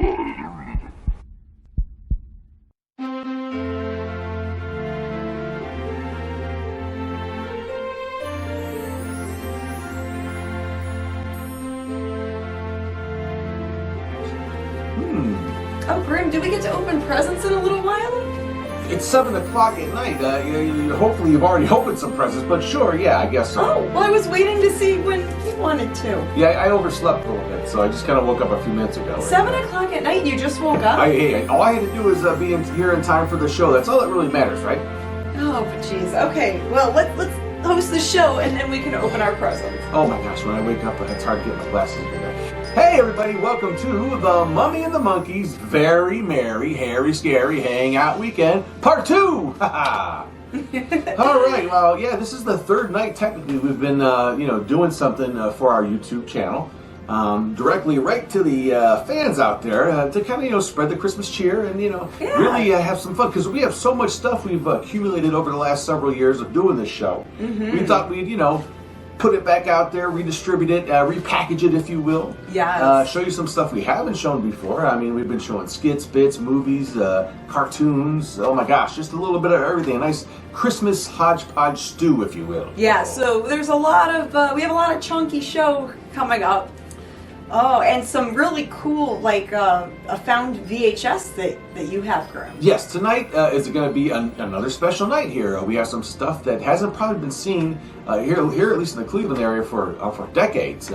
Oh, Grim, do we get to open presents in a little while? It's 7 o'clock at night. Hopefully you've already opened some presents, but sure, yeah, I guess so. Oh, well, I was waiting to see when you wanted to. Yeah, I overslept a little bit, so I just kind of woke up a few minutes ago. 7 o'clock at night, you just woke up? All I had to do was be here in time for the show. That's all that really matters, right? Oh, but jeez. Okay, well, let's host the show, and then we can open our presents. Oh my gosh, when I wake up, it's hard to get my glasses in. Hey everybody, welcome to the Mummy and the Monkeys Very Merry, Hairy, Scary Hangout Weekend, Part 2! All right, well, yeah, this is the third night, technically, we've been, doing something for our YouTube channel. Directly right to the fans out there to kind of, spread the Christmas cheer and, really have some fun. Because we have so much stuff we've accumulated over the last several years of doing this show. Mm-hmm. We thought we'd, put it back out there, redistribute it, repackage it, if you will. Yes. Show you some stuff we haven't shown before. I mean, we've been showing skits, bits, movies, cartoons. Oh my gosh, just a little bit of everything. A nice Christmas hodgepodge stew, if you will. Yeah, so there's a lot of, we have a lot of chunky show coming up. Oh, and some really cool, like, a found VHS that you have, Grim. Yes, tonight is going to be another special night here. We have some stuff that hasn't probably been seen here at least in the Cleveland area for decades.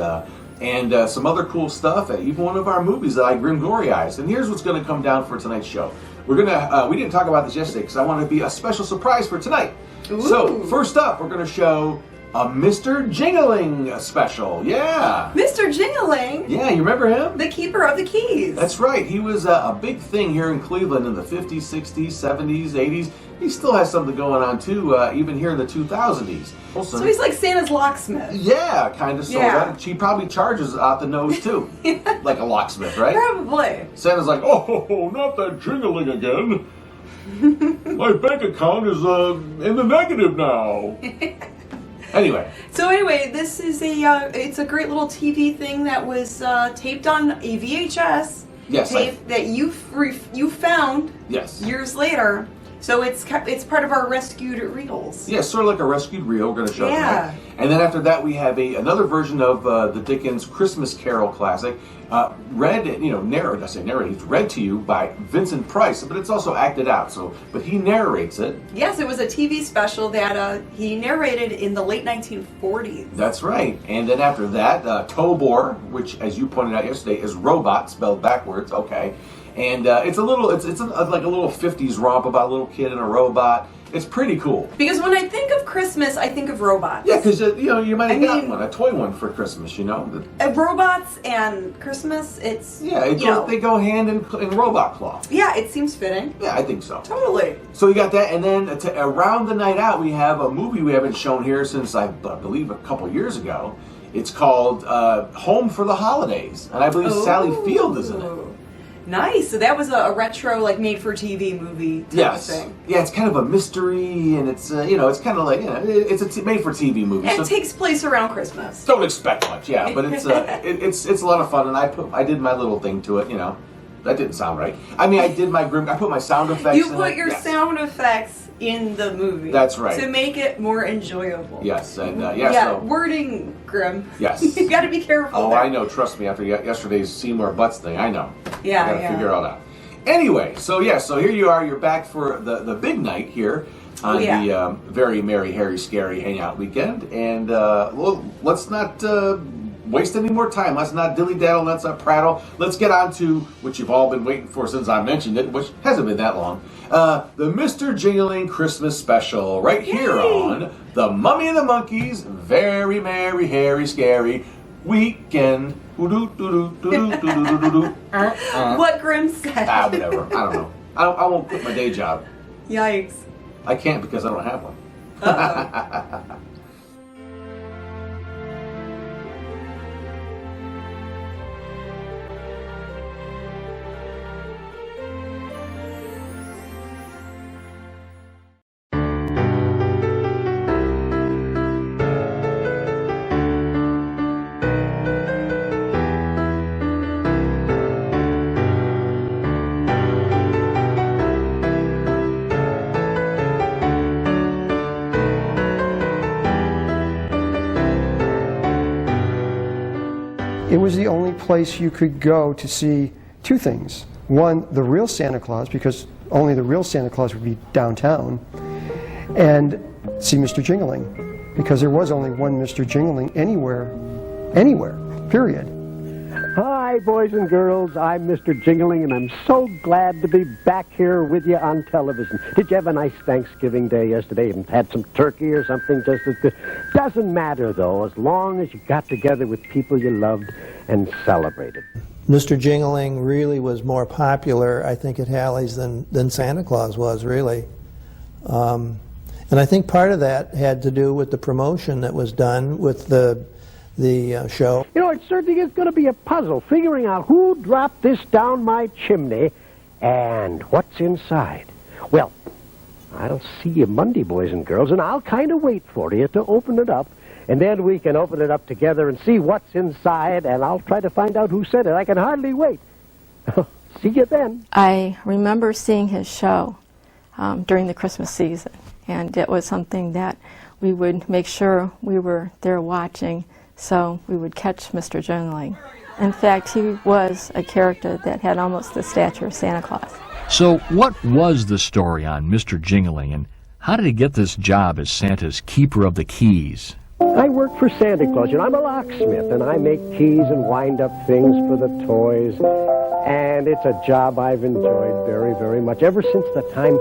And some other cool stuff, even one of our movies that I Grim-gloriized. And here's what's going to come down for tonight's show. We didn't talk about this yesterday because I wanted to be a special surprise for tonight. Ooh. So, first up, we're going to show a Mr. Jingling special, yeah. Mr. Jingling? Yeah, you remember him? The keeper of the keys. That's right. He was a big thing here in Cleveland in the 50s, 60s, 70s, 80s. He still has something going on, too, even here in the 2000s. So he's like Santa's locksmith. Yeah, kind of, sort of. He probably charges out the nose, too. Like a locksmith, right? Probably. Santa's like, oh, not that jingling again. My bank account is in the negative now. Anyway. So anyway, this is it's a great little TV thing that was taped on a VHS tape that you found years later. So it's part of our rescued reels. Yeah, sort of like a rescued reel we're going to show tonight. And then after that we have another version of the Dickens Christmas Carol classic, narrated. It's read to you by Vincent Price, but it's also acted out. But he narrates it. Yes, it was a TV special that he narrated in the late 1940s. That's right. And then after that, Tobor, which, as you pointed out yesterday, is robot spelled backwards. Okay. And it's like a little 50s romp about a little kid and a robot. It's pretty cool. Because when I think of Christmas, I think of robots. Yeah, because you might have gotten one, a toy one for Christmas. Robots and Christmas, it's they go hand in robot cloth. Yeah, it seems fitting. Yeah, I think so. Totally. So you got that, and then around the night out, we have a movie we haven't shown here since I believe a couple years ago. It's called Home for the Holidays, and I believe Sally Field is in it. Nice. So that was a retro, like, made-for-TV movie type of thing. Yeah, it's kind of a mystery, and it's it's kind of like it's a made-for-TV movie. And it takes place around Christmas. Don't expect much, yeah, but it's it's a lot of fun, and I did my little thing to it. That didn't sound right. I mean, I put my sound effects. You put your sound effects in the movie. That's right. To make it more enjoyable. Yes, and so wording, Grim. Yes. You got to be careful. Oh, there. I know. Trust me. After yesterday's Seymour Butts thing, I know. Yeah, I got to figure it all out. Anyway, so here you are. You're back for the big night here on the Very Merry, Hairy, Scary Hangout Weekend, and let's not waste any more time. Let's not dilly-daddle, let's not prattle. Let's get on to what you've all been waiting for since I mentioned it, which hasn't been that long. The Mr. Jingling Christmas Special, right here on the Mummy and the Monkeys Very Merry, Hairy, Scary Weekend. What Grim said. Whatever. I don't know. I won't quit my day job. Yikes. I can't because I don't have one. It was the only place you could go to see two things. One, the real Santa Claus, because only the real Santa Claus would be downtown, and see Mr. Jingling, because there was only one Mr. Jingling anywhere, period. Hi, boys and girls. I'm Mr. Jingling, and I'm so glad to be back here with you on television. Did you have a nice Thanksgiving Day yesterday? Had some turkey or something just as good? Doesn't matter, though, as long as you got together with people you loved and celebrated. Mr. Jingling really was more popular, I think, at Halley's than Santa Claus was, really. And I think part of that had to do with the promotion that was done with the show. You know, it certainly is going to be a puzzle figuring out who dropped this down my chimney and what's inside. Well, I'll see you Monday, boys and girls, and I'll kind of wait for you to open it up, and then we can open it up together and see what's inside, and I'll try to find out who said it. I can hardly wait. See you then. I remember seeing his show during the Christmas season, and it was something that we would make sure we were there watching, so we would catch Mr. Jingling. In fact, he was a character that had almost the stature of Santa Claus. So what was the story on Mr. Jingling, and how did he get this job as Santa's keeper of the keys? I work for Santa Claus. You know, I'm a locksmith, and I make keys and wind-up things for the toys. And it's a job I've enjoyed very, very much ever since the time,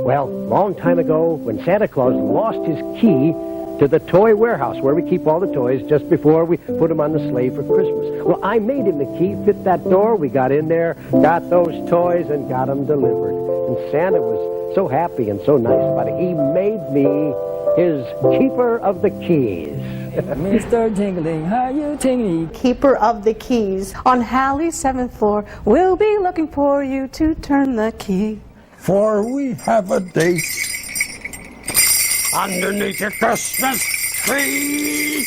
well, long time ago, when Santa Claus lost his key to the toy warehouse where we keep all the toys just before we put them on the sleigh for Christmas. Well, I made him the key, fit that door. We got in there, got those toys, and got them delivered. And Santa was so happy and so nice about it. He made me his keeper of the keys. Mr. Jingling, how you tingling? Keeper of the keys. On Halley's 7th floor, we'll be looking for you to turn the key. For we have a date underneath your Christmas tree.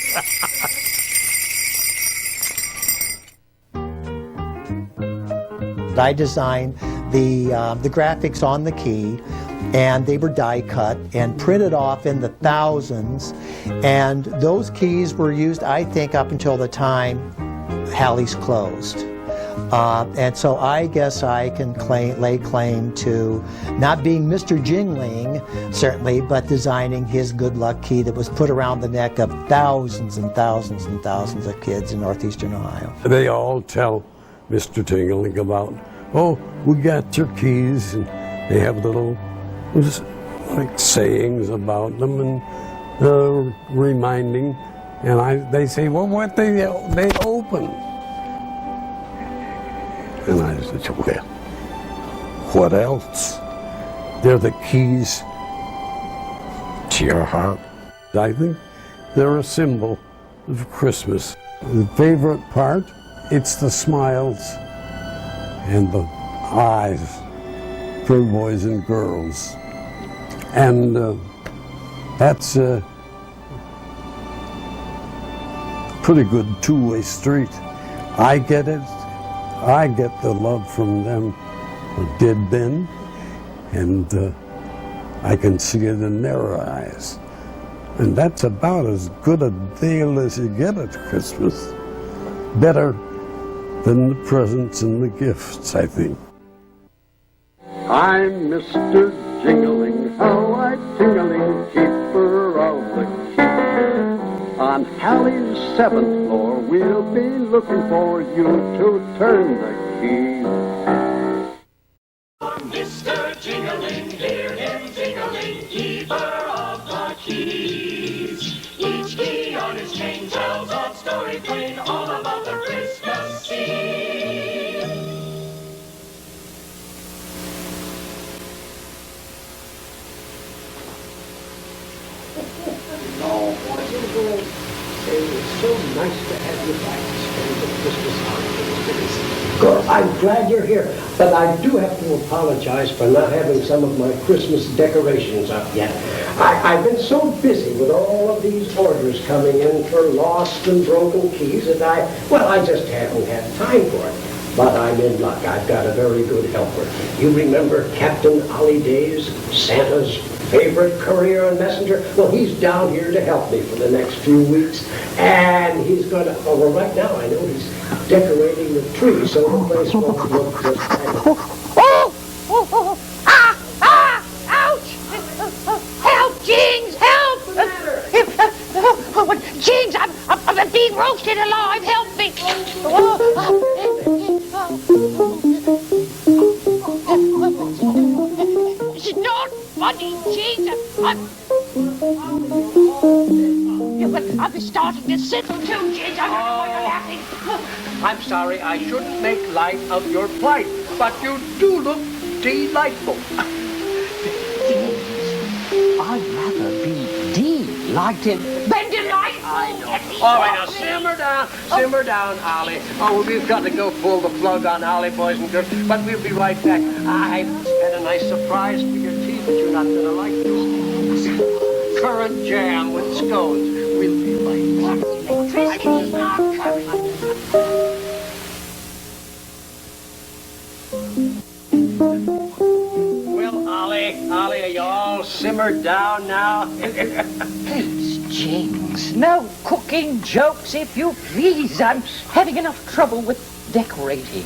I designed the graphics on the key, and they were die cut and printed off in the thousands, and those keys were used, I think, up until the time Halley's closed. And so I guess I can lay claim to not being Mr. Jingling, certainly, but designing his good luck key that was put around the neck of thousands and thousands and thousands of kids in northeastern Ohio. They all tell Mr. Jingling about, oh, we got your keys, and they have little like sayings about them and reminding, and they say, well, what they open. And I said, well, what else? They're the keys to your heart. I think they're a symbol of Christmas. The favorite part, it's the smiles and the eyes for boys and girls. And that's a pretty good two-way street. I get it. I get the love from them, or did then, and I can see it in their eyes. And that's about as good a deal as you get at Christmas. Better than the presents and the gifts, I think. I'm Mr. Jingling, how I tingling, keeper of the keys. On Halley's 7th floor, we'll be looking for you to turn the key. Mr. Jingling, hear him jingling, keeper of the keys. Each key on his chain tells a story plain, all about the Christmas scene. It's so nice to have you back to spend the Christmas holidays. Girl, I'm glad you're here, but I do have to apologize for not having some of my Christmas decorations up yet. I've been so busy with all of these orders coming in for lost and broken keys that I just haven't had time for it. But I'm in luck. I've got a very good helper. You remember Captain Ollie Days, Santa's favorite courier and messenger. Well, he's down here to help me for the next few weeks. And he's going to, well, right now I know he's decorating the tree, so the place won't look just fine. Ouch! Help, Jings, help! What's the matter? Jings, I'm being roasted alive, help me! It's not funny, Jings. I'm starting to sizzle too, Jings. I'm sorry, I shouldn't make light of your plight, but you do look delightful. I'd rather be delighted than delightful. I know. All right, now simmer down, Ollie. Oh, we've got to go pull the plug on Ollie, boys and girls, but we'll be right back. I've got a nice surprise for your tea, but you're not going to like this. Currant jam with scones. We'll be right back. Electricity's not coming. Well, Ollie, are you all simmered down now? Please, Jings, no cooking jokes, if you please. I'm having enough trouble with decorating.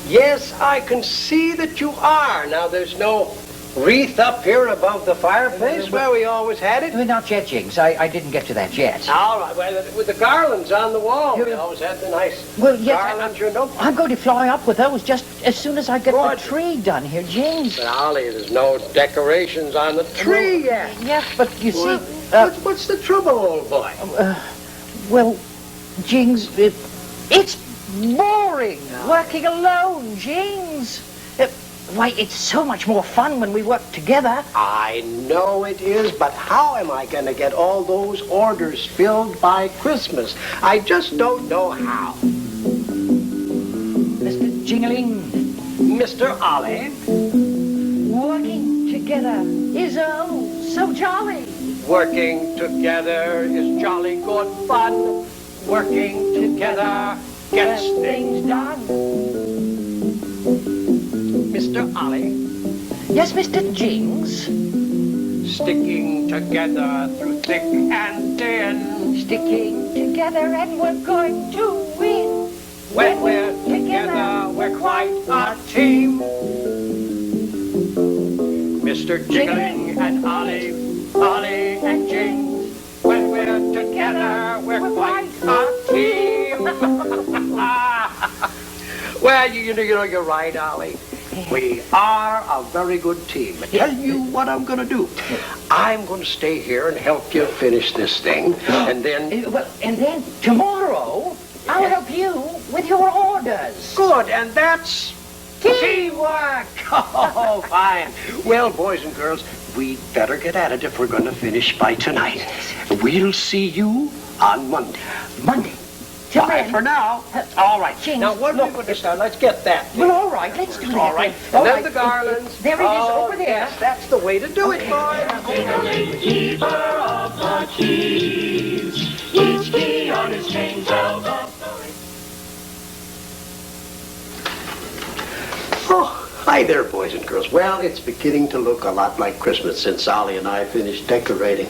Yes, I can see that you are. Now, there's no wreath up here above the fireplace where we always had it. Not yet, Jings. I didn't get to that yet. All right, well, with the garlands on the wall, we always had the nice garlands, you know. I'm going to fly up with those just as soon as I get the tree done here, Jings. But, Ollie, there's no decorations on the tree yet. Yeah, but you see... what's the trouble, old boy? Well, Jings, it's boring working alone, Jings. Why, it's so much more fun when we work together. I know it is, but how am I going to get all those orders filled by Christmas? I just don't know how. Mr. Jingling. Mr. Ollie. Working together is oh so jolly. Working together is jolly good fun. Working together gets things done. Mr. Ollie. Yes, Mr. Jings. Sticking together through thick and thin. Sticking together and we're going to win. When we're together, we're quite a team. Mr. Jingling and Ollie, Ollie and Jings. When we're together, we're quite a team. Well, you know, you're right, Ollie. We are a very good team. But tell you what I'm going to do. I'm going to stay here and help you finish this thing, and then... And then tomorrow, I'll help you with your orders. Good, and that's teamwork. Oh, fine. Well, boys and girls, we'd better get at it if we're going to finish by tonight. We'll see you on Monday. Monday. Bye for now. All right, Jings. Now, what are we going to start? Let's get that. Well, all right, let's do that. All right. And then the garlands. There it is, over there. Yes, that's the way to do it, boys. Jingling, keeper of the keys. Each key on his chain tells a story. Oh, hi there, boys and girls. Well, it's beginning to look a lot like Christmas since Ollie and I finished decorating.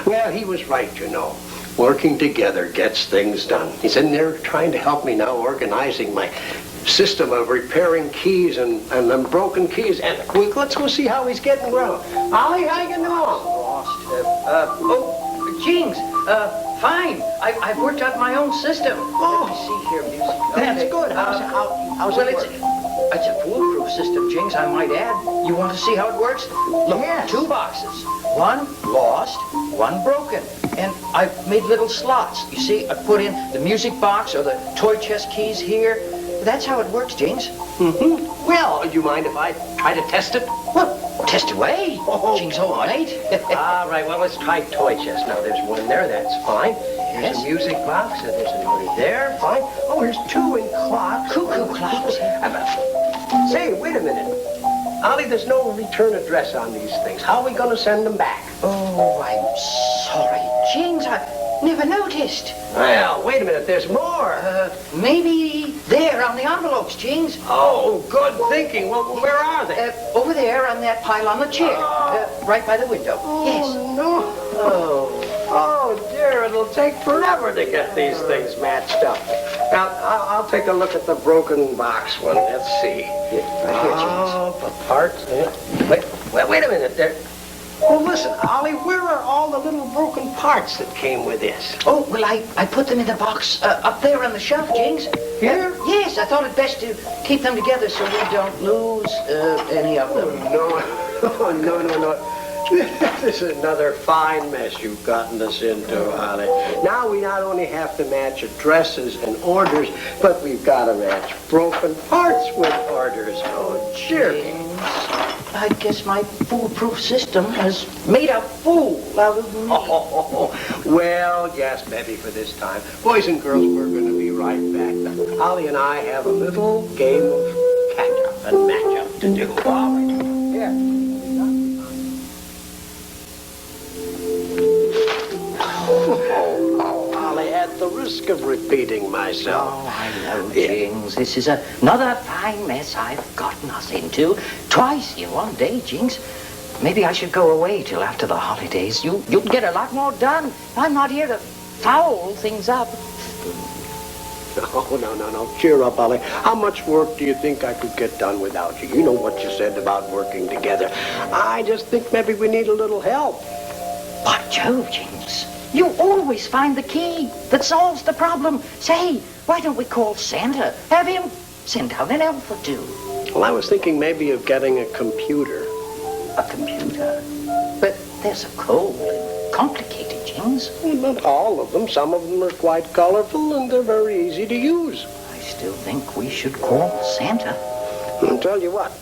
Well, he was right, you know. Working together gets things done. He's in there trying to help me now, organizing my system of repairing keys and broken keys. And let's go see how he's getting around. Ollie, how you doing? Lost. Jings, fine. I've worked out my own system. Oh, let me see here, music. That's good. How's well, it work? It's a foolproof system, Jings, I might add. You want to see how it works? Look, yes. 2 boxes. One lost, one broken. And I've made little slots. You see, I put in the music box or the toy chest keys here. That's how it works, Jings. Mm-hmm. Well, do you mind if I try to test it? Well, test away. Oh, Jings, all right. All right, well, let's try toy chest. Now, there's one there, that's fine. There's a music box, and there's another there, fine. Oh, there's 2 in clocks. Cuckoo clocks. Say, wait a minute. Ollie, there's no return address on these things. How are we going to send them back? Oh, I'm sorry. Jings, Never noticed. Well, wait a minute, there's more. Maybe there on the envelopes, Jings. Oh, good thinking. Well, where are they? Over there on that pile on the chair. Right by the window. Yes. No. Oh, dear, it'll take forever to get these things matched up. Now, I'll take a look at the broken box one. Let's see. Right here, Jings. The parts. Wait a minute. There. Well, listen, Ollie, where are all the little broken parts that came with this? Oh, well, I put them in the box up there on the shelf, Jings. Here? Yes, I thought it best to keep them together so we don't lose any of them. No. This is another fine mess you've gotten us into, Ollie. Now we not only have to match addresses and orders, but we've got to match broken parts with orders. Oh, dear. I guess my foolproof system has made a fool out of me. Well, yes, maybe for this time. Boys and girls, we're going to be right back. Now, Ollie and I have a little game of catch-up and match-up to do. All right. Here. Oh, Ollie, at the risk of repeating myself. Oh, I know, Jings. This is another fine mess I've gotten us into. Twice in one day, Jings. Maybe I should go away till after the holidays. You'll get a lot more done. I'm not here to foul things up. Oh, no. Cheer up, Ollie. How much work do you think I could get done without you? You know what you said about working together. I just think maybe we need a little help. By Jove, Jings. You always find the key that solves the problem. Say, why don't we call Santa? Have him send down an elf or two. Well, I was thinking maybe of getting a computer. A computer? But they're so cold and complicated, Jings. Well, not all of them. Some of them are quite colorful and they're very easy to use. I still think we should call Santa. I'll tell you what.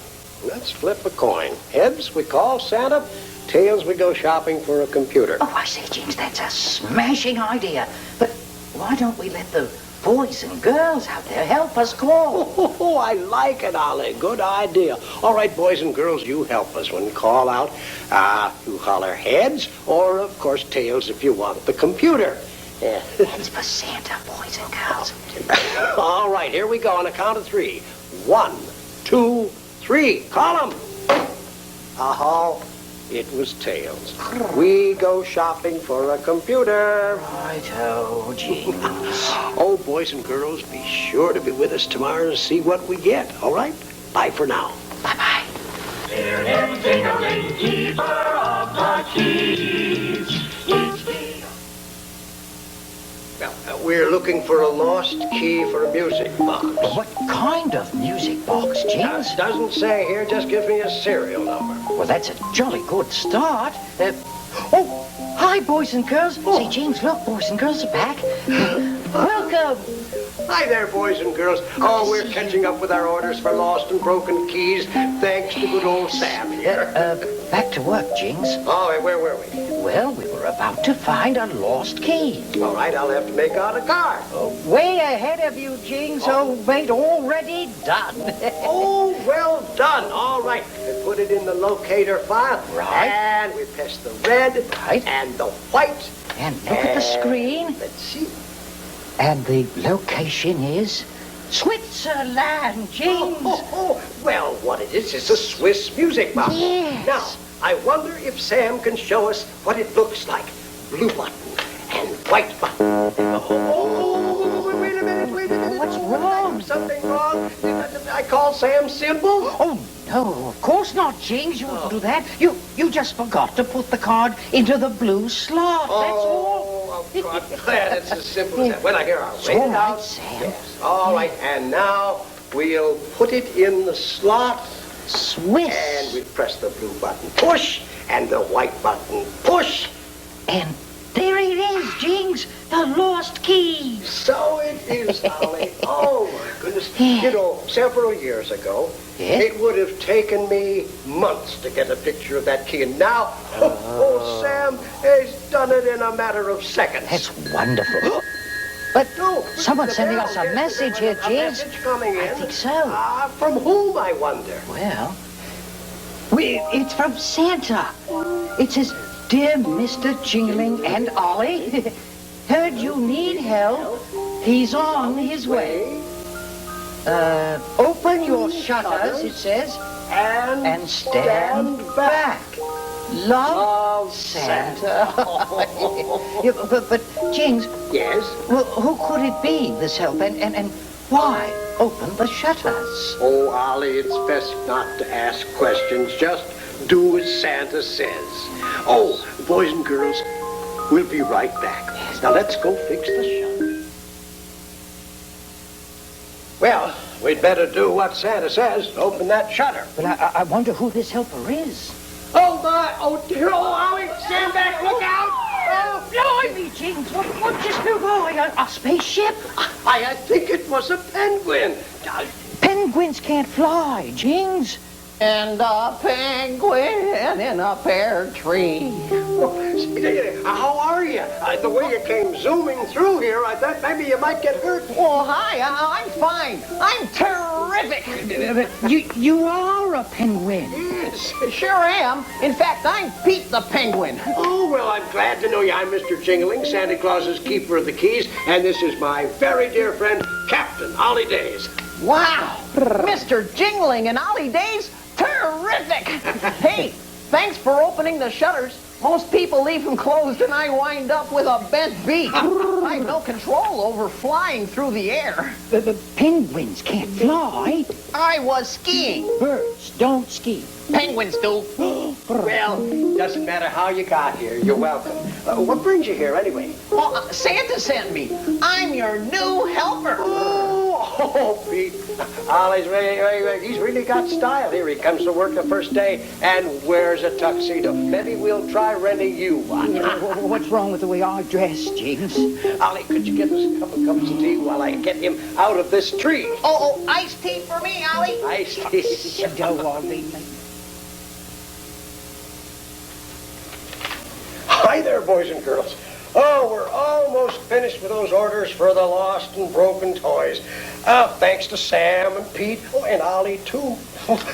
Let's flip a coin. Heads, we call Santa. Tails, we go shopping for a computer. Oh, I say, James, that's a smashing idea. But why don't we let the boys and girls out there help us call? Oh, I like it, Ollie. Good idea. All right, boys and girls, you help us when we call out. You holler heads, or, of course, tails if you want the computer. Yeah. Heads for Santa, boys and girls. All right, here we go on a count of 3. 1, 2, 3. Call them. Uh-huh. It was tails. We go shopping for a computer. Righto, James. Oh, boys and girls, be sure to be with us tomorrow to see what we get. All right? Bye for now. Bye-bye. Hear him jingling, keeper of the keys. Well, we're looking for a lost key for a music box. What kind of music box, James? Doesn't say here, just gives me a serial number. Well, that's a jolly good start. Oh, hi, boys and girls. Oh. Say, James, look, boys and girls are back. Welcome. Hi there, boys and girls. Oh, we're catching up with our orders for lost and broken keys, thanks to good old Sam here. Back to work, Jings. Oh, where were we? Well, we were about to find a lost key. All right, I'll have to make out a card. Way ahead of you, Jings. Oh, mate, already done. Oh, well done. All right. We put it in the locator file. Right. And we press the red. Right. And the white. And look at the screen. Let's see. And the location is Switzerland, James. Well, what it is a Swiss music box. Yes. Now, I wonder if Sam can show us what it looks like. Blue button and white button. Wait a minute. What's wrong? Something wrong? Did I call Sam simple? Oh, no, of course not, James. You wouldn't do that. You just forgot to put the card into the blue slot. That's all. Oh, God, glad it's as simple as that. Well, here are we. All right, Sam. Yes. All right, and now we'll put it in the slot. Swiss. And we press the blue button, push, and the white button, push. And there it is, Jings, the lost key. So it is, Ollie. Oh, my goodness. You know, several years ago, it would have taken me months to get a picture of that key. And now, Sam has done it in a matter of seconds. That's wonderful. But someone's sending us a message here, James. A message coming in? I think so. From whom, I wonder? Well, it's from Santa. It says, Dear Mr. Jingling and Ollie, Heard you need help. He's on his way. Open your shutters, it says, and stand back. Love, Santa. Yeah, but Jings. Yes? Well, who could it be, this help, and why open the shutters? Oh, Ollie, it's best not to ask questions. Just do as Santa says. Oh, boys and girls, we'll be right back. Now let's go fix the shutter. Well, we'd better do what Santa says. Open that shutter. But I wonder who this helper is. Oh, my. Oh, dear. Oh, Ollie, stand back. Look out. Oh, blimey, Jings. What's this new boy? A spaceship? I think it was a penguin. Penguins can't fly, Jings. And a penguin in a pear tree. How are you? The way you came zooming through here, I thought maybe you might get hurt. Oh, hi, I'm fine. I'm terrific. You are a penguin. Yes. Sure am. In fact, I'm Pete the Penguin. Oh, well, I'm glad to know you. I'm Mr. Jingling, Santa Claus's keeper of the keys, and this is my very dear friend, Captain Ollie Days. Wow, Mr. Jingling and Ollie Days, terrific. Hey, thanks for opening the shutters. Most people leave them closed and I wind up with a bent beak. I have no control over flying through the air. The penguins can't fly. I was skiing. Birds don't ski. Penguins do. Well, doesn't matter how you got here. You're welcome. What brings you here anyway? Well, Santa sent me. I'm your new helper. Oh, Pete. Ollie's he's really got style. Here he comes to work the first day and wears a tuxedo. Maybe we'll try renting you one. What's wrong with the way I dress, James? Ollie, could you get us a couple cups of tea while I get him out of this tree? Oh, iced tea for me, Ollie. Iced tea. Hi there, boys and girls. Oh, we're almost finished with those orders for the lost and broken toys. Thanks to Sam and Pete, and Ollie, too.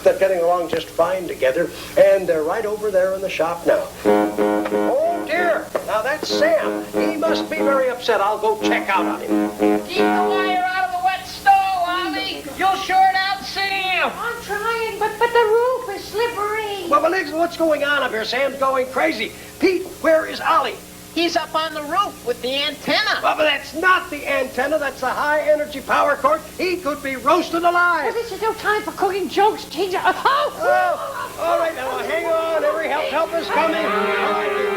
They're getting along just fine together, and they're right over there in the shop now. Oh, dear. Now, that's Sam. He must be very upset. I'll go check out on him. Keep the wire out of the wet stove, Ollie. You'll short out Sam. I'm trying, but the roof is slippery. Well, what's going on up here? Sam's going crazy. Pete, where is Ollie? He's up on the roof with the antenna. Well, but that's not the antenna. That's the high-energy power cord. He could be roasted alive. Well, this is no time for cooking jokes, James. Oh, all right, now hang on. Every help is coming.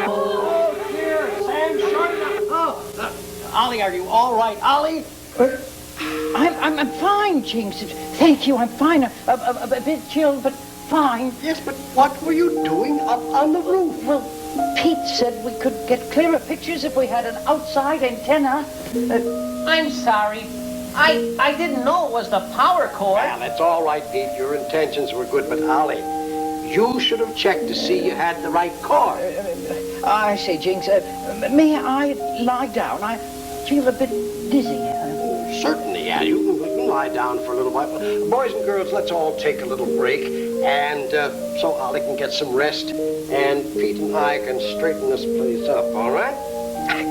Oh, dear. Sam's shorting up. Oh, Ollie, are you all right? Ollie? I'm fine, James. Thank you. I'm fine. A bit chilled, but fine. Yes, but what were you doing up on the roof? Well, Pete said we could get clearer pictures if we had an outside antenna. I'm sorry. I didn't know it was the power cord. Well, that's all right, Pete. Your intentions were good, but Ollie, you should have checked to see you had the right cord. I say, Jinx, may I lie down? I feel a bit dizzy. Certainly, yeah. You can lie down for a little while. Boys and girls, let's all take a little break, and so Ollie can get some rest, and Pete and I can straighten this place up, all right?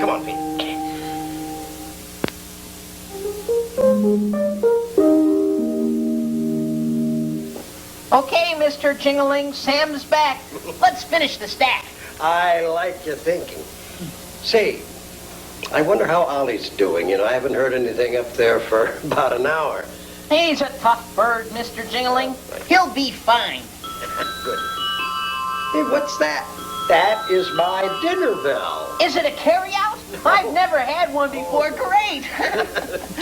Come on, Pete. Okay, Mr. Jingling, Sam's back. Let's finish the stack. I like your thinking. Say, I wonder how Ollie's doing. You know, I haven't heard anything up there for about an hour. He's a tough bird, Mr. Jingling. He'll be fine. Good. Hey, what's that? That is my dinner bell. Is it a carryout? I've never had one before. Great.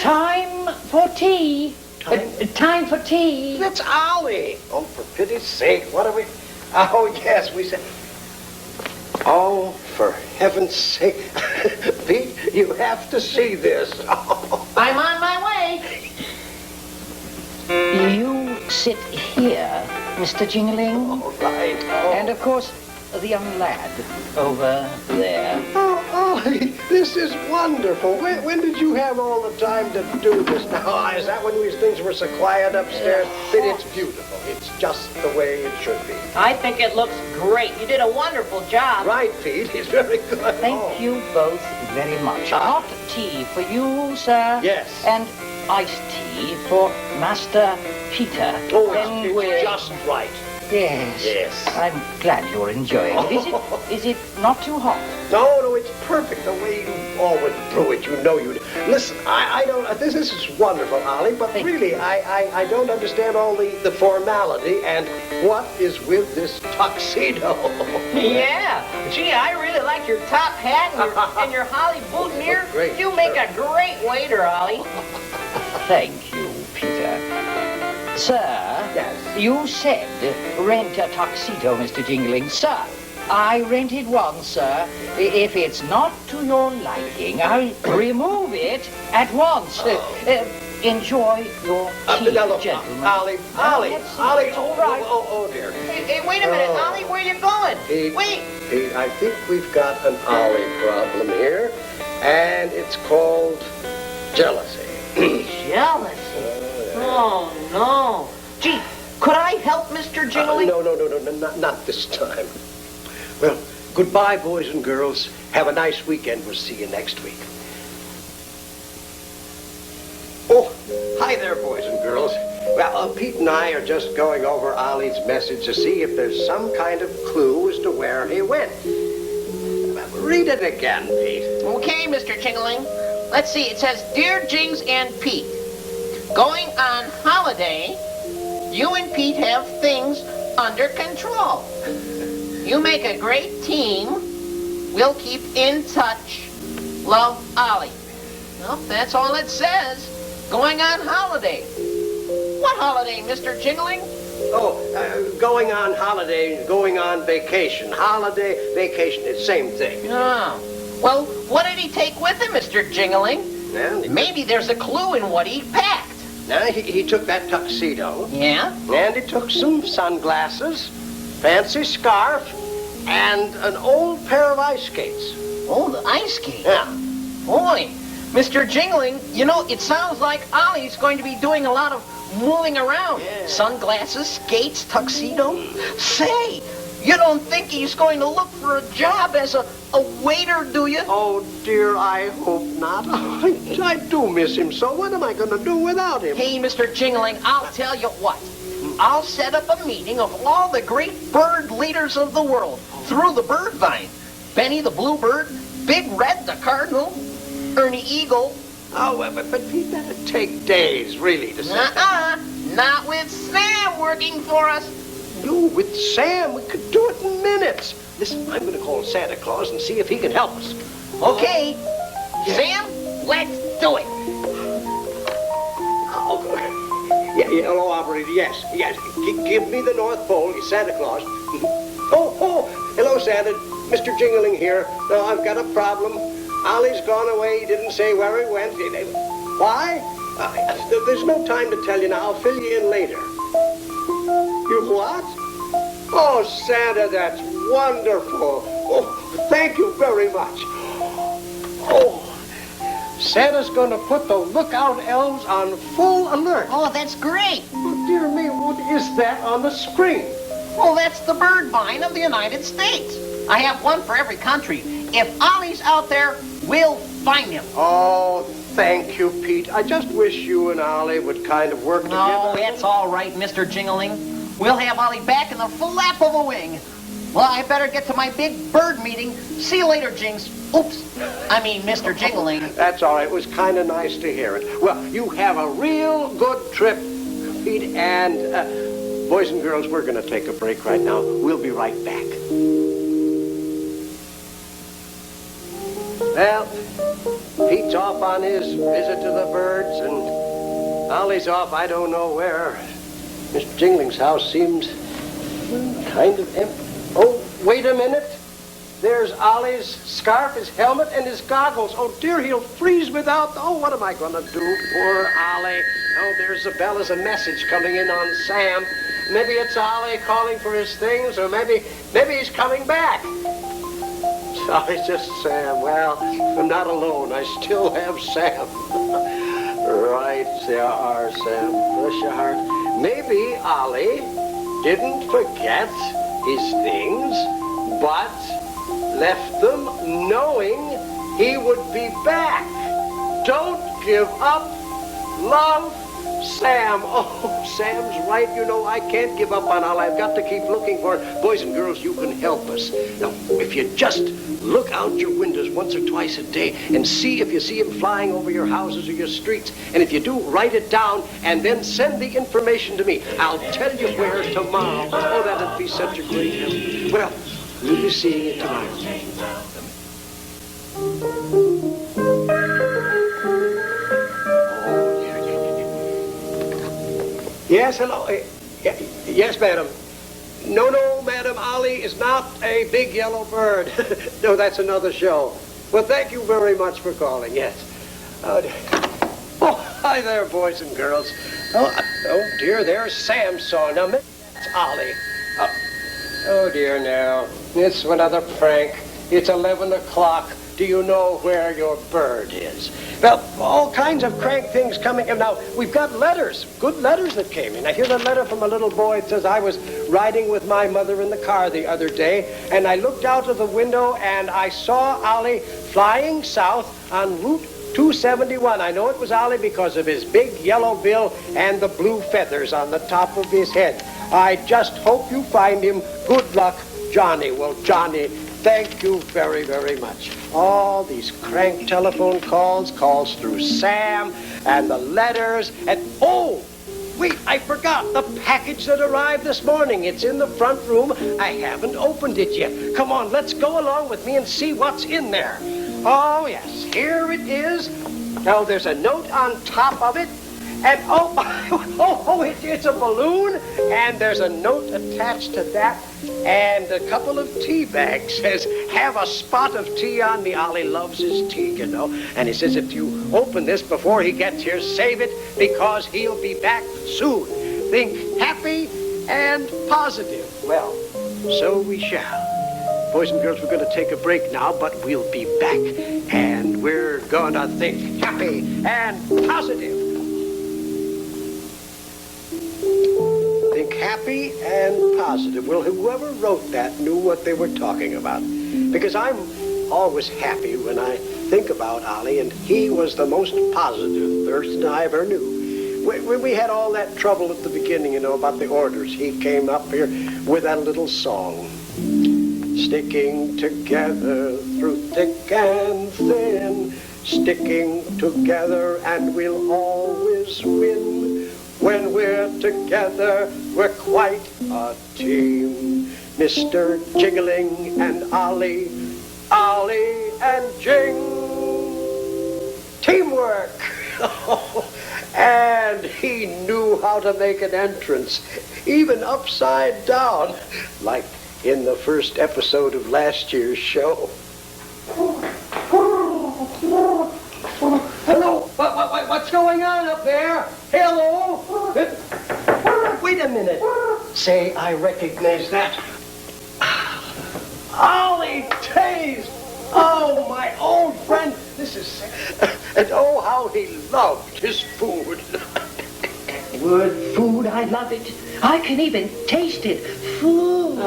Time for tea. Time for tea. That's Ollie. Oh, for pity's sake, what are we... Oh, yes, we said... Oh, for heaven's sake. Pete, you have to see this. Oh. I'm on my way. You sit here, Mr. Jingling. All right. Oh. And, of course, the young lad over there. Oh, this is wonderful. When did you have all the time to do this? Now, is that when these things were so quiet upstairs? But it's beautiful. It's just the way it should be. I think it looks great. You did a wonderful job. Right, Pete. He's very good. Thank you both very much. Hot tea for you, sir. Yes. And iced tea for Master Peter. Oh, Then it's just right. Yes. Yes. I'm glad you're enjoying it. Is it not too hot? No, it's perfect the way you always brew it. You know you do. Listen, I don't. This is wonderful, Ollie. But really, I don't understand all the formality and what is with this tuxedo. Yeah. Gee, I really like your top hat and your holly boutonniere. Great. You make a great waiter, Ollie. Thank you, Peter. Sir, yes. You said rent a tuxedo, Mr. Jingling. Sir, I rented one, sir. If it's not to your liking, I'll remove it at once. Enjoy your tea, gentlemen. Ollie. All right. Oh, dear. Hey, wait a minute, Ollie. Where you going? Wait. Pete, I think we've got an Ollie problem here, and it's called jealousy. Jealousy? Oh, no. Gee, could I help Mr. Jingling? No, not this time. Well, goodbye, boys and girls. Have a nice weekend. We'll see you next week. Oh, hi there, boys and girls. Well, Pete and I are just going over Ollie's message to see if there's some kind of clue as to where he went. Read it again, Pete. Okay, Mr. Jingling. Let's see. It says, Dear Jings and Pete, going on holiday, you and Pete have things under control. You make a great team. We'll keep in touch. Love, Ollie. Well, that's all it says. Going on holiday. What holiday, Mr. Jingling? Oh, going on holiday, going on vacation. Holiday, vacation, it's the same thing. Oh. Well, what did he take with him, Mr. Jingling? Well, maybe there's a clue in what he packed. Now, he took that tuxedo. Yeah? And he took some sunglasses, fancy scarf, and an old pair of ice skates. Oh, the ice skates? Yeah. Boy, Mr. Jingling, you know, it sounds like Ollie's going to be doing a lot of moving around. Yeah. Sunglasses, skates, tuxedo. Say, you don't think he's going to look for a job as a waiter, do you? Oh, dear, I hope not. I do miss him so. What am I going to do without him? Hey, Mr. Jingling, I'll tell you what. I'll set up a meeting of all the great bird leaders of the world through the bird vine. Benny the bluebird, Big Red the cardinal, Ernie Eagle. Oh, but Pete, that'd take days, really, to set that. Not with Sam working for us. No, with Sam, we could do it in minutes. Listen, I'm going to call Santa Claus and see if he can help us. Okay. Sam, let's do it. Hello, operator, yes. Give me the North Pole, Santa Claus. Hello, Santa. Mr. Jingling here. No, I've got a problem. Ollie's gone away. He didn't say where he went. Why? There's no time to tell you now. I'll fill you in later. You what? Oh, Santa, that's wonderful. Oh, thank you very much. Oh, Santa's going to put the lookout elves on full alert. Oh, that's great. Oh, dear me, what is that on the screen? Well, that's the bird vine of the United States. I have one for every country. If Ollie's out there, we'll find him. Oh, thank you, Pete. I just wish you and Ollie would kind of work together. Oh, it's all right, Mr. Jingling. We'll have Ollie back in the flap of a wing. Well, I better get to my big bird meeting. See you later, Jings. Oops. I mean, Mr. Jingling. That's all right. It was kind of nice to hear it. Well, you have a real good trip, Pete. And, boys and girls, we're going to take a break right now. We'll be right back. Well, Pete's off on his visit to the birds, and Ollie's off I don't know where. Mr. Jingling's house seems kind of empty. Oh, wait a minute. There's Ollie's scarf, his helmet, and his goggles. Oh, dear, he'll freeze without... Oh, what am I going to do? Poor Ollie. Oh, there's Isabella's a message coming in on Sam. Maybe it's Ollie calling for his things, or maybe he's coming back. Oh, it's just Sam. Well, I'm not alone. I still have Sam. Right there are, Sam. Bless your heart. Maybe Ollie didn't forget his things, but left them knowing he would be back. Don't give up. Love, Sam. Oh, Sam's right. You know, I can't give up on Ollie. I've got to keep looking for it. Boys and girls, you can help us. Now, if you just look out your windows once or twice a day and see if you see him flying over your houses or your streets. And if you do, write it down and then send the information to me. I'll tell you where tomorrow. Oh, that'd be such a great help. Well, we'll be seeing it tomorrow. Yes, hello. Yes, madam. No, madam, Ollie is not a big yellow bird. No, that's another show. Well, thank you very much for calling, yes. Hi there, boys and girls. Oh, dear, there's Sam's song. Now, maybe that's Ollie. Oh, dear, now. It's another prank. It's 11 o'clock. Do you know where your bird is? Well, all kinds of crank things coming in. Now, we've got letters, good letters that came in. I hear a letter from a little boy. It says, I was riding with my mother in the car the other day, and I looked out of the window, and I saw Ollie flying south on Route 271. I know it was Ollie because of his big yellow bill and the blue feathers on the top of his head. I just hope you find him. Good luck, Johnny. Well, Johnny, thank you very, very much. All these crank telephone calls through Sam, and the letters, and oh, wait, I forgot the package that arrived this morning. It's in the front room. I haven't opened it yet. Come on, let's go along with me and see what's in there. Oh, yes, here it is. Now, there's a note on top of it. And it's a balloon, and there's a note attached to that, and a couple of tea bags. Says, have a spot of tea on me. Ollie loves his tea, you know. And he says, if you open this before he gets here, save it, because he'll be back soon. Think happy and positive. Well, so we shall. Boys and girls, we're going to take a break now, but we'll be back, and we're going to think happy and positive. Think happy and positive. Well, whoever wrote that knew what they were talking about. Because I'm always happy when I think about Ollie, and he was the most positive person I ever knew. When we had all that trouble at the beginning, you know, about the orders, he came up here with that little song. Sticking together through thick and thin, sticking together and we'll always win. When we're together, we're quite a team. Mr. Jingling and Ollie, Ollie and Jing. Teamwork. And he knew how to make an entrance, even upside down, like in the first episode of last year's show. Hello, what's going on up there? Hello? Wait a minute. Say, I recognize that. Ollie Taze! Oh, my old friend. This is... And oh, how he loved his food. Word food, I love it. I can even taste it. Food.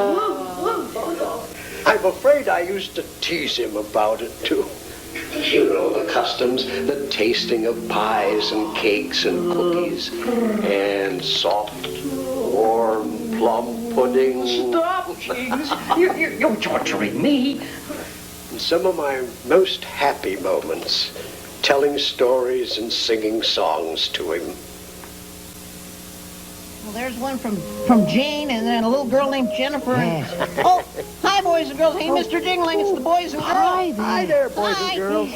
I'm afraid I used to tease him about it, too. You know, the customs, the tasting of pies and cakes and cookies, and soft, warm plum pudding. Stop, James. You're torturing me. And some of my most happy moments, telling stories and singing songs to him. Well, there's one from Jane and then a little girl named Jennifer. Yes. Oh, hi, boys and girls. Hey, Mr. Jingling, it's the boys and girls. Hi there, boys and girls.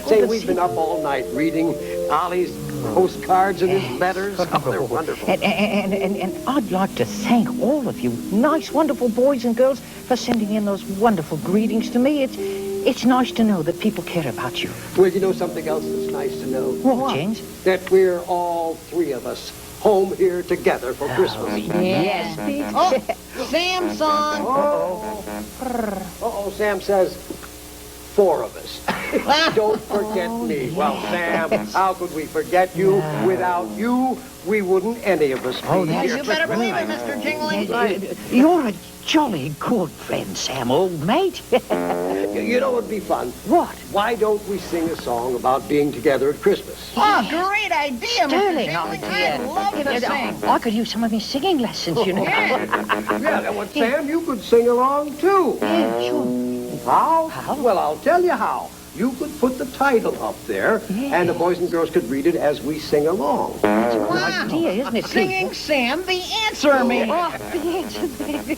Say, we've been up all night reading Ollie's postcards and his letters. Oh, they're wonderful. And I'd like to thank all of you nice, wonderful boys and girls for sending in those wonderful greetings to me. It's nice to know that people care about you. Well, you know something else that's nice to know? What, James? That we're all three of us home here together for Christmas. Yes. Oh, Sam's song. Uh-oh, Sam says, 4 of us. Don't forget me. Well, Sam, how could we forget you? Without you, we wouldn't any of us be here. You better believe it, Mr. Jingling. You're a jolly good friend, Sam, old mate. You know what'd be fun? What? Why don't we sing a song about being together at Christmas? Oh, great idea, Mr. Sterling Jingling. idea. I'd love to sing. I could use some of my singing lessons, you know. Yeah, well, Sam, you could sing along, too. Yeah, sure. How? Well, I'll tell you how. You could put the title up there, and the boys and girls could read it as we sing along. That's a good idea, isn't it? Singing Sam, the answer man. The answer man.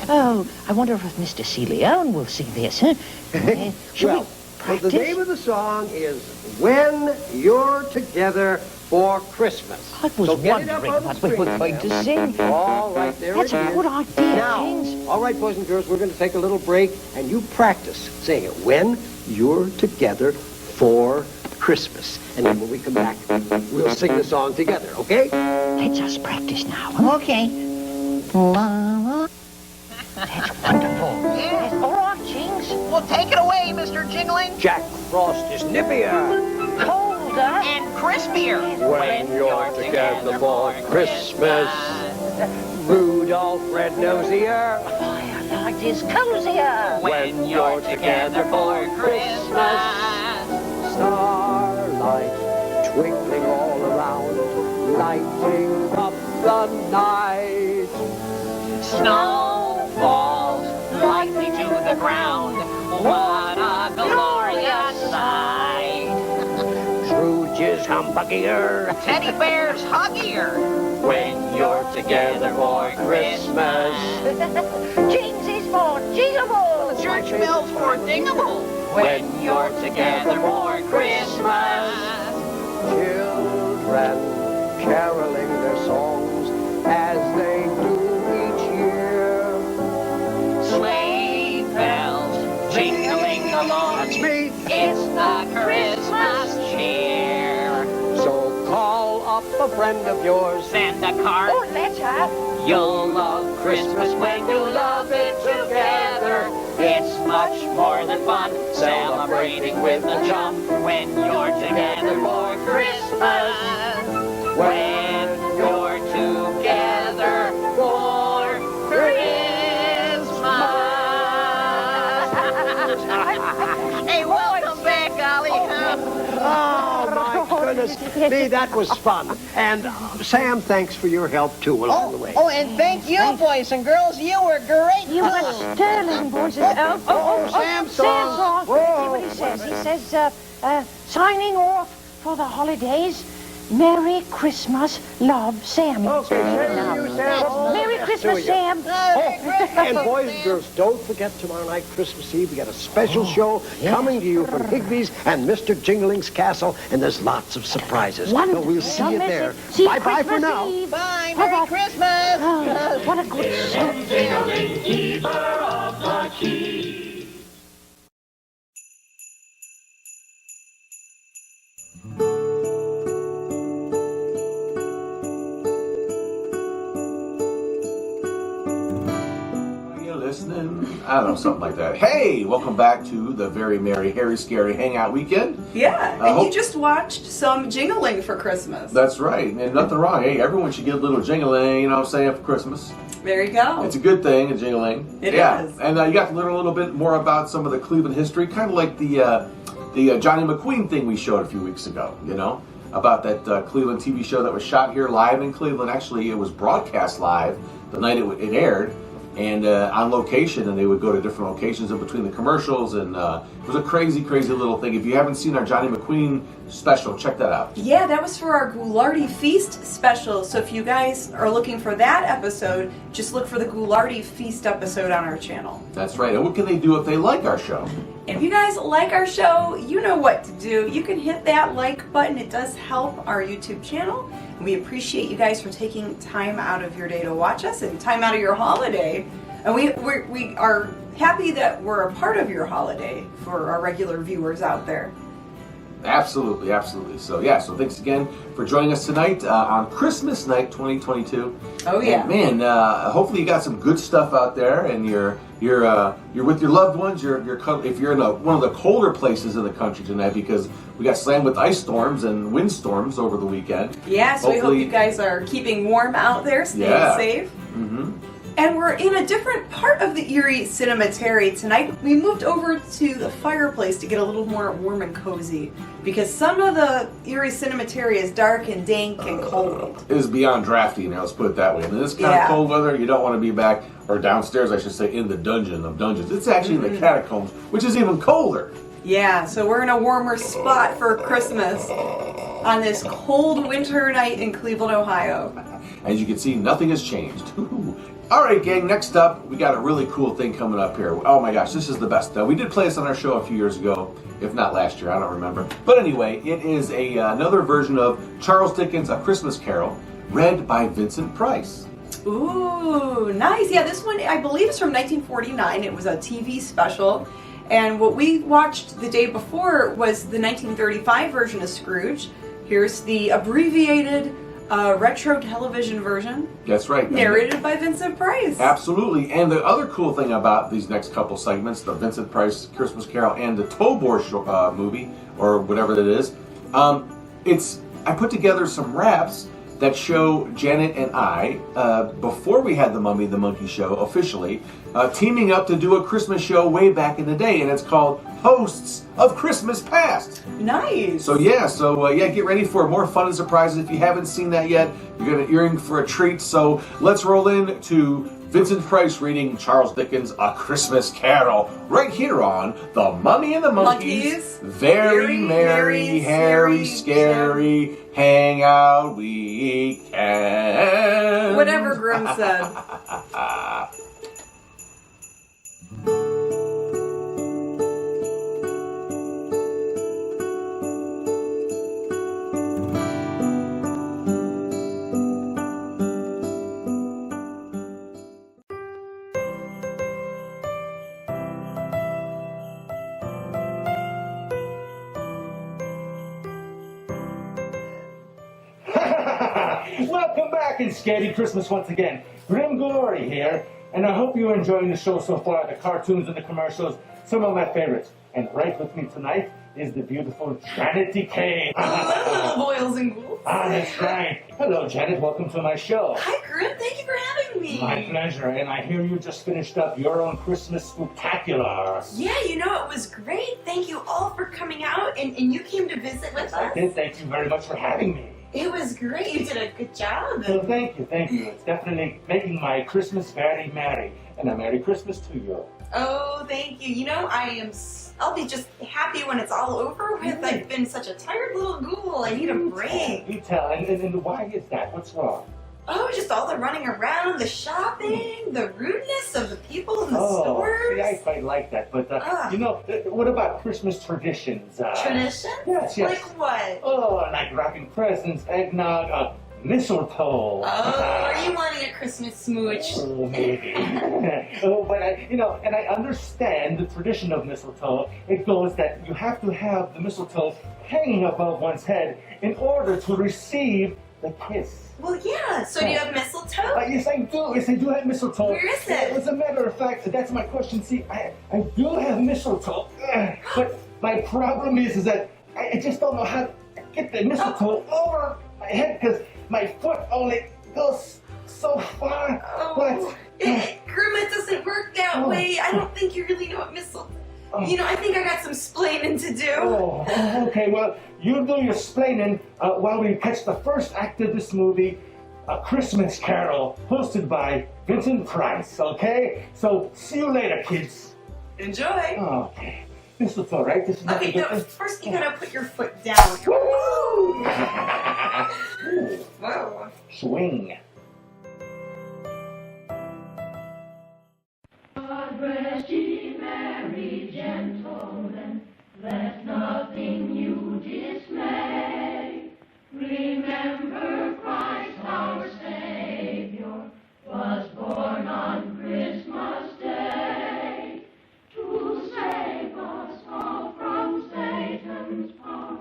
Oh, I wonder if Mr. C. Leone will sing this, huh? Well, the name of the song is When You're Together for Christmas. I was wondering what we were going to sing. All right, there That's it is. a good idea, Now, James. all right, boys and girls, we're going to take a little break, and you practice saying it. When you're together for Christmas. And then when we come back, we'll sing the song together, okay? Let's just practice now. Huh? Okay. That's wonderful. Yes. All right, Jings. Well, take it away, Mr. Jingling. Jack Frost is nippier. Colder. And crispier. When you're together for Christmas. Rudolph Red-Nosier. Firelight is cozier. When you're together for Christmas. Starlight twinkling all around, lighting up the night. Snow falls lightly to the ground. What a glorious sight. Scrooge is humbuggier. Teddy bear's huggier. When you're together for Christmas. Jings is for jingable. Church bells for dingable. When you're together for Christmas. Children caroling their songs as they do each year. Sleigh bells jingling along. That's me. It's the Christmas cheer. So call up a friend of yours. Send a card. Or letter. You'll love Christmas when you love it together. It's much more than fun celebrating with a chum when you're together for Christmas. When you're together for Christmas. Hey, welcome back, Ollie. Oh, my goodness. Me, that was fun. And Sam, thanks for your help, too, along the way. Oh, and thank you, boys and girls. You were great. You were sterling, boys and girls. Sam's Sam's song. off. See what he says. He says, signing off for the holidays. Merry Christmas, love, Sam. Okay, same to you, Sam. Merry Christmas, Sam. And boys and girls, don't forget tomorrow night, Christmas Eve, we got a special show coming to you from Higby's and Mr. Jingling's Castle, and there's lots of surprises. So we'll see you there. Bye-bye for now. Bye. Merry Christmas. Oh, what a good show. Jingling, keeper of the keys. Listening, I don't know, something like that. Hey, welcome back to the very merry, hairy, scary hangout weekend. Yeah, and you just watched some Jingling for Christmas. That's right, and nothing wrong. Hey, everyone should get a little jingling, you know what I'm saying, for Christmas. There you go. It's a good thing, a jingling. It is. And you got to learn a little bit more about some of the Cleveland history, kind of like the Johnny McQueen thing we showed a few weeks ago, you know, about that Cleveland TV show that was shot here live in Cleveland. Actually, it was broadcast live the night it aired. And on location, and they would go to different locations in between the commercials, and it was a crazy, crazy little thing. If you haven't seen our Johnny McQueen special, check that out. Yeah, that was for our Ghoulardi Feast special, so if you guys are looking for that episode, just look for the Ghoulardi Feast episode on our channel. That's right, and what can they do if they like our show? And if you guys like our show, you know what to do. You can hit that like button. It does help our YouTube channel. And we appreciate you guys for taking time out of your day to watch us and time out of your holiday. And we are happy that we're a part of your holiday for our regular viewers out there. Absolutely, absolutely. So yeah, so thanks again for joining us tonight on Christmas night 2022. Oh yeah, and, man. Hopefully you got some good stuff out there, and you're with your loved ones. If you're in one of the colder places in the country tonight, because we got slammed with ice storms and windstorms over the weekend. Yeah, so hopefully, we hope you guys are keeping warm out there, staying safe. Mm-hmm. And we're in a different part of the Erie Cemetery tonight. We moved over to the fireplace to get a little more warm and cozy, because some of the Erie Cemetery is dark and dank and cold. It is beyond drafty, now let's put it that way. And in this kind of cold weather, you don't want to be back, or downstairs I should say, in the dungeon of dungeons. It's actually in the catacombs, which is even colder. Yeah, so we're in a warmer spot for Christmas on this cold winter night in Cleveland, Ohio. As you can see, nothing has changed. All right, gang, next up, we got a really cool thing coming up here. Oh my gosh, this is the best. We did play this on our show a few years ago, if not last year, I don't remember. But anyway, it is another version of Charles Dickens' A Christmas Carol, read by Vincent Price. Ooh, nice. Yeah, this one, I believe, is from 1949. It was a TV special. And what we watched the day before was the 1935 version of Scrooge. Here's the abbreviated retro television version. That's right. Narrated by Vincent Price. Absolutely. And the other cool thing about these next couple segments, the Vincent Price Christmas Carol and the Tobor movie, or whatever that is, I put together some raps that show Janet and I, before we had the Mummy the Monkey show officially, teaming up to do a Christmas show way back in the day, and it's called Hosts of Christmas Past. Nice. So get ready for more fun and surprises. If you haven't seen that yet, you're in for a treat. So let's roll in to Vincent Price reading Charles Dickens' A Christmas Carol right here on The Mummy and the Monkeys. Very merry, hairy, scary, hangout weekend. Whatever Grimm said. Welcome back and Scary Christmas once again. Grim Glory here, and I hope you're enjoying the show so far. The cartoons and the commercials, some of my favorites. And right with me tonight is the beautiful Janet DK. Boils and ghouls. That's right. Hello, Janet. Welcome to my show. Hi, Grim. Thank you for having me. My pleasure. And I hear you just finished up your own Christmas spectacular. Yeah, it was great. Thank you all for coming out, and you came to visit with us. I did. Thank you very much for having me. It was great. You did a good job. Well, thank you. It's definitely making my Christmas very merry. And a Merry Christmas to you. Oh, thank you. I'll be just happy when it's all over with. I've been such a tired little ghoul. I need a break. You tell. And why is that? What's wrong? Oh, just all the running around, the shopping, the rudeness of the people in the stores. See, I quite like that. But, what about Christmas traditions? Traditions? Yes. Like what? Oh, like wrapping presents, eggnog, mistletoe. Oh, are you wanting a Christmas smooch? Oh, maybe. But I understand the tradition of mistletoe. It goes that you have to have the mistletoe hanging above one's head in order to receive the kiss. Well, yeah. So do you have mistletoe? Yes, I do. Yes, I do have mistletoe. Where is it? As a matter of fact, that's my question. See, I do have mistletoe, but my problem is that I just don't know how to get the mistletoe over my head because my foot only goes so far. Grim, it doesn't work that way. I don't think you really know what mistletoe. I think I got some splaining to do. Oh, okay. Well, you do your splaining while we catch the first act of this movie, A Christmas Carol, hosted by Vincent Price, okay? So, see you later, kids. Enjoy. Okay. Mistletoe, right? This is okay, no, first you gotta put your foot down. Woo! Whoa. Swing. Rest ye merry gentlemen, let nothing you dismay. Remember Christ our Savior was born on Christmas Day to save us all from Satan's power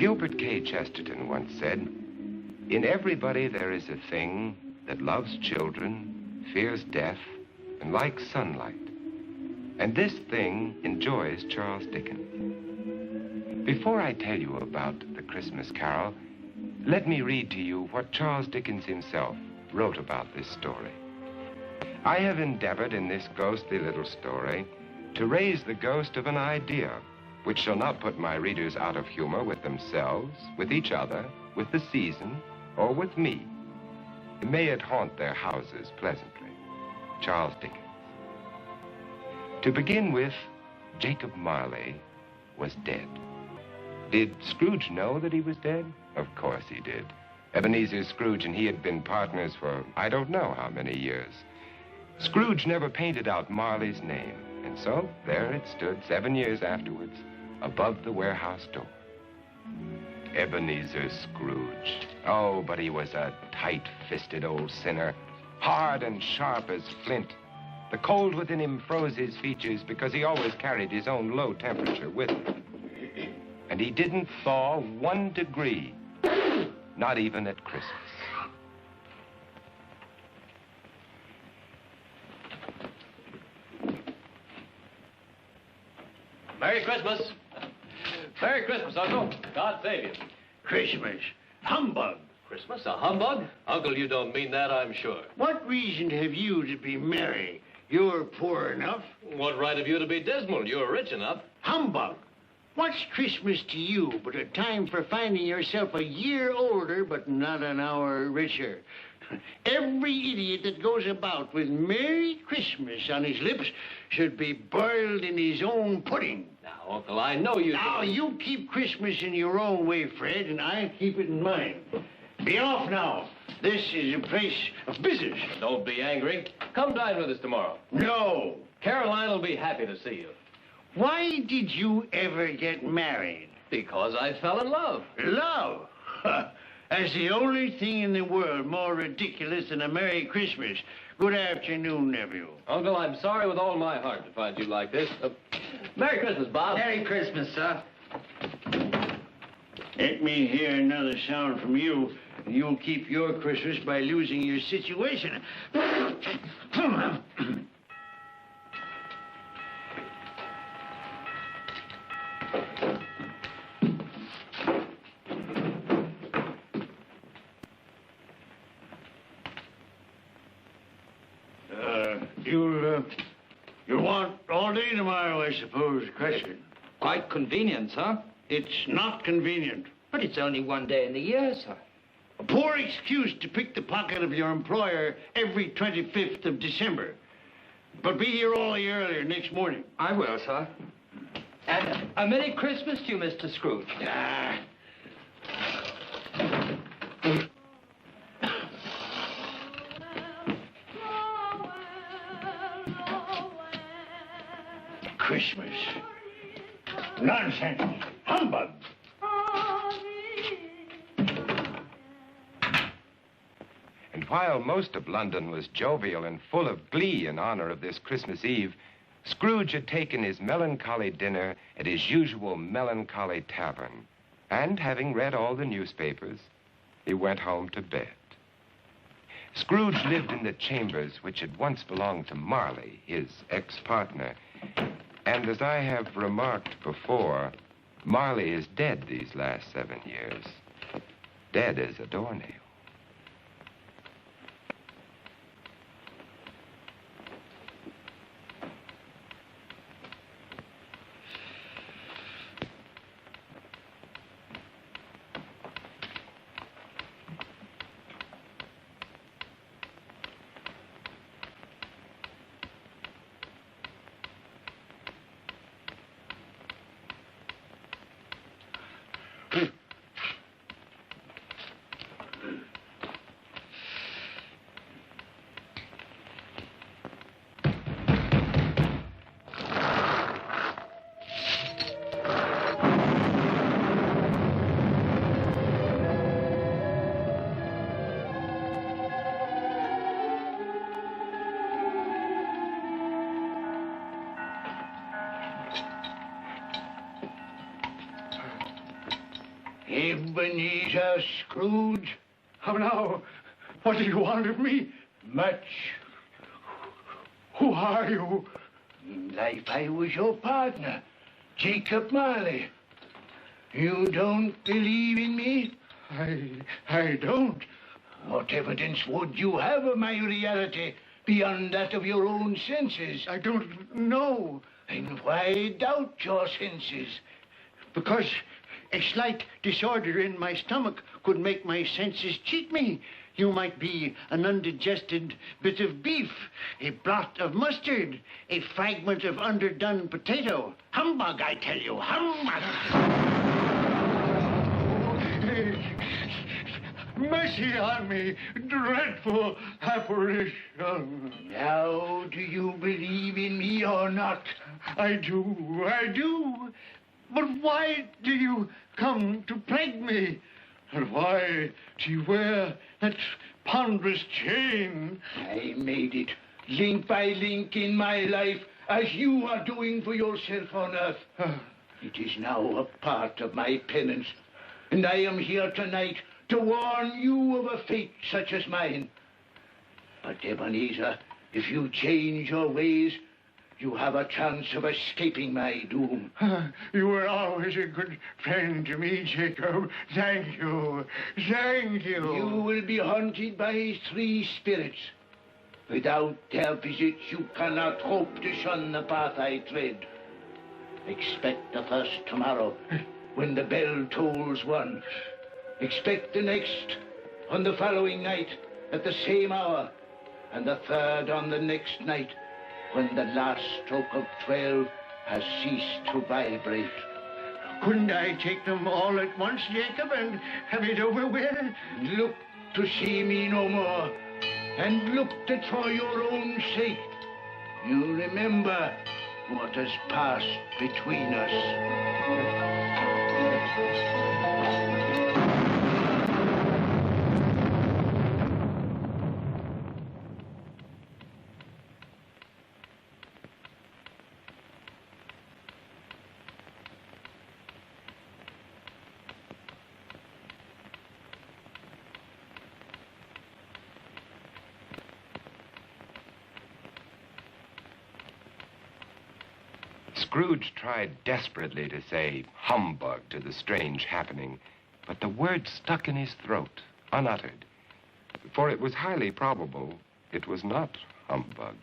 Gilbert K. Chesterton once said, "In everybody there is a thing that loves children, fears death, and likes sunlight. And this thing enjoys Charles Dickens." Before I tell you about the Christmas Carol, let me read to you what Charles Dickens himself wrote about this story. "I have endeavored in this ghostly little story to raise the ghost of an idea which shall not put my readers out of humor with themselves, with each other, with the season, or with me. May it haunt their houses pleasantly." Charles Dickens. To begin with, Jacob Marley was dead. Did Scrooge know that he was dead? Of course he did. Ebenezer Scrooge and he had been partners for I don't know how many years. Scrooge never painted out Marley's name, and so there it stood 7 years afterwards above the warehouse door. Ebenezer Scrooge. Oh, but he was a tight-fisted old sinner, hard and sharp as flint. The cold within him froze his features because he always carried his own low temperature with him. And he didn't thaw 1 degree, not even at Christmas. Merry Christmas. Merry Christmas, Uncle. God save you. Christmas. Humbug. Christmas? A humbug? Uncle, you don't mean that, I'm sure. What reason have you to be merry? You're poor enough. What right have you to be dismal? You're rich enough. Humbug. What's Christmas to you but a time for finding yourself a year older but not an hour richer? Every idiot that goes about with Merry Christmas on his lips should be boiled in his own pudding. Now, Uncle, I know you... Now, you keep Christmas in your own way, Fred, and I'll keep it in mine. Be off now. This is a place of business. Don't be angry. Come dine with us tomorrow. No. Caroline will be happy to see you. Why did you ever get married? Because I fell in love. Love? That's the only thing in the world more ridiculous than a Merry Christmas. Good afternoon, nephew. Uncle, I'm sorry with all my heart to find you like this. Merry Christmas, Bob. Merry Christmas, sir. Let me hear another sound from you, and you'll keep your Christmas by losing your situation. You'll want all day tomorrow, I suppose, Crescent. Quite convenient, sir. It's not convenient. But it's only 1 day in the year, sir. A poor excuse to pick the pocket of your employer every 25th of December. But be here all the earlier next morning. I will, sir. And a Merry Christmas to you, Mr. Scrooge. Christmas. Nonsense. Humbug. And while most of London was jovial and full of glee in honor of this Christmas Eve, Scrooge had taken his melancholy dinner at his usual melancholy tavern. And having read all the newspapers, he went home to bed. Scrooge lived in the chambers which had once belonged to Marley, his ex-partner. And as I have remarked before, Marley is dead these last 7 years. Dead as a doornail. Ebenezer Scrooge? How now? What do you want of me? Much. Who are you? Like I was your partner, Jacob Marley. You don't believe in me? I don't. What evidence would you have of my reality beyond that of your own senses? I don't know. And why doubt your senses? Because a slight disorder in my stomach could make my senses cheat me. You might be an undigested bit of beef, a blot of mustard, a fragment of underdone potato. Humbug, I tell you, humbug! Mercy on me, dreadful apparition. Now, do you believe in me or not? I do. But why do you come to plague me? And why do you wear that ponderous chain? I made it, link by link in my life, as you are doing for yourself on earth. It is now a part of my penance, and I am here tonight to warn you of a fate such as mine. But Ebenezer, if you change your ways, you have a chance of escaping my doom. You were always a good friend to me, Jacob. Thank you. Thank you. You will be haunted by 3 spirits. Without their visits, you cannot hope to shun the path I tread. Expect the first tomorrow, when the bell tolls 1. Expect the next on the following night at the same hour, and the third on the next night, when the last stroke of 12 has ceased to vibrate. Couldn't I take them all at once, Jacob, and have it over with? Look to see me no more, and look that for your own sake you remember what has passed between us. Scrooge tried desperately to say humbug to the strange happening, but the word stuck in his throat, unuttered. For it was highly probable it was not humbug.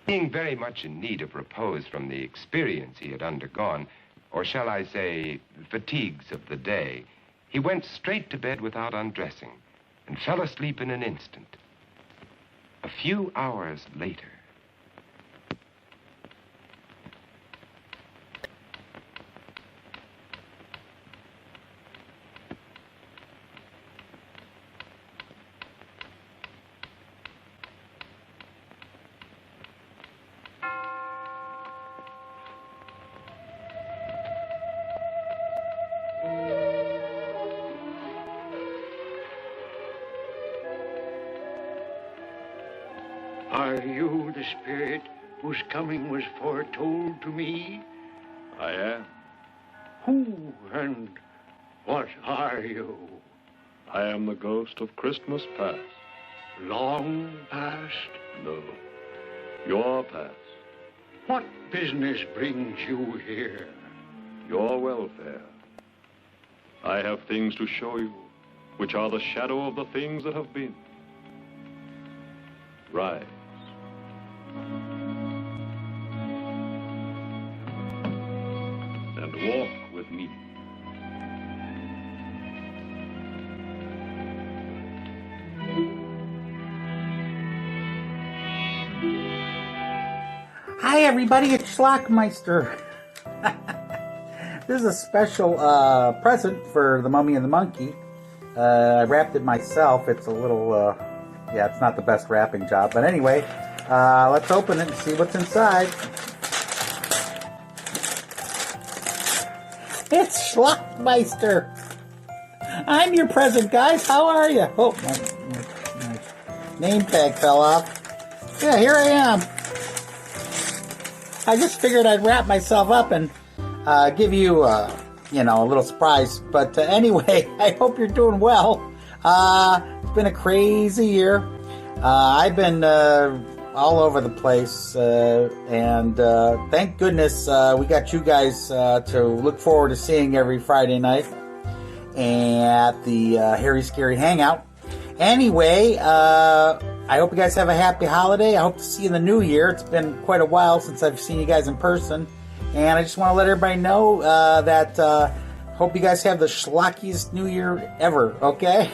Being very much in need of repose from the experience he had undergone, or shall I say, fatigues of the day, he went straight to bed without undressing and fell asleep in an instant. A few hours later, Are you the spirit whose coming was foretold to me? I am. Who and what are you? I am the ghost of Christmas past. Long past? No, your past. What business brings you here? Your welfare. I have things to show you, which are the shadow of the things that have been. Rise. And walk with me. Hi everybody, it's Schlockmeister. This is a special present for the Mummy and the Monkey. I wrapped it myself. It's a little, yeah, it's not the best wrapping job. But anyway, let's open it and see what's inside. It's Schlockmeister. I'm your present, guys. How are you? Oh, my name tag fell off. Yeah, here I am. I just figured I'd wrap myself up and give you a little surprise. But anyway, I hope you're doing well. It's been a crazy year. I've been all over the place, and thank goodness we got you guys to look forward to seeing every Friday night at the Harry Scary Hangout. Anyway, I hope you guys have a happy holiday. I hope to see you in the new year. It's been quite a while since I've seen you guys in person. And I just want to let everybody know that hope you guys have the schlockiest new year ever, okay?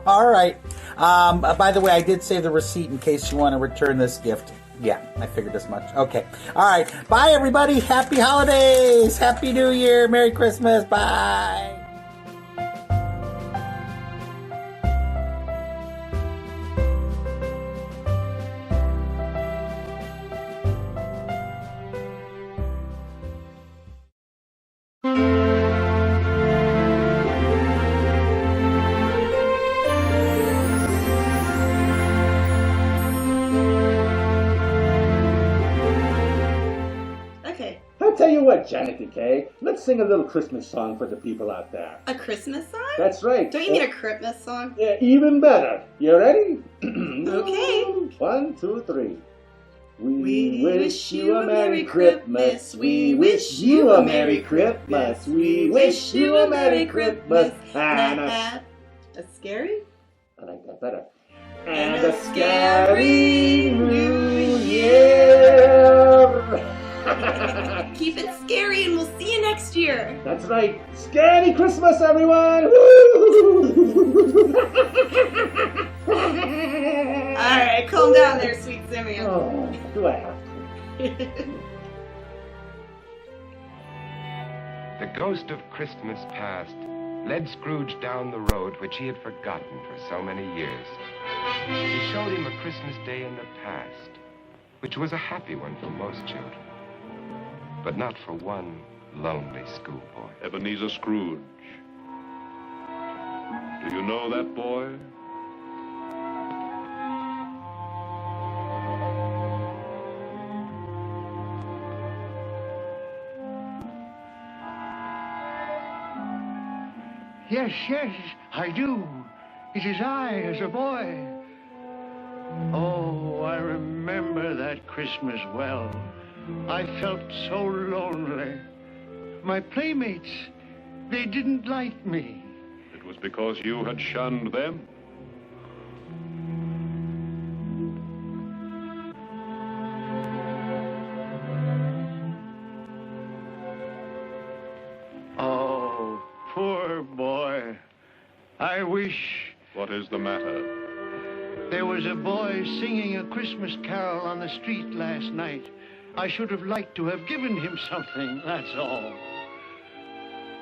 All right. By the way, I did save the receipt in case you want to return this gift. Yeah, I figured as much. Okay. All right. Bye, everybody. Happy holidays. Happy New Year. Merry Christmas. Bye. I'll tell you what, Janet Kay, let's sing a little Christmas song for the people out there. A Christmas song? That's right. Don't you mean a Christmas song? Yeah, even better. You ready? Okay. 1, 2, 3. We wish you a Merry Christmas. We wish you a Merry Christmas. We wish you a Merry Christmas. And a scary? I like that better. And a scary New Year. Keep it scary and we'll see you next year. That's right. Scary Christmas, everyone! Alright, calm down there, sweet Simeon. Oh, do I have to? The ghost of Christmas past led Scrooge down the road which he had forgotten for so many years. He showed him a Christmas day in the past, which was a happy one for most children, but not for one lonely schoolboy. Ebenezer Scrooge. Do you know that boy? Yes, I do. It is I, as a boy. Oh, I remember that Christmas well. I felt so lonely. My playmates, they didn't like me. It was because you had shunned them. Oh, poor boy. I wish... What is the matter? There was a boy singing a Christmas carol on the street last night. I should have liked to have given him something, that's all.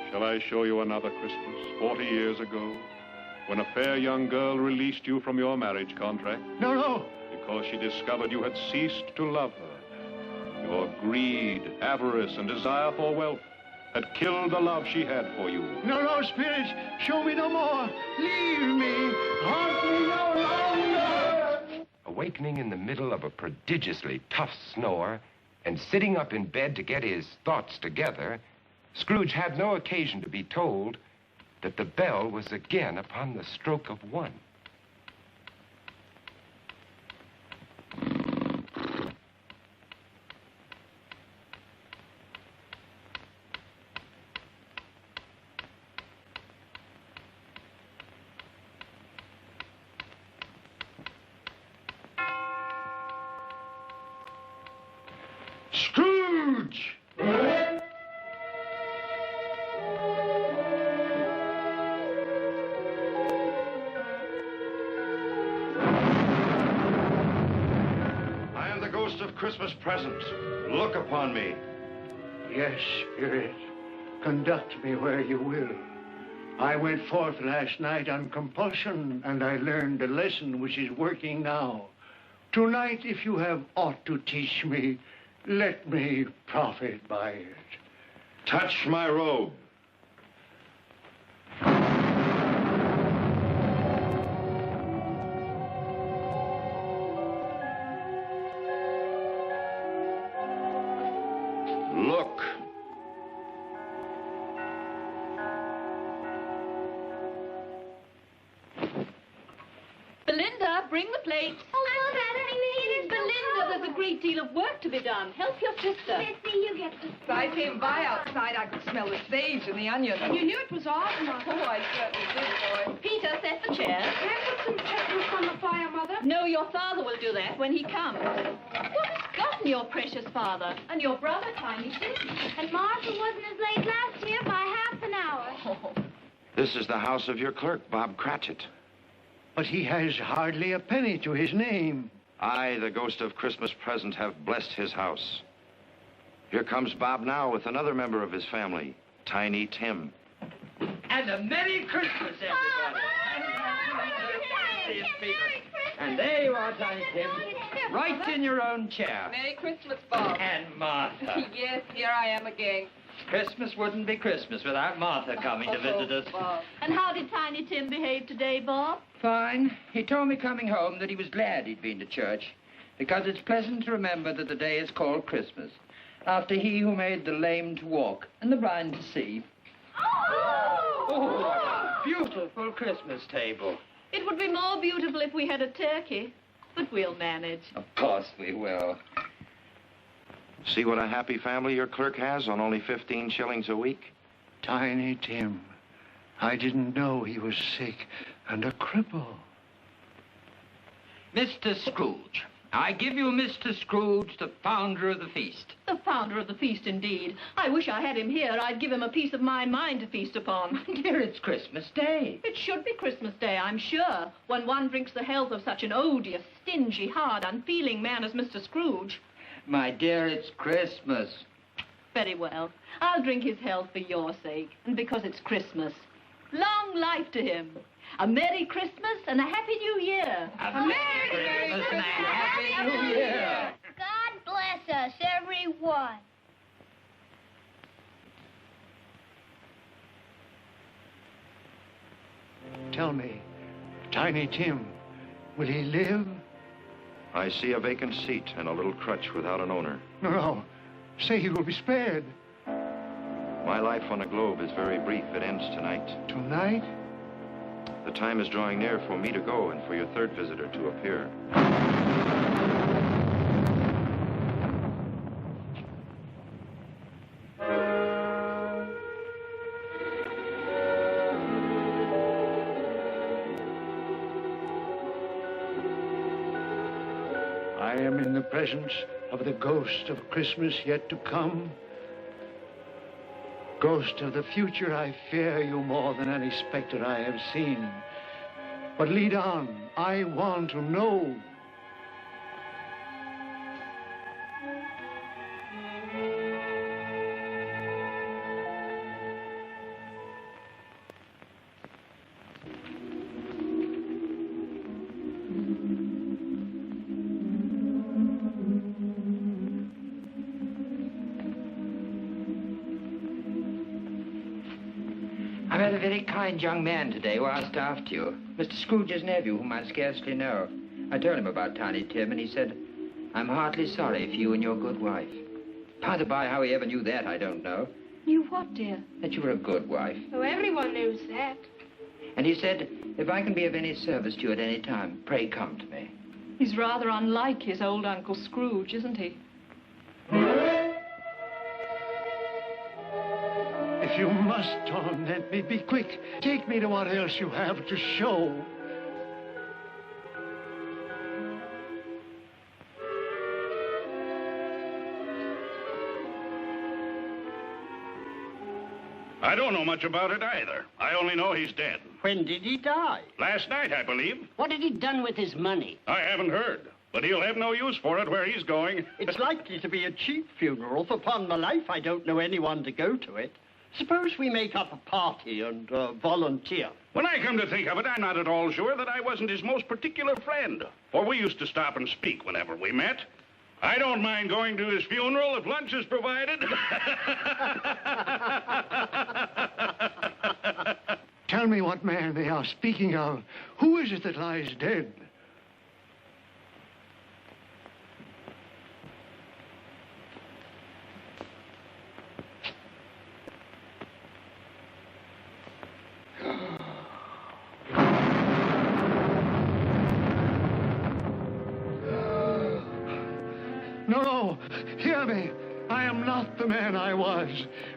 Shall I show you another Christmas, 40 years ago, when a fair young girl released you from your marriage contract? No. Because she discovered you had ceased to love her. Your greed, avarice, and desire for wealth had killed the love she had for you. No, Spirit, show me no more. Leave me, haunt me no longer. Awakening in the middle of a prodigiously tough snore and sitting up in bed to get his thoughts together, Scrooge had no occasion to be told that the bell was again upon the stroke of 1. Scrooge! I am the ghost of Christmas present. Look upon me. Yes, Spirit, conduct me where you will. I went forth last night on compulsion, and I learned a lesson which is working now. Tonight, if you have aught to teach me, let me profit by it. Touch my robe. Look. bring the plate. Oh, Mother, Belinda, there's a great deal of work to be done. Help your sister. Missy, you get the... If I came by outside, I could smell the sage and the onions. You knew it was odd, Mother. Oh, I certainly did, boy. Peter, set the chairs. Can I put some chestnuts on the fire, Mother? No, your father will do that when he comes. What has gotten your precious father? And your brother, Tiny Tim? And Martha wasn't as late last year by half an hour. Oh. This is the house of your clerk, Bob Cratchit. But he has hardly a penny to his name. I, the ghost of Christmas present, have blessed his house. Here comes Bob now with another member of his family, Tiny Tim. And a Merry Christmas, everybody. And there you are, Tiny Tim. Right in your own chair. Merry Christmas, Bob. And Martha. Yes, here I am again. Christmas wouldn't be Christmas without Martha coming to visit us. Bob. And how did Tiny Tim behave today, Bob? Fine. He told me coming home that he was glad he'd been to church, because it's pleasant to remember that the day is called Christmas, after he who made the lame to walk and the blind to see. Oh, what a beautiful Christmas table. It would be more beautiful if we had a turkey, but we'll manage. Of course we will. See what a happy family your clerk has on only 15 shillings a week? Tiny Tim. I didn't know he was sick and a cripple. Mr. Scrooge. I give you Mr. Scrooge, the founder of the feast. The founder of the feast, indeed. I wish I had him here. I'd give him a piece of my mind to feast upon. Dear, it's Christmas Day. It should be Christmas Day, I'm sure, when one drinks the health of such an odious, stingy, hard, unfeeling man as Mr. Scrooge. My dear, it's Christmas. Very well. I'll drink his health for your sake, and because it's Christmas. Long life to him. A Merry Christmas and a Happy New Year. A Merry Christmas and a Happy New Year. God bless us, everyone. Tell me, Tiny Tim, will he live? I see a vacant seat and a little crutch without an owner. No, say he will be spared. My life on the globe is very brief. It ends tonight. Tonight? The time is drawing near for me to go and for your third visitor to appear. I am in the presence of the ghost of Christmas yet to come. Ghost of the future, I fear you more than any specter I have seen. But lead on, I want to know. I met a very kind young man today who asked after you. Mr. Scrooge's nephew, whom I scarcely know. I told him about Tiny Tim, and he said, I'm heartily sorry for you and your good wife. By the by, how he ever knew that, I don't know. You what, dear? That you were a good wife. Oh, everyone knows that. And he said, if I can be of any service to you at any time, pray come to me. He's rather unlike his old Uncle Scrooge, isn't he? If you must torment me, be quick. Take me to what else you have to show. I don't know much about it either. I only know he's dead. When did he die? Last night, I believe. What had he done with his money? I haven't heard. But he'll have no use for it where he's going. It's likely to be a cheap funeral, for upon my life I don't know anyone to go to it. Suppose we make up a party and volunteer. When I come to think of it, I'm not at all sure that I wasn't his most particular friend. For we used to stop and speak whenever we met. I don't mind going to his funeral if lunch is provided. Tell me what man they are speaking of. Who is it that lies dead? no. Hear me. I am not the man I was.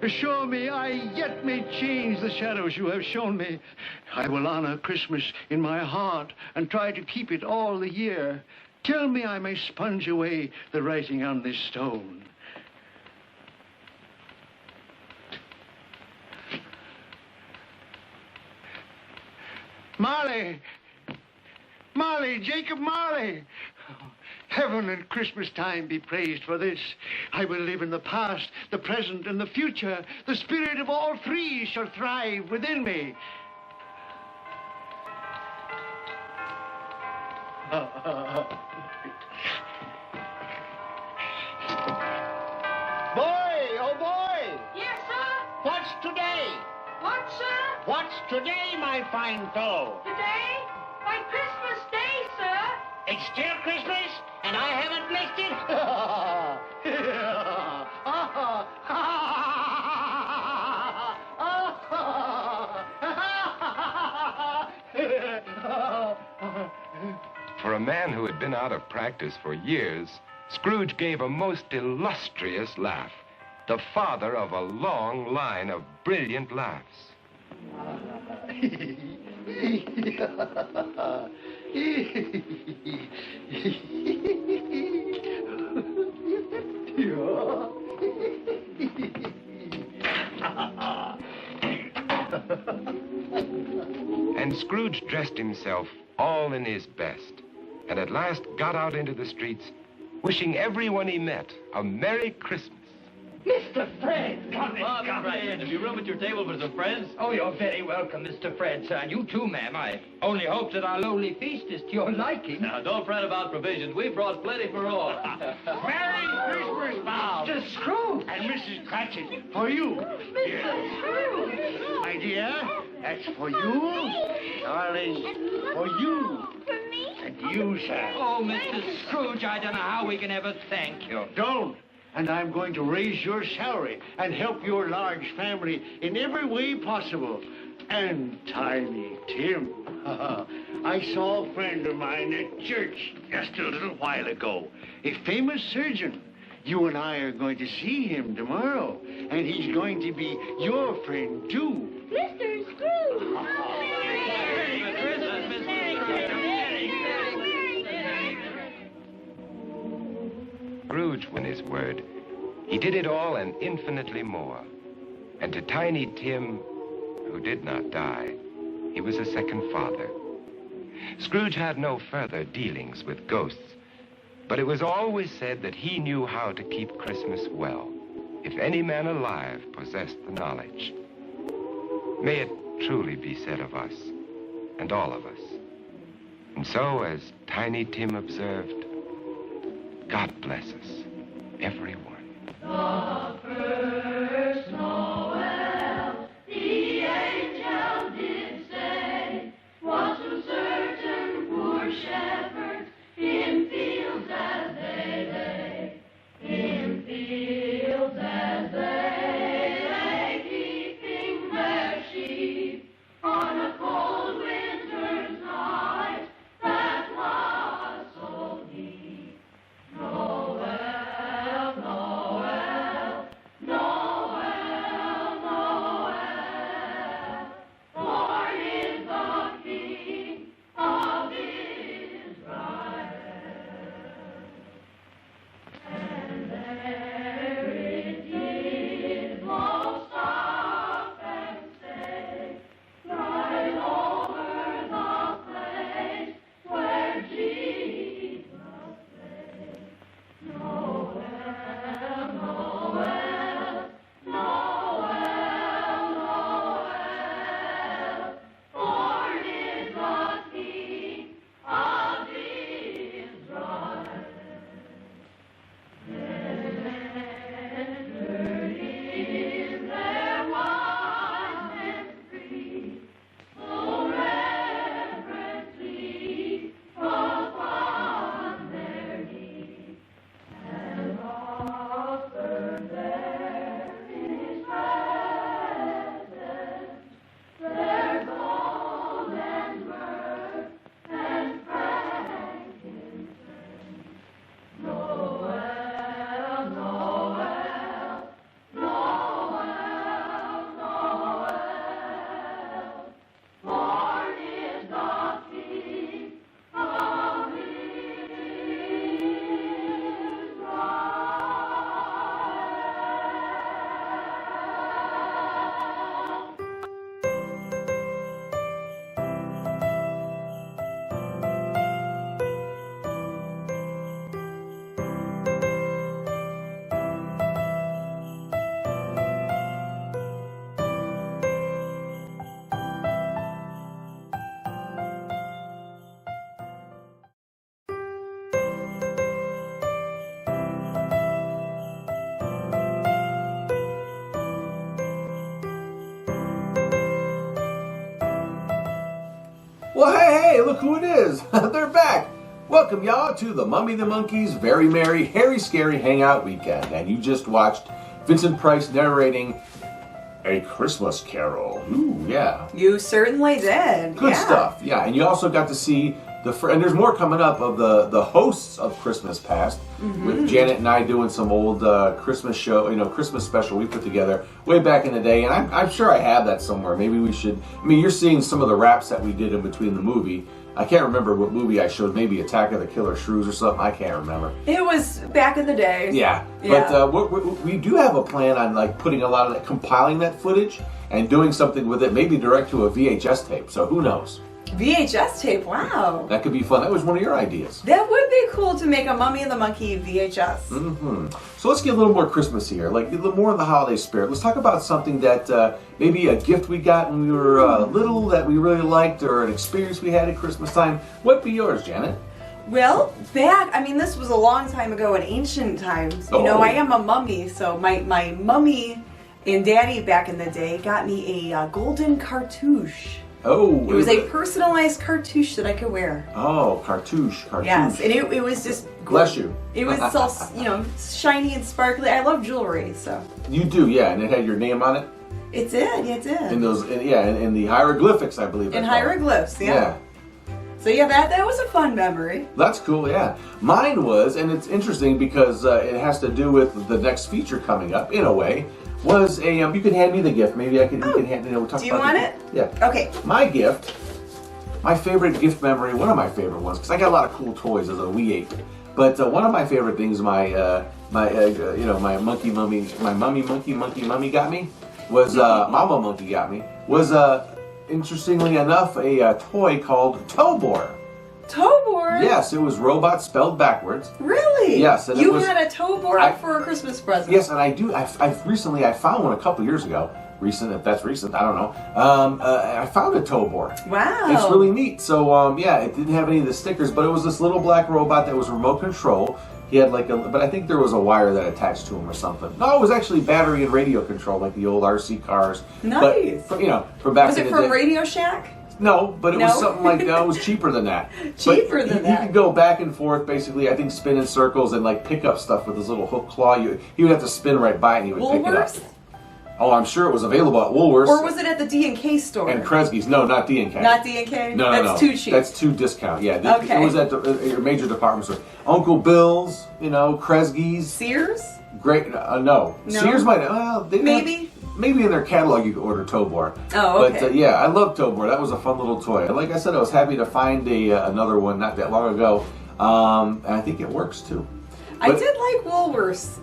Assure me I yet may change the shadows you have shown me. I will honor Christmas in my heart and try to keep it all the year. Tell me I may sponge away the writing on this stone. Marley! Marley! Jacob Marley! Heaven and Christmas time be praised for this. I will live in the past, the present, and the future. The spirit of all three shall thrive within me. Boy, oh boy! Yes, sir? What's today? What, sir? What's today, my fine fellow? Today? My Christmas Day, sir. It's still Christmas, and I haven't missed it. For a man who had been out of practice for years, Scrooge gave a most illustrious laugh, the father of a long line of brilliant laughs. And Scrooge dressed himself all in his best, and at last got out into the streets, wishing everyone he met a Merry Christmas. Mr. Fred, come in. Have you room at your table for some friends? Oh, you're very welcome, Mr. Fred, sir. And you too, ma'am. I only hope that our lowly feast is to your liking. Now, don't fret about provisions. We brought plenty for all. Merry Christmas, Bob. Mr. Scrooge. And Mrs. Cratchit, for you. Mr. Scrooge. My dear, that's for you. Darling, for you. For me? And you, sir. Oh, Mr. Scrooge, I don't know how we can ever thank you. Don't. And I'm going to raise your salary and help your large family in every way possible. And Tiny Tim. I saw a friend of mine at church just a little while ago. A famous surgeon. You and I are going to see him tomorrow. And he's going to be your friend, too. Mr. Scrooge. Merry Christmas, Mr. Scrooge went his word. He did it all and infinitely more. And to Tiny Tim, who did not die, he was a second father. Scrooge had no further dealings with ghosts, but it was always said that he knew how to keep Christmas well, if any man alive possessed the knowledge. May it truly be said of us, and all of us. And so, as Tiny Tim observed, God bless us, everyone. The first Noel, the angel did say, was to certain poor shepherds in fields as they lay, in fields as they lay, keeping their sheep on a cold winter's night that was so deep. Noel, Noel, look who it is. They're back. Welcome, y'all, to the Mummy the Monkey's Very Merry, Hairy, Scary Hangout Weekend. And you just watched Vincent Price narrating A Christmas Carol. Ooh, yeah. You certainly did. Good stuff. Yeah, and you also got to see and there's more coming up of the hosts of Christmas Past, with Janet and I doing some old Christmas show, Christmas special we put together way back in the day, and I'm sure I have that somewhere. Maybe we should. I mean, you're seeing some of the raps that we did in between the movie. I can't remember what movie I showed. Maybe Attack of the Killer Shrews or something. I can't remember. It was back in the day. Yeah. But we do have a plan on like putting a lot of that, compiling that footage and doing something with it. Maybe direct to a VHS tape. So who knows? VHS tape, wow. That could be fun. That was one of your ideas. That would be cool to make a Mummy and the Monkey VHS. So let's get a little more Christmassy here, like a little more in the holiday spirit. Let's talk about something that maybe a gift we got when we were little that we really liked, or an experience we had at Christmas time. What'd be yours, Janet? Well, this was a long time ago in ancient times. You know, I am a mummy, so my mummy and daddy back in the day got me a golden cartouche. Oh, it was a personalized cartouche that I could wear. Oh, cartouche. Yes, and it was just. Bless you. It was so shiny and sparkly. I love jewelry, so. You do, yeah, and it had your name on it. It did, it did. In those, in the hieroglyphics, I believe. In hieroglyphs, yeah. So yeah, that was a fun memory. That's cool, yeah. Mine was, and it's interesting because it has to do with the next feature coming up in a way. Was a you can hand me the gift. Maybe I can. You can hand. We'll talk do you want it? Yeah. Okay. My gift, my favorite gift memory. One of my favorite ones, because I got a lot of cool toys as a wee ape. But one of my favorite things, my monkey mummy, my mummy got me was Mama Monkey got me was interestingly enough a toy called Tobor. Tobor? Yes, it was robot spelled backwards. Really? Yes. And you had a Tobor for a Christmas present. Yes, and I do. I've recently found one a couple years ago. Recent, if that's recent, I don't know. I found a Tobor. Wow. It's really neat. So it didn't have any of the stickers, but it was this little black robot that was remote control. He had but I think there was a wire that attached to him or something. No, it was actually battery and radio control, like the old RC cars. Nice. But, from back was in the day. Was it from Radio Shack? No, but it was something like that. It was cheaper than that. Cheaper than that. He could go back and forth, basically, I think, spin in circles and pick up stuff with his little hook claw. He would have to spin right by it and he would pick it up. Oh, I'm sure it was available at Woolworths. Or was it at the D&K store? And Kresge's. No, not D&K. Not D&K? No, That's too cheap. That's too discount. Yeah. Okay. It was at your major department store. Uncle Bill's, Kresge's. Sears? Great. No. Sears might. Well, maybe. Maybe in their catalog you could order Tobor. Oh, okay. But I love Tobor. That was a fun little toy. Like I said, I was happy to find another one not that long ago. And I think it works too. I did like Woolworths.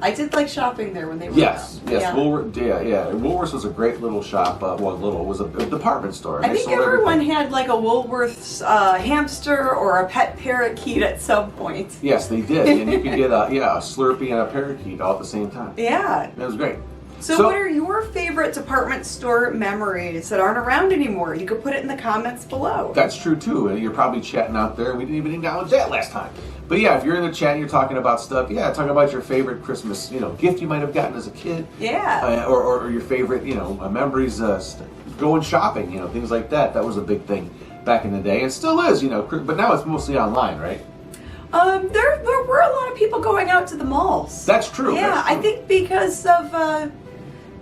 I did like shopping there when they were Yes. Yeah. Woolworths was a great little shop. It was a department store. I think everyone had like a Woolworths hamster or a pet parakeet at some point. Yes, they did. And you could get a Slurpee and a parakeet all at the same time. Yeah. It was great. So what are your favorite department store memories that aren't around anymore? You could put it in the comments below. That's true too. And you're probably chatting out there. We didn't even acknowledge that last time. But yeah, if you're in the chat and you're talking about stuff, talk about your favorite Christmas, gift you might have gotten as a kid. Yeah. Or your favorite, memories, going shopping, things like that. That was a big thing back in the day. And still is, but now it's mostly online, right? There were a lot of people going out to the malls. That's true. Yeah, that's true. I think because of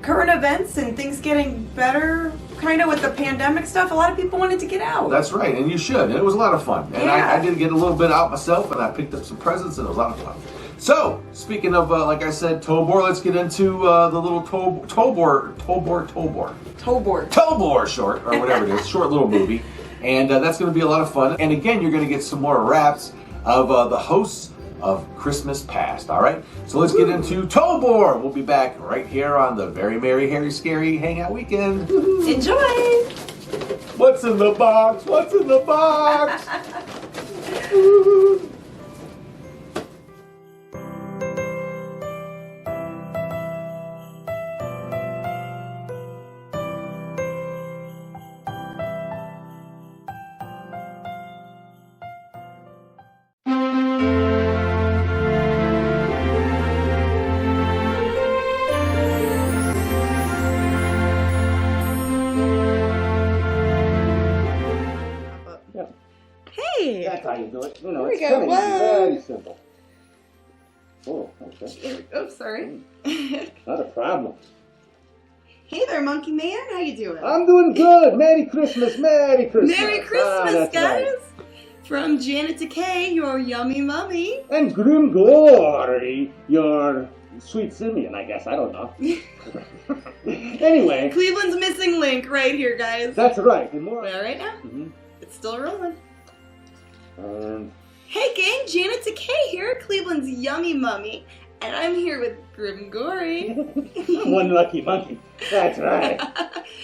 current events and things getting better, kind of with the pandemic stuff, a lot of people wanted to get out. That's right, and you should. And it was a lot of fun. And I did get a little bit out myself, and I picked up some presents, and it was a lot of fun. So, speaking of, like I said, Tobor, let's get into the little Tobor short, or whatever it is, short little movie. And that's going to be a lot of fun. And again, you're going to get some more raps of the hosts of Christmas Past, all right? So let's get into Tobor. We'll be back right here on the Very Merry, Hairy, Scary Hangout Weekend. Enjoy! What's in the box? What's in the box? how you do it. You know, There we it's go. kind of Whoa. very simple. Oh, okay. Oh, sorry. Not a problem. Hey there, Monkey Man. How you doing? I'm doing good. Merry Christmas. Merry Christmas. Merry Christmas, that's guys. Right. From Janet Decay, your yummy mummy. And Grim Gory, your sweet simian, I guess. I don't know. Anyway. Cleveland's missing link right here, guys. That's right. And more. Well, right now, it's still rolling. And Hey, gang, Janet Decay here, Cleveland's yummy mummy. And I'm here with Grim Gory. One lucky monkey. That's right.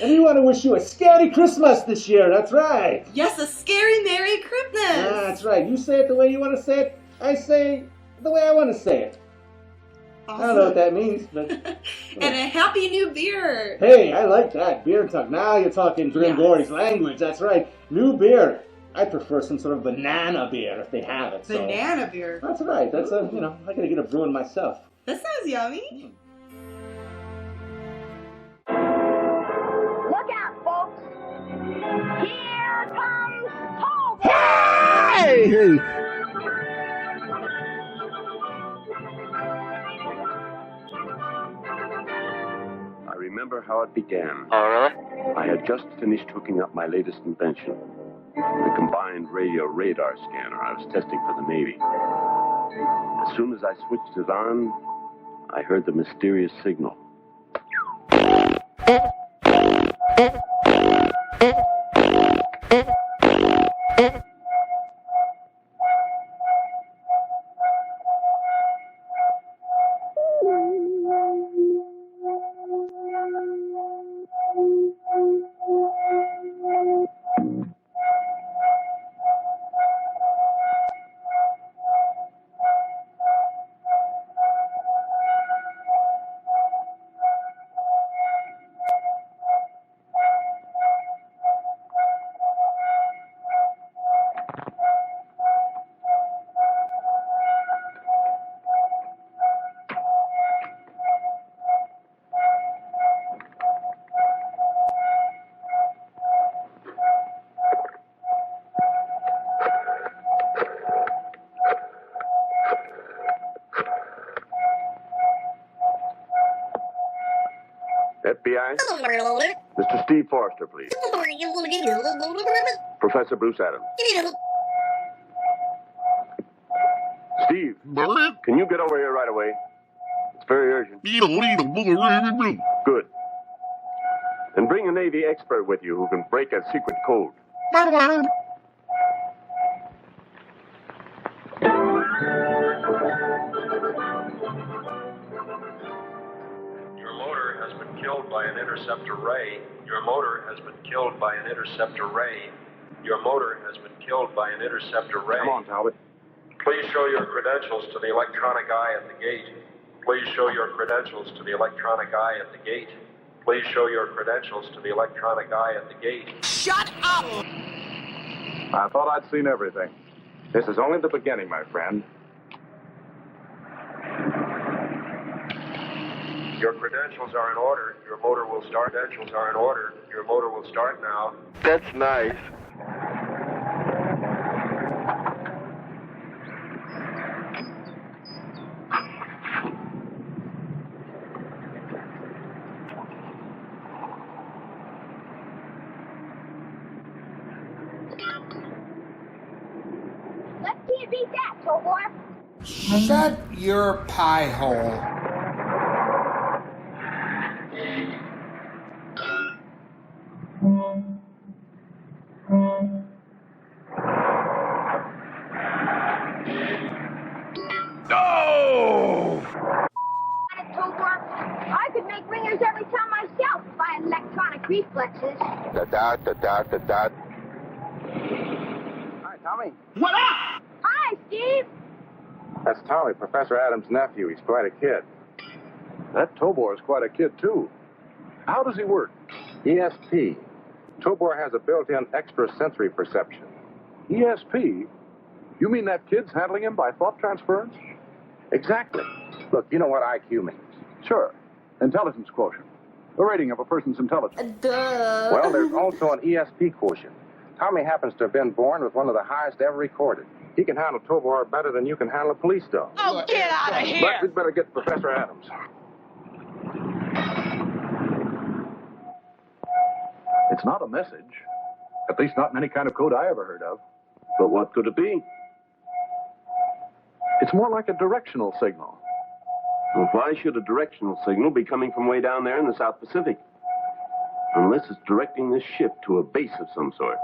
And we want to wish you a scary Christmas this year. That's right. Yes, a scary Merry Christmas. That's right. You say it the way you want to say it. I say it the way I want to say it. Awesome. I don't know what that means, but... And a happy new beer. Hey, I like that. Beer talk. Now you're talking Grim Gory's language. That's right. New beer. I prefer some sort of banana beer if they have it. So. Banana beer. That's right. That's I gotta get a brewing myself. That sounds yummy. Look out, folks. Here comes Tobor. Hey! I remember how it began. Oh, really? I had just finished hooking up my latest invention, the combined radio radar scanner I was testing for the Navy. As soon as I switched it on, I heard the mysterious signal. FBI? Mr. Steve Forrester, please. Professor Bruce Adams. Steve, can you get over here right away? It's very urgent. Good. And bring a Navy expert with you who can break a secret code. Killed by an interceptor ray. Your motor has been killed by an interceptor ray. Your motor has been killed by an interceptor ray. Come on, Talbot. Please show your credentials to the electronic eye at the gate. Please show your credentials to the electronic eye at the gate. Please show your credentials to the electronic eye at the gate. Shut up! I thought I'd seen everything. This is only the beginning, my friend. Your credentials are in order. Your motor will start. Credentials are in order. Your motor will start now. That's nice. Let's see you beat that, Tobor. Shut your pie hole. I could make ringers every time myself if I had electronic reflexes. Hi, Tommy. What up? Hi, Steve. That's Tommy, Professor Adams' nephew. He's quite a kid. That Tobor is quite a kid, too. How does he work? ESP. Tobor has a built-in extrasensory perception. ESP? You mean that kid's handling him by thought transference? Exactly. Look, you know what IQ means. Sure. Intelligence quotient. The rating of a person's intelligence. Well, there's also an ESP quotient. Tommy happens to have been born with one of the highest ever recorded. He can handle Tobor better than you can handle a police dog. Oh, get out of here! But we'd better get Professor Adams. It's not a message. At least not in any kind of code I ever heard of. But what could it be? It's more like a directional signal. Well, why should a directional signal be coming from way down there in the South Pacific? Unless it's directing this ship to a base of some sort.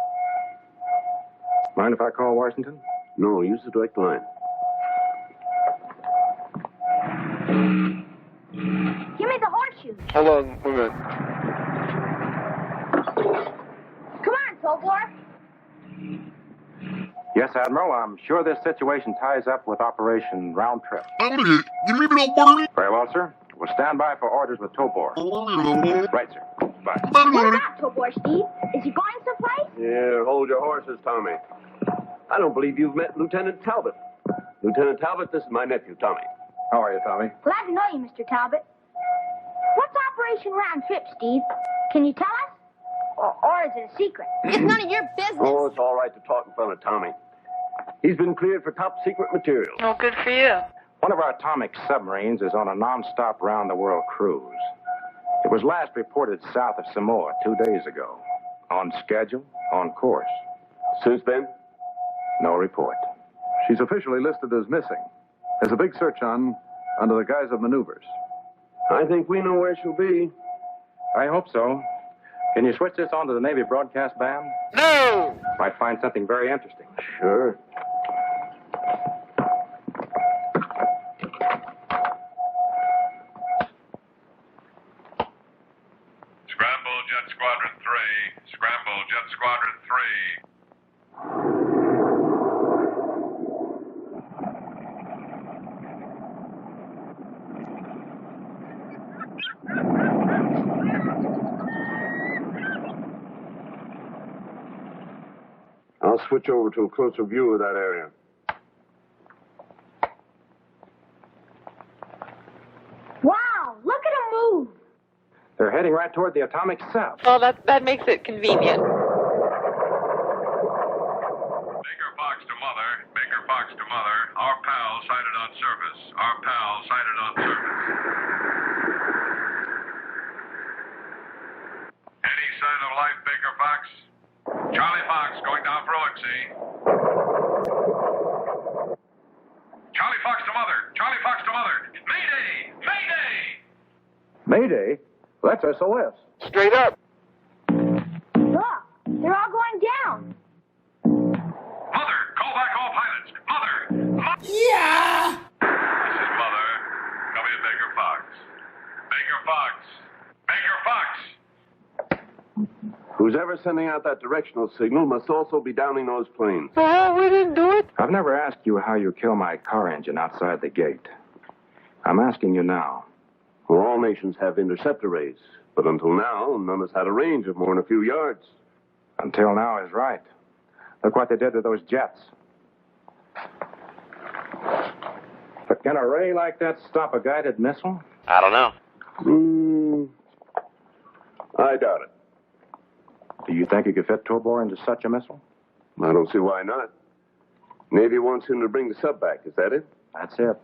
Mind if I call Washington? No, use the direct line. Give me the horseshoe. Hold on, wait a minute. Come on, Tobor. Yes, Admiral, I'm sure this situation ties up with Operation Round Trip. Very well, sir. We'll stand by for orders with Tobor. Right, sir. Bye. What about Tobor, Steve? Is he going someplace? Here, hold your horses, Tommy. I don't believe you've met Lieutenant Talbot. Lieutenant Talbot, this is my nephew, Tommy. How are you, Tommy? Glad to know you, Mr. Talbot. What's Operation Round Trip, Steve? Can you tell us? Or is it a secret? It's none of your business. Oh, it's all right to talk in front of Tommy. He's been cleared for top secret material. Oh, good for you. One of our atomic submarines is on a non-stop round-the-world cruise. It was last reported south of Samoa 2 days ago. On schedule, on course. Since then? No report. She's officially listed as missing. There's a big search on under the guise of maneuvers. I think we know where she'll be. I hope so. Can you switch this on to the Navy broadcast band? No! Might find something very interesting. Sure. Scramble Jet Squadron 3. Scramble Jet Squadron 3. I'll switch over to a closer view of that area. Wow, look at him move. They're heading right toward the atomic south. Well, that makes it convenient. Baker Fox to Mother. Baker Fox to Mother. Our pal sighted on surface. Our pal sighted on surface. Any sign of life, Baker Fox? Charlie Fox going down for Oxy. Charlie Fox to Mother. Charlie Fox to Mother. Mayday! Mayday! Mayday? That's SOS. Straight up. Look, they're all going down. Mother, call back all pilots. Mother! Yeah! This is Mother. Come in, Baker Fox. Baker Fox. Baker Fox! Who's ever sending out that directional signal must also be downing those planes. Oh, we didn't do it. I've never asked you how you kill my car engine outside the gate. I'm asking you now. Well, all nations have intercept arrays, but until now, none has had a range of more than a few yards. Until now is right. Look what they did to those jets. But can a ray like that stop a guided missile? I don't know. I doubt it. Do you think you could fit Tobor into such a missile? I don't see why not. Navy wants him to bring the sub back, is that it? That's it.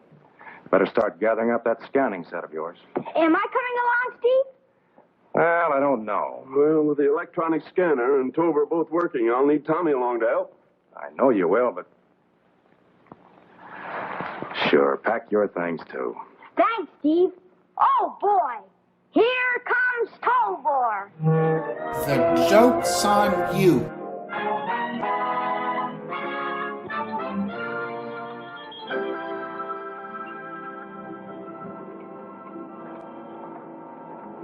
Better start gathering up that scanning set of yours. Am I coming along, Steve? Well, I don't know. Well, with the electronic scanner and Tobor both working, I'll need Tommy along to help. I know you will, but... Sure, pack your things, too. Thanks, Steve. Oh, boy. Here comes Tobor. The joke's on you.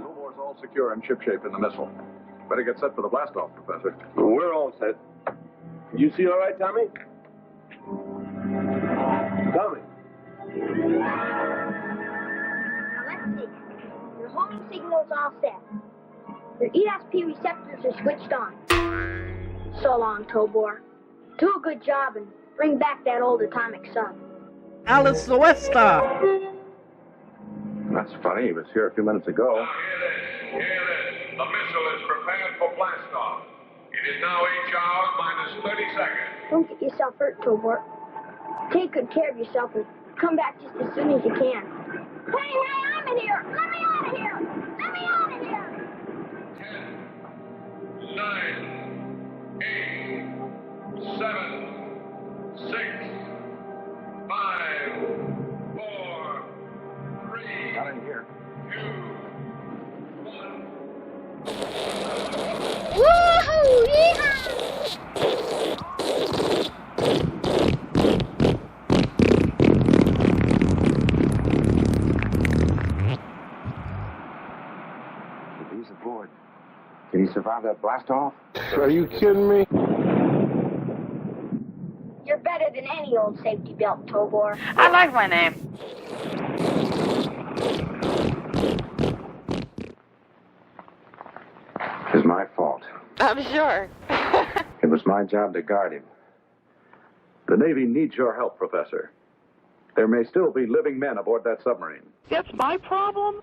Tobor's all secure and shipshape in the missile. Better get set for the blast-off, Professor. Well, we're all set. You see all right, Tommy? Tommy. Let's see. Your homing signal's all set. Your ESP receptors are switched on. So long, Tobor. Do a good job and bring back that old atomic sub. Alice Luesta. That's funny. He was here a few minutes ago. Now, hear this. The missile is prepared for blast-off. It is now 8 hours minus 30 seconds. Don't get yourself hurt, Tobor. Take good care of yourself and come back just as soon as you can. Hey, I'm in here! Let me out of here! Let me out of here! 10, 9, 8, 7, 6, 5, 4, 3, Not in here. 2, 1. Woohoo! Yeehaw! He's aboard. Can he survive that blast off? Are you kidding me? You're better than any old safety belt, Tobor. I like my name. It's my fault. I'm sure. It was my job to guard him. The Navy needs your help, Professor. There may still be living men aboard that submarine. That's my problem?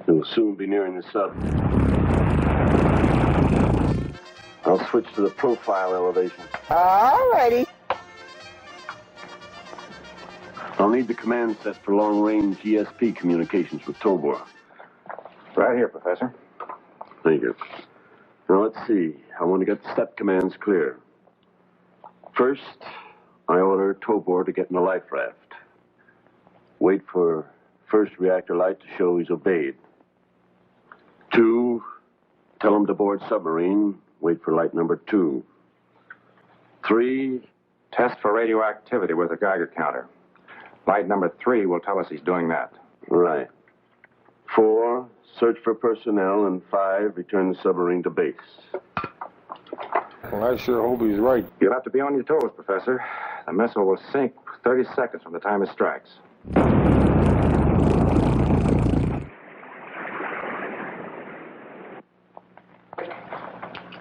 We'll soon be nearing the sub. I'll switch to the profile elevation. Alrighty. I'll need the command set for long-range ESP communications with Tobor. Right here, Professor. Thank you. Now, let's see. I want to get the step commands clear. First, I order Tobor to get in a life raft. Wait for first reactor light to show he's obeyed. 2, tell him to board submarine. Wait for light number 2. 3, Test for radioactivity with a Geiger counter. Light number 3 will tell us he's doing that. right. 4, search for personnel. And 5, return the submarine to base. Well, I sure hope he's right. You'll have to be on your toes, Professor. The missile will sink 30 seconds from the time it strikes.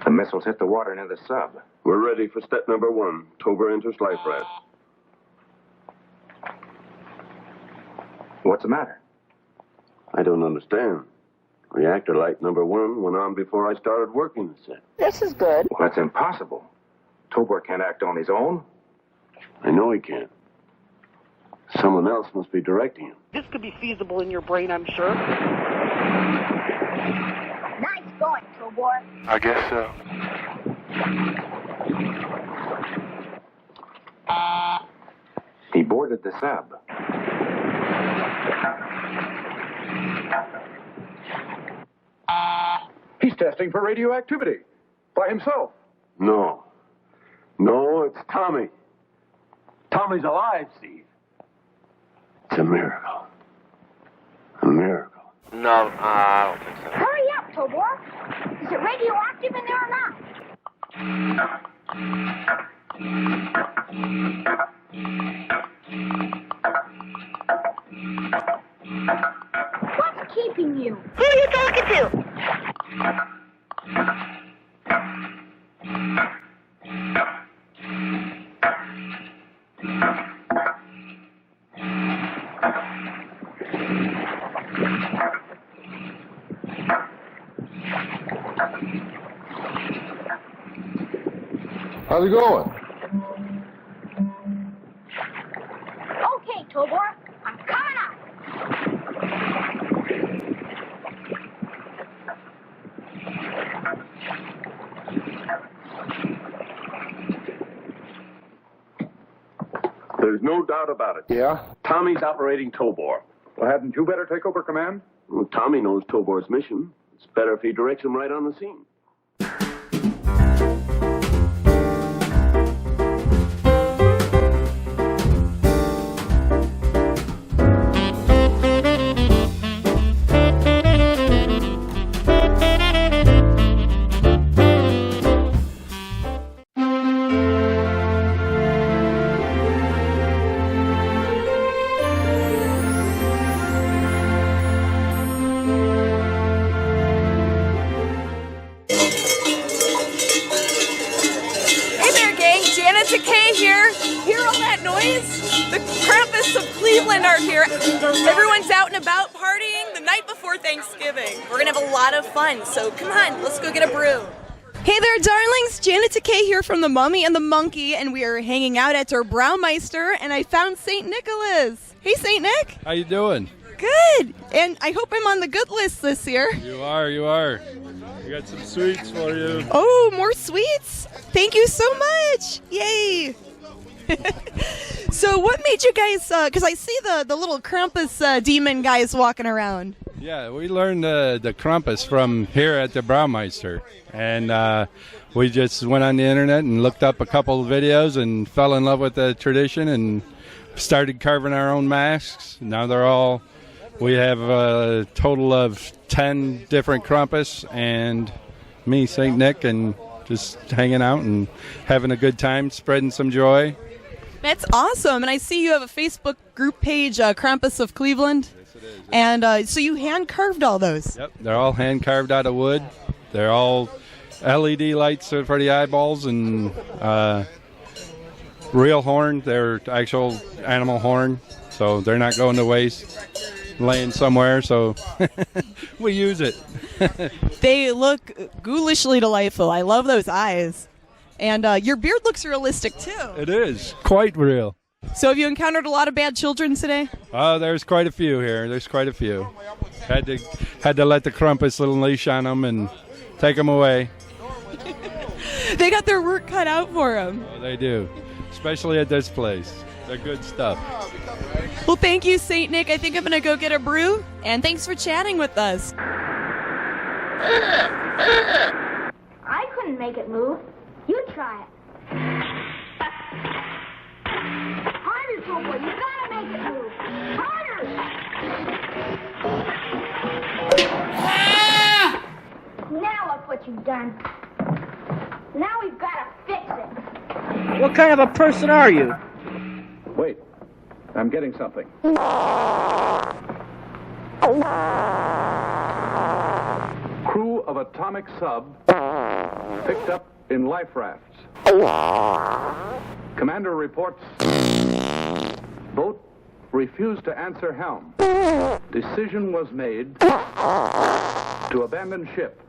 The missiles hit the water near the sub. We're ready for step number 1. Tobor enters life raft. What's the matter? I don't understand. Reactor light number 1 went on before I started working the set. This is good. Well, that's impossible. Tobor can't act on his own. I know he can't. Someone else must be directing him. This could be feasible in your brain, I'm sure. Nice going, Tobor. I guess so. He boarded the sub. He's testing for radioactivity. By himself. No. No, it's Tommy. Tommy's alive, Steve. It's a miracle. A miracle. No, I don't think so. Hurry up, Tobor. Is it radioactive in there or not? What's keeping you? Who are you talking to? How's it going? Okay, Tobor. I'm coming up. There's no doubt about it. Yeah? Tommy's operating Tobor. Well, hadn't you better take over command? Well, Tommy knows Tobor's mission. It's better if he directs him right on the scene. The Krampus of Cleveland are here. Everyone's out and about partying the night before before Thanksgiving. We're gonna have a lot of fun, so come on, let's go get a brew. Hey there, darlings! Janet Takei here from The Mummy and the Monkey, and we are hanging out at Der Braumeister, and I found St. Nicholas. Hey, St. Nick! How you doing? Good! And I hope I'm on the good list this year. You are. We got some sweets for you. Oh, more sweets? Thank you so much! Yay! So what made you guys, because I see the little Krampus demon guys walking around. Yeah, we learned the Krampus from here at the Braumeister. And we just went on the internet and looked up a couple of videos and fell in love with the tradition and started carving our own masks. Now we have a total of 10 different Krampus and me, St. Nick, and just hanging out and having a good time, spreading some joy. That's awesome. And I see you have a Facebook group page, Krampus of Cleveland. Yes, it is. And so you hand-carved all those. Yep, they're all hand-carved out of wood. They're all LED lights for the eyeballs and real horn. They're actual animal horn, so they're not going to waste, laying somewhere, so we use it. They look ghoulishly delightful. I love those eyes. And your beard looks realistic, too. It is. Quite real. So have you encountered a lot of bad children today? There's quite a few here. There's quite a few. Had to let the Krampus little leash on them and take them away. They got their work cut out for them. Oh, they do. Especially at this place. They're good stuff. Well, thank you, St. Nick. I think I'm going to go get a brew. And thanks for chatting with us. I couldn't make it move. You try it. Harder, Tobor. You gotta make it move. Harder! Now look what you've done. Now we've gotta fix it. What kind of a person are you? Wait. I'm getting something. Crew of atomic sub picked up in life rafts. Commander reports boat refused to answer helm. Decision was made to abandon ship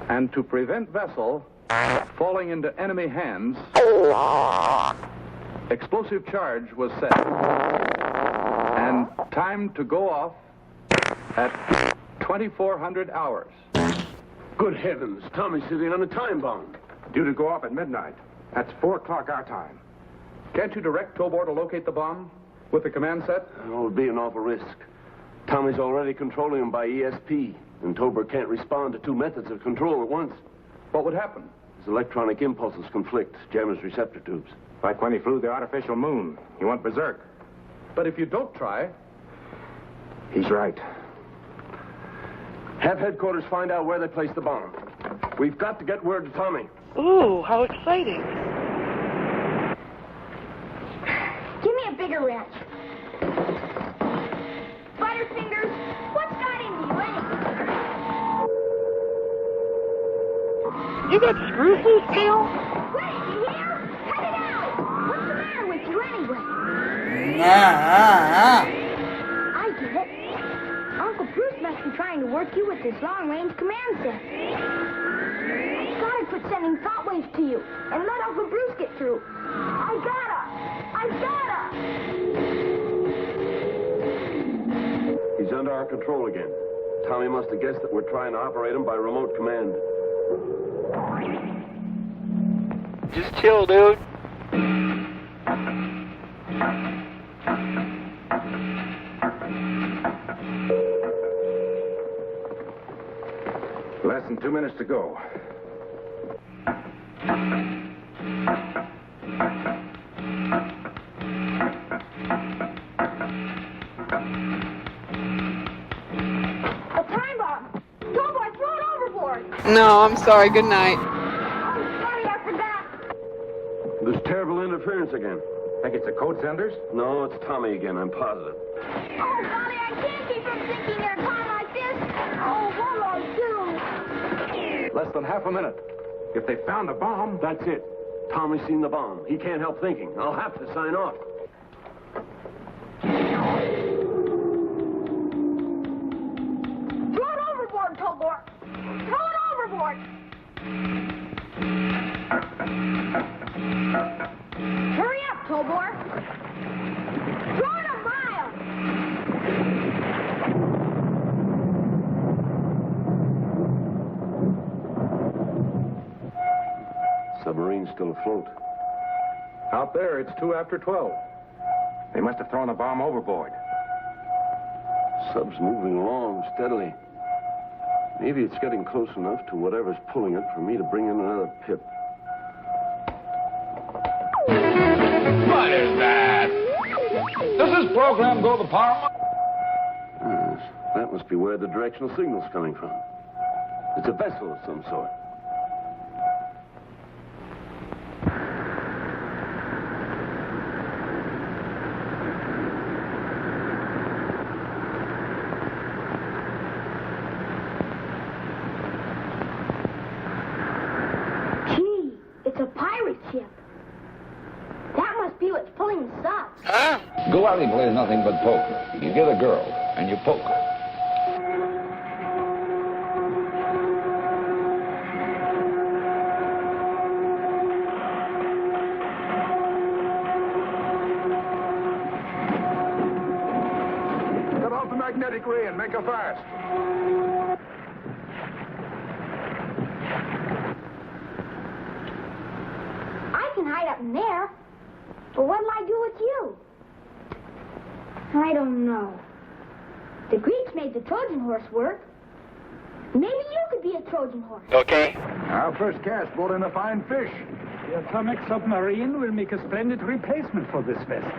and to prevent vessel falling into enemy hands. Explosive charge was set and time to go off at 2400 hours. Good heavens, Tommy's sitting on a time bomb. Due to go off at midnight. That's 4 o'clock our time. Can't you direct Tobor to locate the bomb with the command set? It would be an awful risk. Tommy's already controlling him by ESP, and Tobor can't respond to 2 methods of control at once. What would happen? His electronic impulses conflict, jam his receptor tubes. Like when he flew the artificial moon. He went berserk. But if you don't try... He's right. Have headquarters find out where they placed the bomb. We've got to get word to Tommy. Ooh, how exciting. Give me a bigger wrench. Butterfingers, what's got into you anyway? You got screws loose, Bill? Wait, you hear? Cut it out! What's the matter with you anyway? I get it. Uncle Bruce must be trying to work you with his long-range command set. God had quit sending thought waves to you and let Uncle Bruce get through. I gotta! He's under our control again. Tommy must have guessed that we're trying to operate him by remote command. Just chill, dude. Less than 2 minutes to go. A time bomb! Tobor, throw it overboard! No, I'm sorry. Good night. I'm sorry, I forgot. There's terrible interference again. Think it's the code senders? No, it's Tommy again, I'm positive. Oh, golly, I can't keep from thinking at a time like this. Oh, what'll I do? Less than half a minute. If they found the bomb... That's it. Tommy's seen the bomb. He can't help thinking. I'll have to sign off. port. Hurry up, Tobor. Throw it a mile. Submarine's still afloat. Out there, it's 2 after 12. They must have thrown the bomb overboard. Sub's moving along steadily. Maybe it's getting close enough to whatever's pulling it for me to bring in another pip. What is that? Does this program go to Parliament? Yes, that must be where the directional signal's coming from. It's a vessel of some sort. It's a pirate ship. That must be what's pulling the sub. Huh? Go out and play nothing but poker. You get a girl, and you poke her. Cut off the magnetic ray and make her fast. I can hide up in there. But what'll I do with you? I don't know. The Greeks made the Trojan horse work. Maybe you could be a Trojan horse. Okay. Our first cast brought in a fine fish. The atomic submarine will make a splendid replacement for this vessel.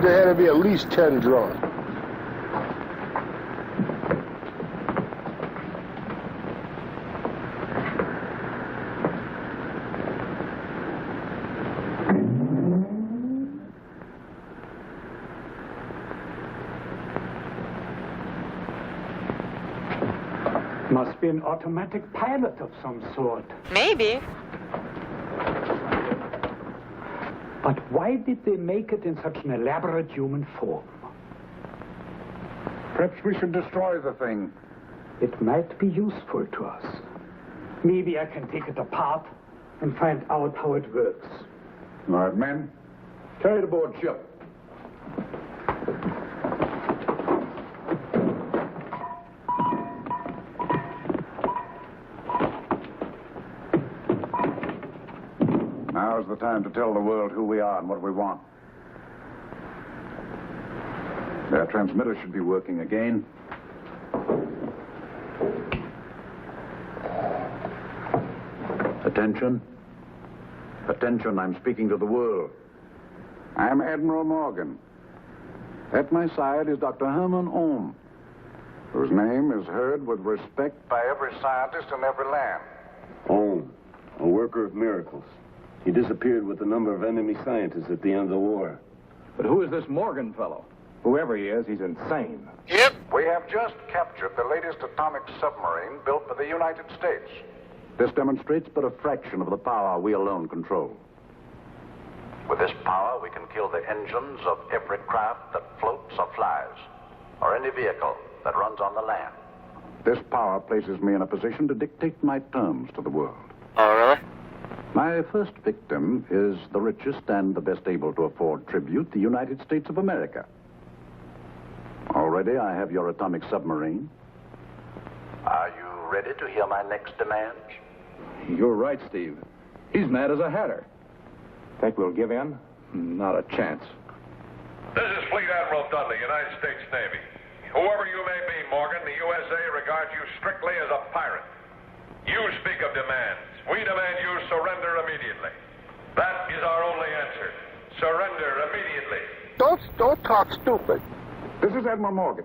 There had to be at least 10 drawn. Must be an automatic pilot of some sort. Maybe. But why did they make it in such an elaborate human form? Perhaps we should destroy the thing. It might be useful to us. Maybe I can take it apart and find out how it works. All right, men. Carry it aboard ship. Now's the time to tell the world who we are and what we want. Their transmitter should be working again. Attention. Attention, I'm speaking to the world. I'm Admiral Morgan. At my side is Dr. Herman Ohm, whose name is heard with respect by every scientist in every land. Ohm, a worker of miracles. He disappeared with a number of enemy scientists at the end of the war. But who is this Morgan fellow? Whoever he is, he's insane. Yep. We have just captured the latest atomic submarine built by the United States. This demonstrates but a fraction of the power we alone control. With this power, we can kill the engines of every craft that floats or flies. or any vehicle that runs on the land. This power places me in a position to dictate my terms to the world. Oh, really? My first victim is the richest and the best able to afford tribute, the United States of America. Already I have your atomic submarine. Are you ready to hear my next demand? You're right, Steve. He's mad as a hatter. Think we'll give in? Not a chance. This is Fleet Admiral Dudley, United States Navy. Whoever you may be, Morgan, the USA regards you strictly as a pirate. You speak of demands. We demand you surrender immediately. That is our only answer. Surrender immediately. Don't talk stupid. This is Admiral Morgan.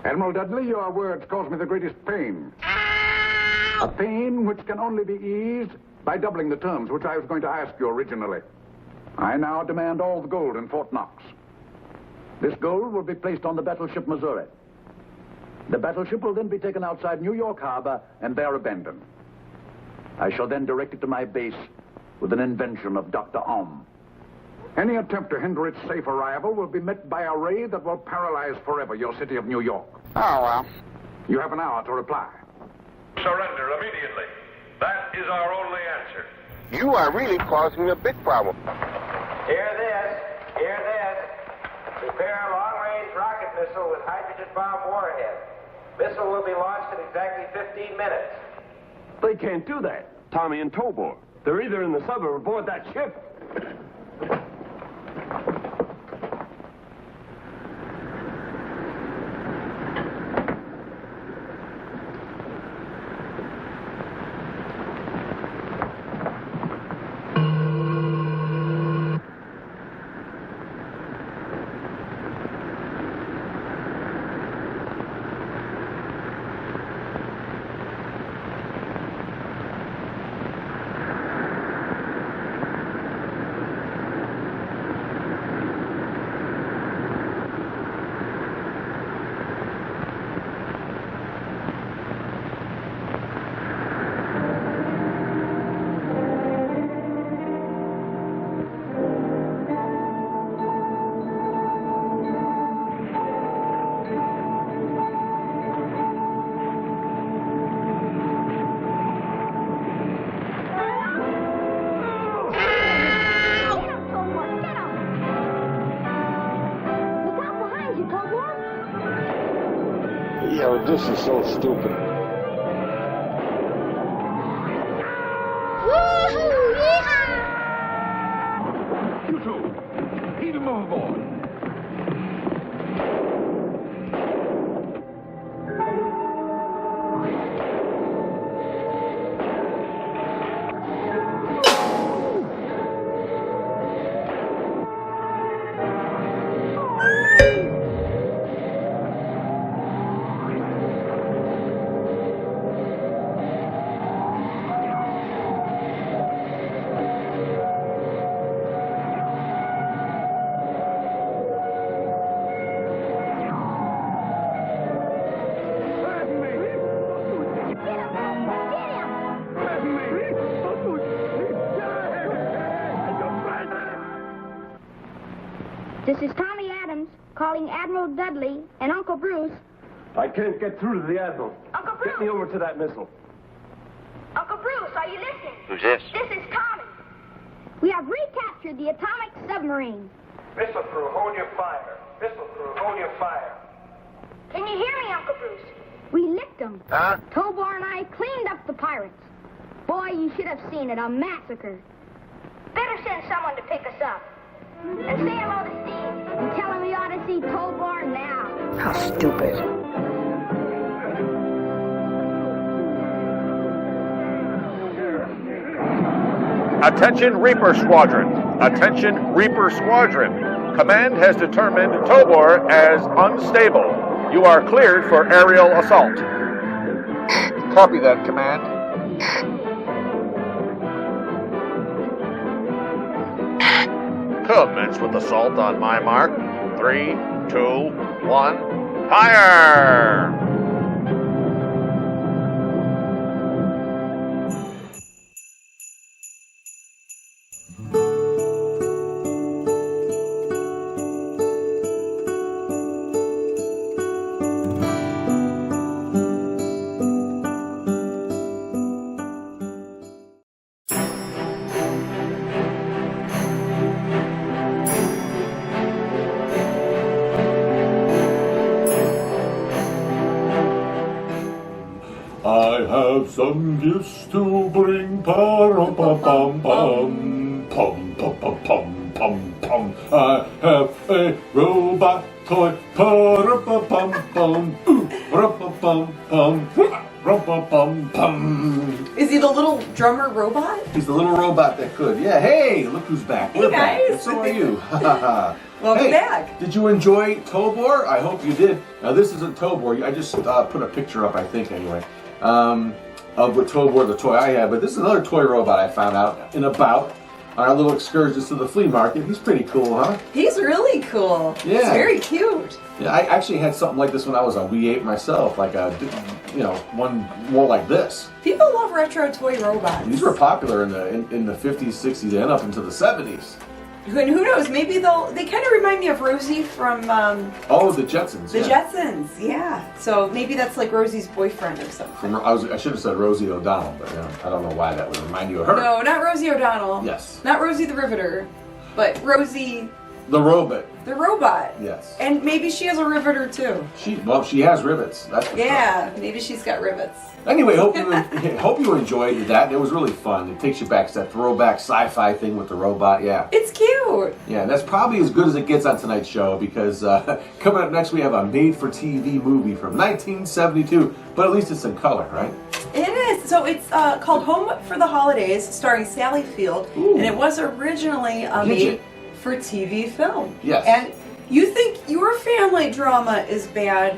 Admiral Dudley, your words cause me the greatest pain. A pain which can only be eased by doubling the terms which I was going to ask you originally. I now demand all the gold in Fort Knox. This gold will be placed on the battleship Missouri. The battleship will then be taken outside New York Harbor and there abandoned. I shall then direct it to my base with an invention of Dr. Ohm. Any attempt to hinder its safe arrival will be met by a ray that will paralyze forever your city of New York. Oh, well. You have an hour to reply. Surrender immediately. That is our only answer. You are really causing a big problem. Hear this. Hear this. Prepare a long-range rocket missile with hydrogen bomb warhead. Missile will be launched in exactly 15 minutes. They can't do that. Tommy and Tobor. They're either in the sub or aboard that ship. This is so stupid. Woohoo! Yeehaw! You two, heave him overboard. This is Tommy Adams calling Admiral Dudley and Uncle Bruce. I can't get through to the Admiral. Uncle Bruce! Get me over to that missile. Uncle Bruce, are you listening? Who's this? This is Tommy. We have recaptured the atomic submarine. Missile crew, hold your fire. Missile crew, hold your fire. Can you hear me, Uncle Bruce? We licked them. Huh? Tobor and I cleaned up the pirates. Boy, you should have seen it, a massacre. Better send someone to pick us up. And say hello to Steve and tell him we ought to see Tobor now. How stupid. Attention Reaper Squadron. Attention Reaper Squadron. Command has determined Tobor as unstable. You are cleared for aerial assault. Copy that, Command. Commence with assault on my mark. 3, 2, 1, fire! have some gifts to bring. Pa-rum-pum-pum-pum. Pum-pum-pum-pum-pum-pum. I have a robot toy. Pa-rum-pum-pum-pum. Ooh, rum-pum-pum-pum. Rum-pum-pum-pum. Is he the little drummer robot? He's the little robot that could. Yeah, hey, look who's back. We're back. guys. And so are you. Welcome hey, back. Did you enjoy Tobor? I hope you did. Now, this isn't Tobor. I just put a picture up, I think, anyway, of what Tobor, the toy I had. But this is another toy robot I found out and about on our little excursions to the flea market. He's pretty cool, huh? He's really cool. Yeah. He's very cute. Yeah, I actually had something like this when I was a wee ape myself, like a, one more like this. People love retro toy robots. These were popular in the 50s, 60s, and up into the 70s. And who knows? Maybe they kind of remind me of Rosie from. The Jetsons. The Jetsons, yeah. So maybe that's like Rosie's boyfriend or something. I should have said Rosie O'Donnell, but I don't know why that would remind you of her. No, not Rosie O'Donnell. Yes. Not Rosie the Riveter, but Rosie. The robot. The robot. Yes. And maybe she has a riveter too. She has rivets. That's for yeah, maybe she's got rivets. Anyway, hope you enjoyed that. It was really fun. It takes you back to that throwback sci-fi thing with the robot. Yeah. It's cute. Yeah, and that's probably as good as it gets on tonight's show because coming up next we have a made-for-TV movie from 1972, but at least it's in color, right? It is. So it's called Home for the Holidays, starring Sally Field, and it was originally made for TV film. Yes. And you think your family drama is bad.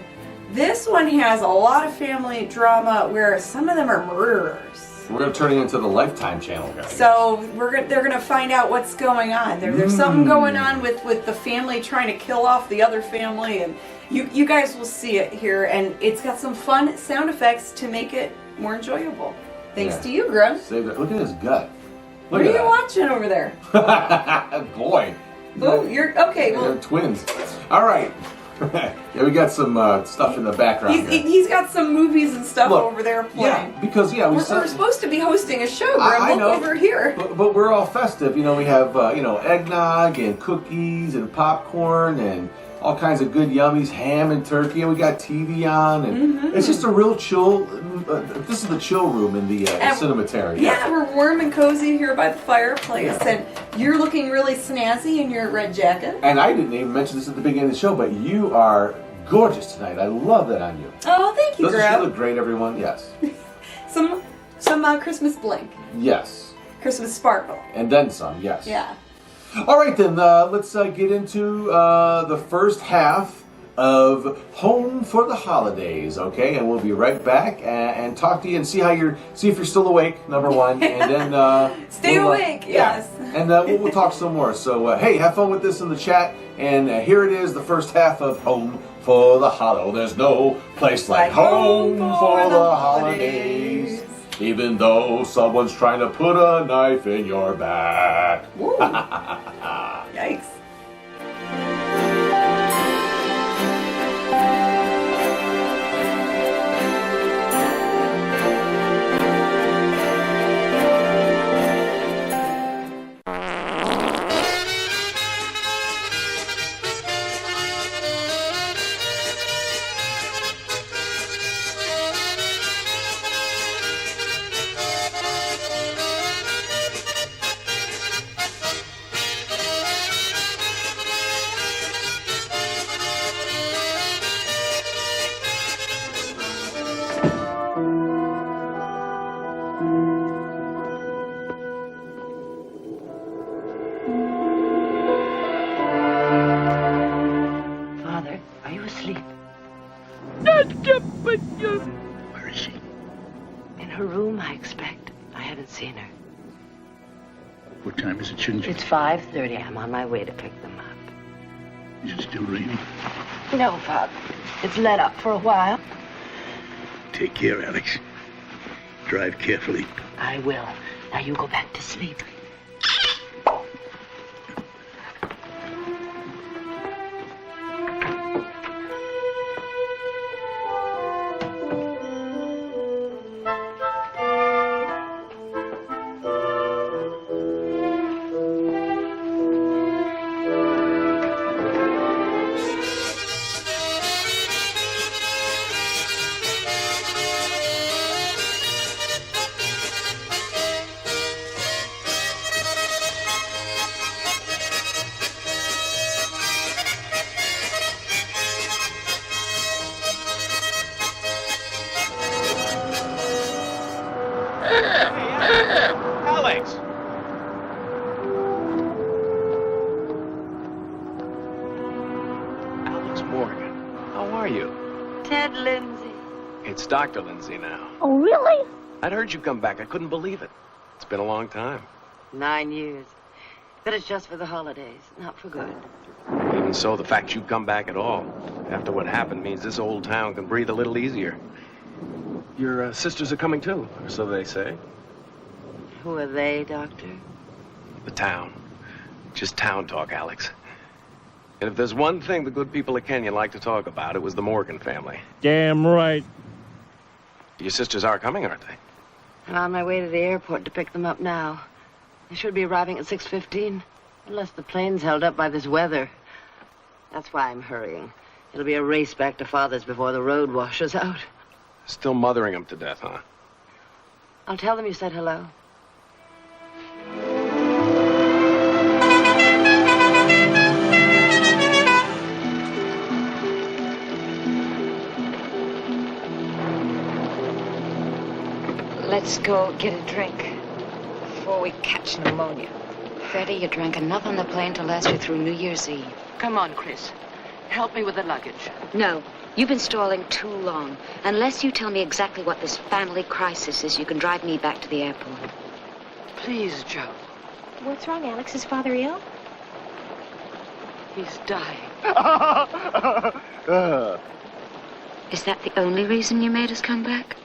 This one has a lot of family drama where some of them are murderers. We're going to turn it into the Lifetime channel, guys. So they're going to find out what's going on. There's something going on with the family trying to kill off the other family, and you guys will see it here, and it's got some fun sound effects to make it more enjoyable. Thanks to you, Grim. Look at his gut. What are you watching over there? Boy. Oh, you're okay. Well, they're twins. All right. Yeah, we got some stuff in the background. He's got some movies and stuff over there playing. Yeah, because we're supposed to be hosting a show. Grim. Look over here. But we're all festive. We have eggnog and cookies and popcorn and all kinds of good yummies, ham and turkey, and we got TV on, and it's just a real chill. This is the chill room in the cemetery. Yeah, we're warm and cozy here by the fireplace, and you're looking really snazzy in your red jacket. And I didn't even mention this at the beginning of the show, but you are gorgeous tonight. I love that on you. Oh, thank you, Doesn't she look great, everyone? Yes. some Christmas blink. Yes. Christmas sparkle. And then some, yes. Yeah. All right, then, let's get into the first half of Home for the Holidays, okay? And we'll be right back and talk to you and see if you're still awake, number one, and then stay awake, yes. And we'll talk some more. So hey, have fun with this in the chat, and here it is, the first half of Home for the Holidays. There's no place like home for the holidays. Even though someone's trying to put a knife in your back. Yikes. Where is she? In her room, I expect. I haven't seen her. What time is it, Ginger? It's 5:30. I'm on my way to pick them up. Is it still raining? No, Father. It's let up for a while. Take care, Alex. Drive carefully. I will. Now you go back to sleep. It's Dr. Lindsay now. Oh, really? I'd heard you come back. I couldn't believe it. It's been a long time. 9 years. But it's just for the holidays, not for good. Even so, the fact you've come back at all, after what happened, means this old town can breathe a little easier. Your sisters are coming too, or so they say. Who are they, Doctor? The town. Just town talk, Alex. And if there's one thing the good people of Kenya like to talk about, it was the Morgan family. Damn right. Your sisters are coming, aren't they? I'm on my way to the airport to pick them up now. They should be arriving at 6:15, unless the plane's held up by this weather. That's why I'm hurrying. It'll be a race back to Father's before the road washes out. Still mothering them to death, huh? I'll tell them you said hello. Let's go get a drink before we catch pneumonia. Freddie, you drank enough on the plane to last you through New Year's Eve. Come on, Chris. Help me with the luggage. No, you've been stalling too long. Unless you tell me exactly what this family crisis is, you can drive me back to the airport. Please, Joe. What's wrong, Alex? Is Father ill? He's dying. Is that the only reason you made us come back?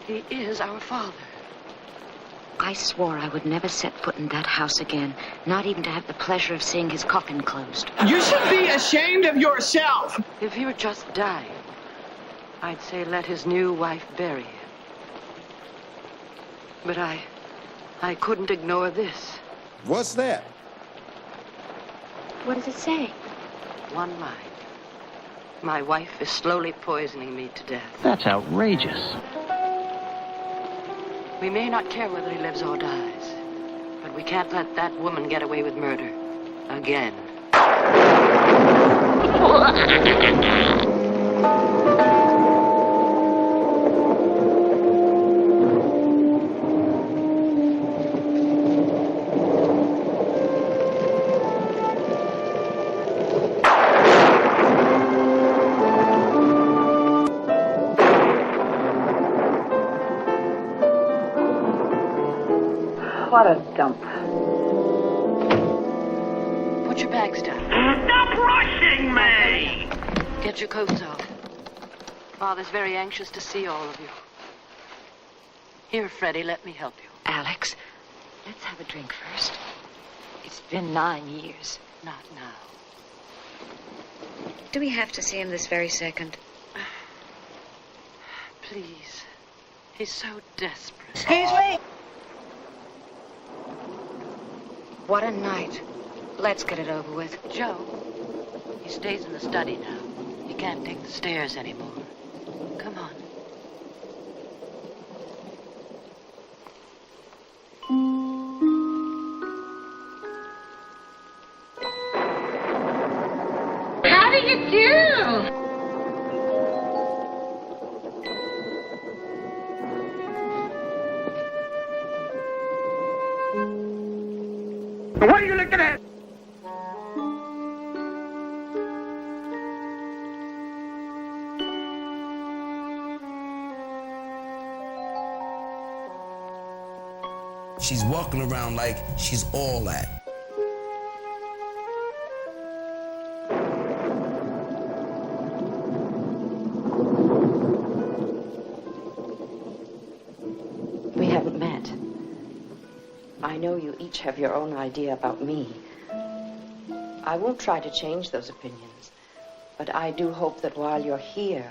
He is our father. I swore I would never set foot in that house again, not even to have the pleasure of seeing his coffin closed. You should be ashamed of yourself. If he were just dying, I'd say let his new wife bury him. But I couldn't ignore this. What's that? What does it say? One line. My wife is slowly poisoning me to death. That's outrageous. We may not care whether he lives or dies, but we can't let that woman get away with murder. Again. What a dump. Put your bags down. Stop rushing me! Get your coats off. Father's very anxious to see all of you. Here, Freddie, let me help you. Alex, let's have a drink first. It's been 9 years. Not now. Do we have to see him this very second? Please. He's so desperate. Excuse me? What a night. Let's get it over with. Joe, he stays in the study now. He can't take the stairs anymore. Come on. How do you do? What are you looking at? She's walking around like she's all that. We haven't met. I know you each have your own idea about me. I won't try to change those opinions, but I do hope that while you're here,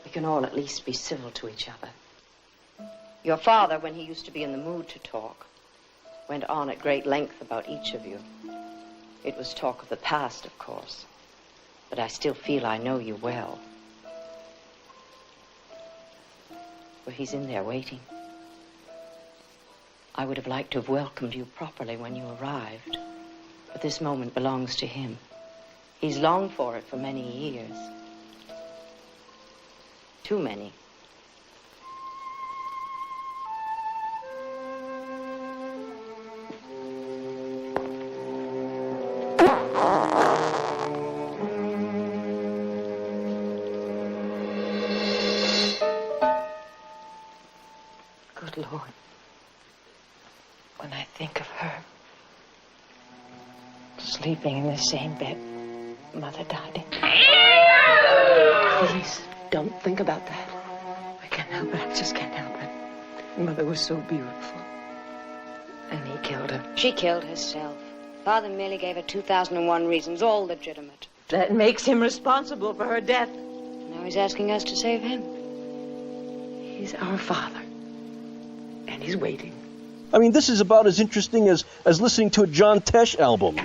we can all at least be civil to each other. Your father, when he used to be in the mood to talk, went on at great length about each of you. It was talk of the past, of course, but I still feel I know you well. Well, he's in there waiting. I would have liked to have welcomed you properly when you arrived, but this moment belongs to him. He's longed for it for many years. Too many. Lord, when I think of her sleeping in the same bed Mother died in. Please, don't think about that. I can't help it. I just can't help it. Mother was so beautiful. And he killed her. She killed herself. Father merely gave her 2001 reasons, all legitimate. That makes him responsible for her death. Now he's asking us to save him. He's our father. And he's waiting. I mean, this is about as interesting as listening to a John Tesh album.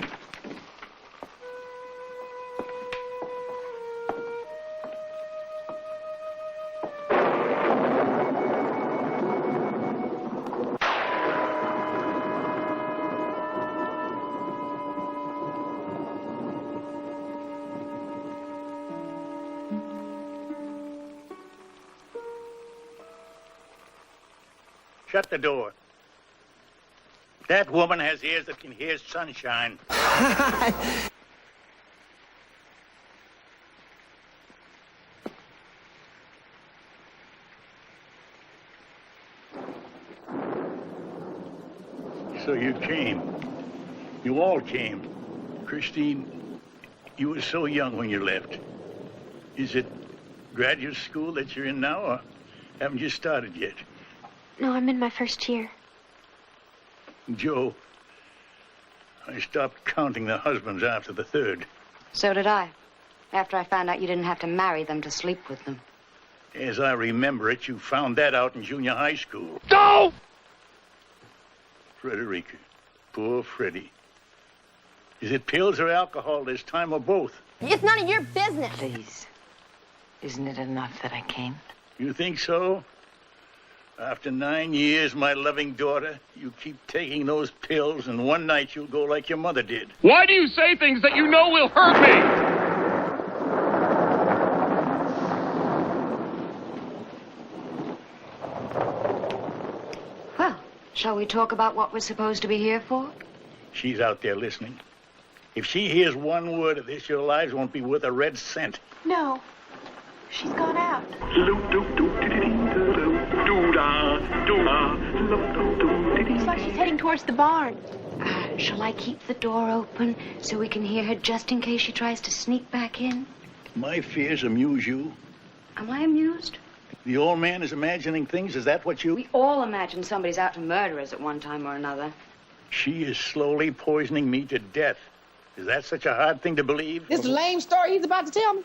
Shut the door. That woman has ears that can hear sunshine. So you came. You all came. Christine, you were so young when you left. Is it graduate school that you're in now, or haven't you started yet? No, I'm in my first year. Joe, I stopped counting the husbands after the third. So did I. After I found out you didn't have to marry them to sleep with them. As I remember it, you found that out in junior high school. No! Frederica, poor Freddie. Is it pills or alcohol this time, or both? It's none of your business. Please. Isn't it enough that I came? You think so? After 9 years, my loving daughter, you keep taking those pills, and one night you'll go like your mother did. Why do you say things that you know will hurt me? Well, shall we talk about what we're supposed to be here for? She's out there listening. If she hears one word of this, your lives won't be worth a red cent. No. She's gone out. Looks like she's heading towards the barn. Shall I keep the door open so we can hear her just in case she tries to sneak back in? My fears amuse you. Am I amused? The old man is imagining things. Is that what you... We all imagine somebody's out to murder us at one time or another. She is slowly poisoning me to death. Is that such a hard thing to believe? This lame story he's about to tell me?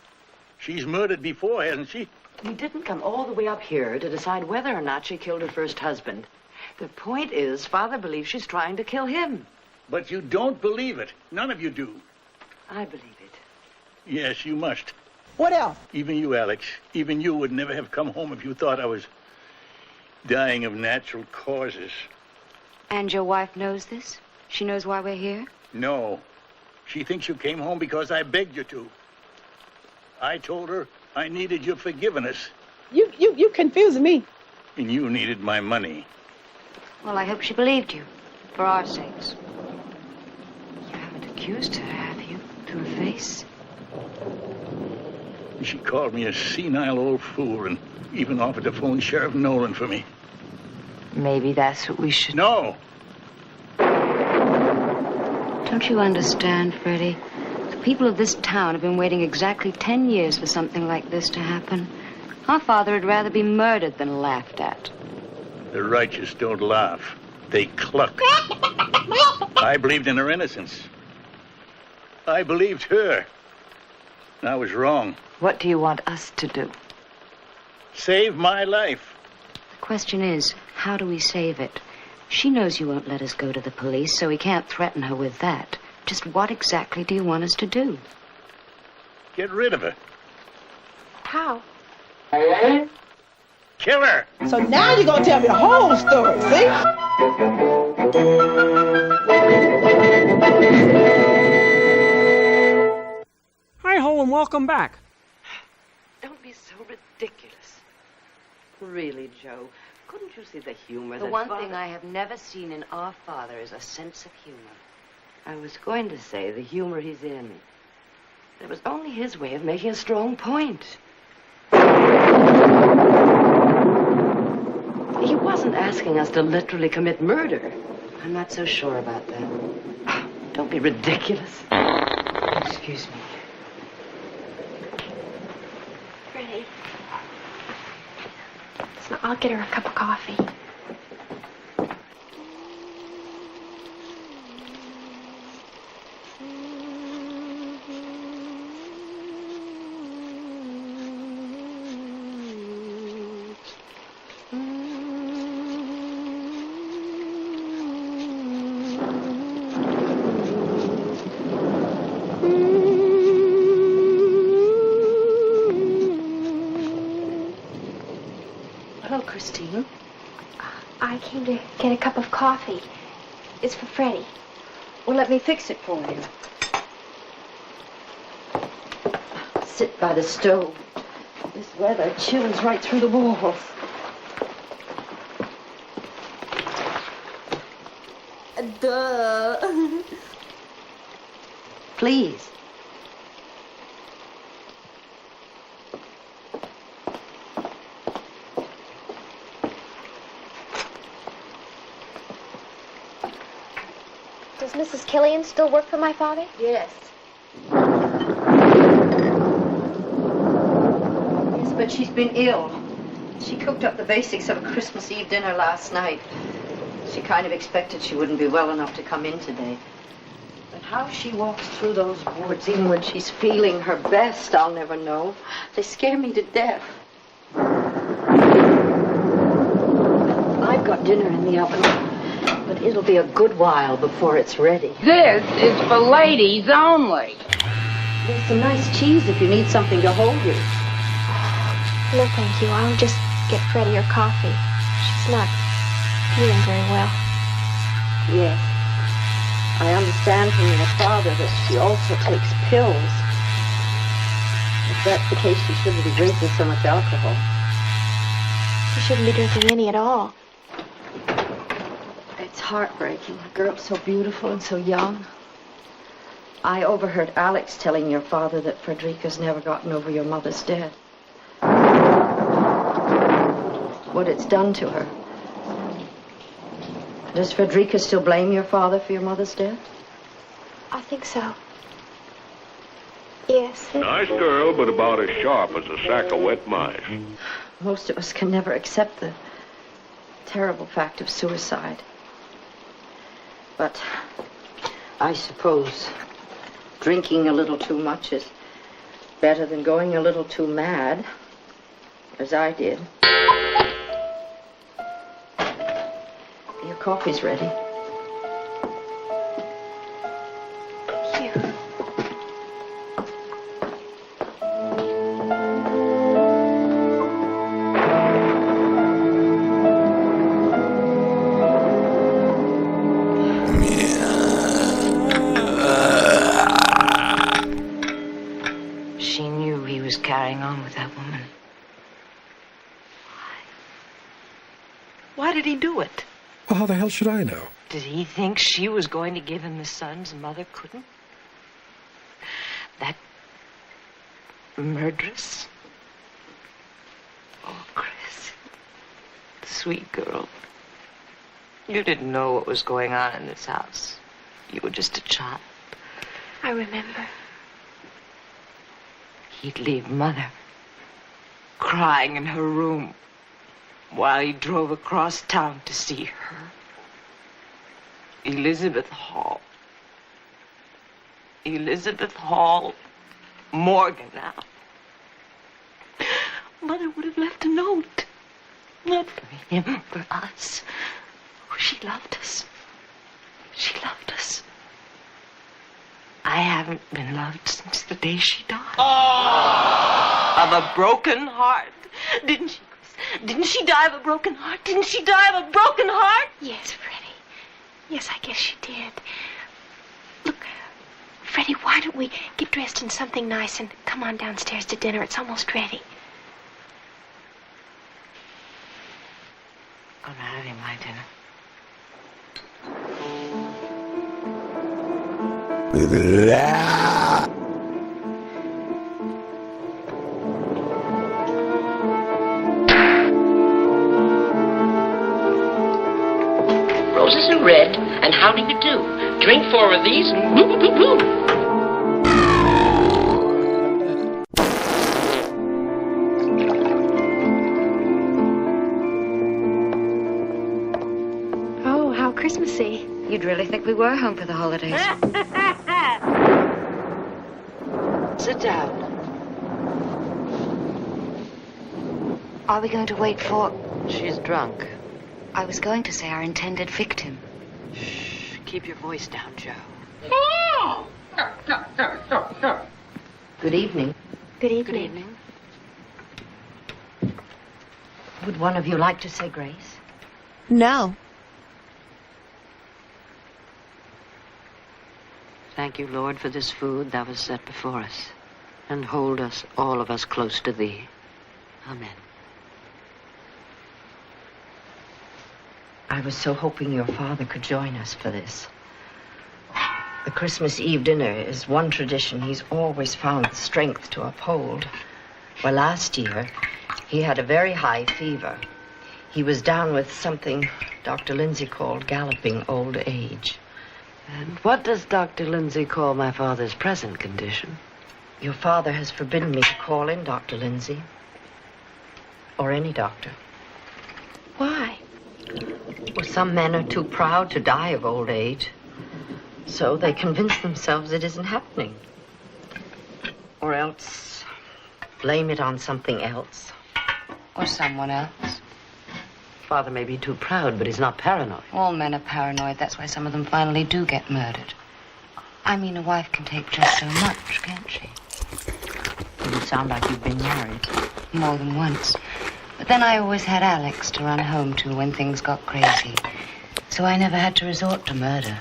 She's murdered before, hasn't she? We didn't come all the way up here to decide whether or not she killed her first husband. The point is, Father believes she's trying to kill him. But you don't believe it. None of you do. I believe it. Yes, you must. What else? Even you, Alex. Even you would never have come home if you thought I was dying of natural causes. And your wife knows this? She knows why we're here? No. She thinks you came home because I begged you to. I told her I needed your forgiveness. You confusing me. And you needed my money. Well, I hope she believed you. For our sakes. You haven't accused her, have you? To her face? She called me a senile old fool and even offered to phone Sheriff Nolan for me. Maybe that's what we should... No! Don't you understand, Freddie? The people of this town have been waiting exactly 10 years for something like this to happen. Our father would rather be murdered than laughed at. The righteous don't laugh. They cluck. I believed in her innocence. I believed her. I was wrong. What do you want us to do? Save my life. The question is, how do we save it? She knows you won't let us go to the police, so we can't threaten her with that. Just what exactly do you want us to do? Get rid of her. How? Kill her. So now you're going to tell me the whole story, see? Hi, Ho, and welcome back. Don't be so ridiculous. Really, Joe, couldn't you see the humor? The that one Father... thing I have never seen in our father is a sense of humor. I was going to say the humor he's in. It was only his way of making a strong point. He wasn't asking us to literally commit murder. I'm not so sure about that. Don't be ridiculous. Excuse me. Freddie. So I'll get her a cup of coffee. Christine? I came to get a cup of coffee. It's for Freddie. Well, let me fix it for you. Sit by the stove. This weather chills right through the walls. Duh. Please. Does Mrs. Killian still work for my father? Yes. Yes, but she's been ill. She cooked up the basics of a Christmas Eve dinner last night. She kind of expected she wouldn't be well enough to come in today. But how she walks through those woods, even when she's feeling her best, I'll never know. They scare me to death. I've got dinner in the oven, but it'll be a good while before it's ready. This is for ladies only. There's some nice cheese if you need something to hold you. No, thank you. I'll just get Freddie her coffee. She's not feeling very well. Yes. I understand from your father that she also takes pills. If that's the case, she shouldn't be drinking so much alcohol. She shouldn't be drinking any at all. It's heartbreaking. A girl so beautiful and so young. I overheard Alex telling your father that Frederica's never gotten over your mother's death. What it's done to her. Does Frederica still blame your father for your mother's death? I think so. Yes. Nice girl, but about as sharp as a sack of wet mice. Most of us can never accept the terrible fact of suicide. But I suppose drinking a little too much is better than going a little too mad, as I did. Your coffee's ready. Thank you. She knew he was carrying on with that woman. Why did he do it? Well, how the hell should I know? Did he think she was going to give him the sons mother couldn't? That murderess? Oh, Chris. Sweet girl. You didn't know what was going on in this house. You were just a child. I remember. He'd leave Mother crying in her room while he drove across town to see her. Elizabeth Hall. Elizabeth Hall Morgan now. Mother would have left a note. Not for him, for us. She loved us. She loved us. I haven't been loved since the day she died. Oh! Of a broken heart. Didn't she? Didn't she die of a broken heart? Didn't she die of a broken heart? Yes, Freddie. Yes, I guess she did. Look, Freddie, why don't we get dressed in something nice and come on downstairs to dinner? It's almost ready. I'm having my dinner. roses are red, and how do you do? Drink 4 of these and boo boo boo boo. Oh, how Christmassy. You'd really think we were home for the holidays. Sit down. Are we going to wait for... She's drunk. I was going to say our intended victim. Shh. Keep your voice down, Joe. Good evening. Good evening. Good evening. Would one of you like to say grace? No. Thank you, Lord, for this food thou hast set before us, and hold us, all of us, close to thee. Amen. I was so hoping your father could join us for this. The Christmas Eve dinner is one tradition he's always found the strength to uphold. Well, last year, he had a very high fever. He was down with something Dr. Lindsay called galloping old age. And what does Dr. Lindsay call my father's present condition? Your father has forbidden me to call in Dr. Lindsay. Or any doctor. Why? Well, some men are too proud to die of old age. So they convince themselves it isn't happening. Or else blame it on something else. Or someone else. Father may be too proud, but he's not paranoid. All men are paranoid. That's why some of them finally do get murdered. I mean, a wife can take just so much, can't she? You sound like you've been married. More than once. But then I always had Alex to run home to when things got crazy. So I never had to resort to murder.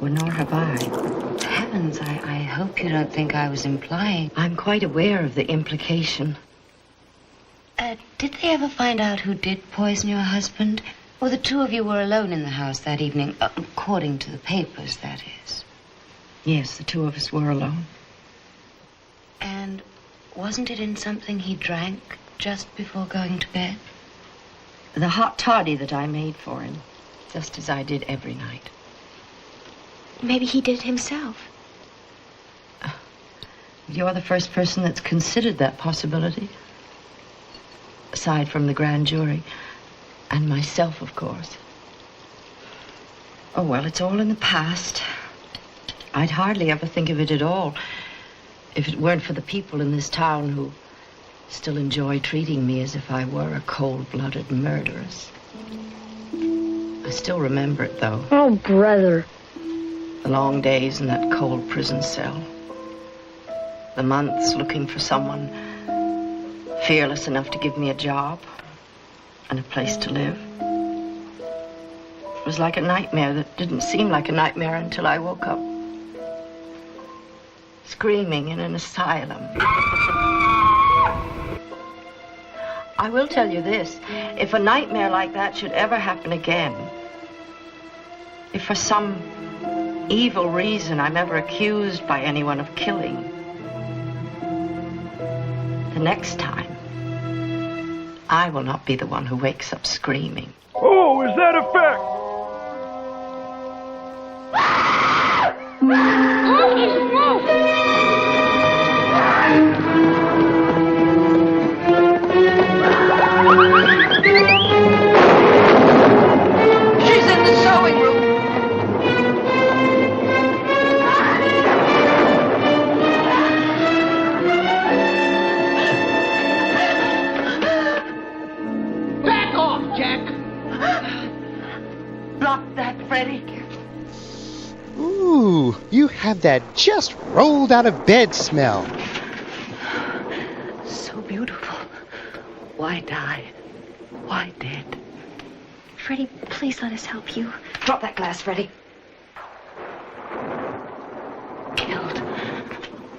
Well, nor have I. Heavens, I hope you don't think I was implying. I'm quite aware of the implication. Did they ever find out who did poison your husband? Or the two of you were alone in the house that evening, according to the papers, that is. Yes, the two of us were alone. And wasn't it in something he drank just before going to bed? The hot toddy that I made for him, just as I did every night. Maybe he did it himself. You're the first person that's considered that possibility. Aside from the grand jury. And myself, of course. Oh, well, it's all in the past. I'd hardly ever think of it at all if it weren't for the people in this town who still enjoy treating me as if I were a cold-blooded murderess. I still remember it, though. Oh, brother. The long days in that cold prison cell. The months looking for someone fearless enough to give me a job and a place to live. It was like a nightmare that didn't seem like a nightmare until I woke up. Screaming in an asylum. I will tell you this. If a nightmare like that should ever happen again, if for some evil reason I'm ever accused by anyone of killing, the next time, I will not be the one who wakes up screaming. Oh, is that a fact? She's in the sewing room. Back off, Jack! Block that, Freddy. Ooh, you have that just rolled out of bed smell. So beautiful. Why die? Why dead? Freddie, please let us help you. Drop that glass, Freddy. Killed.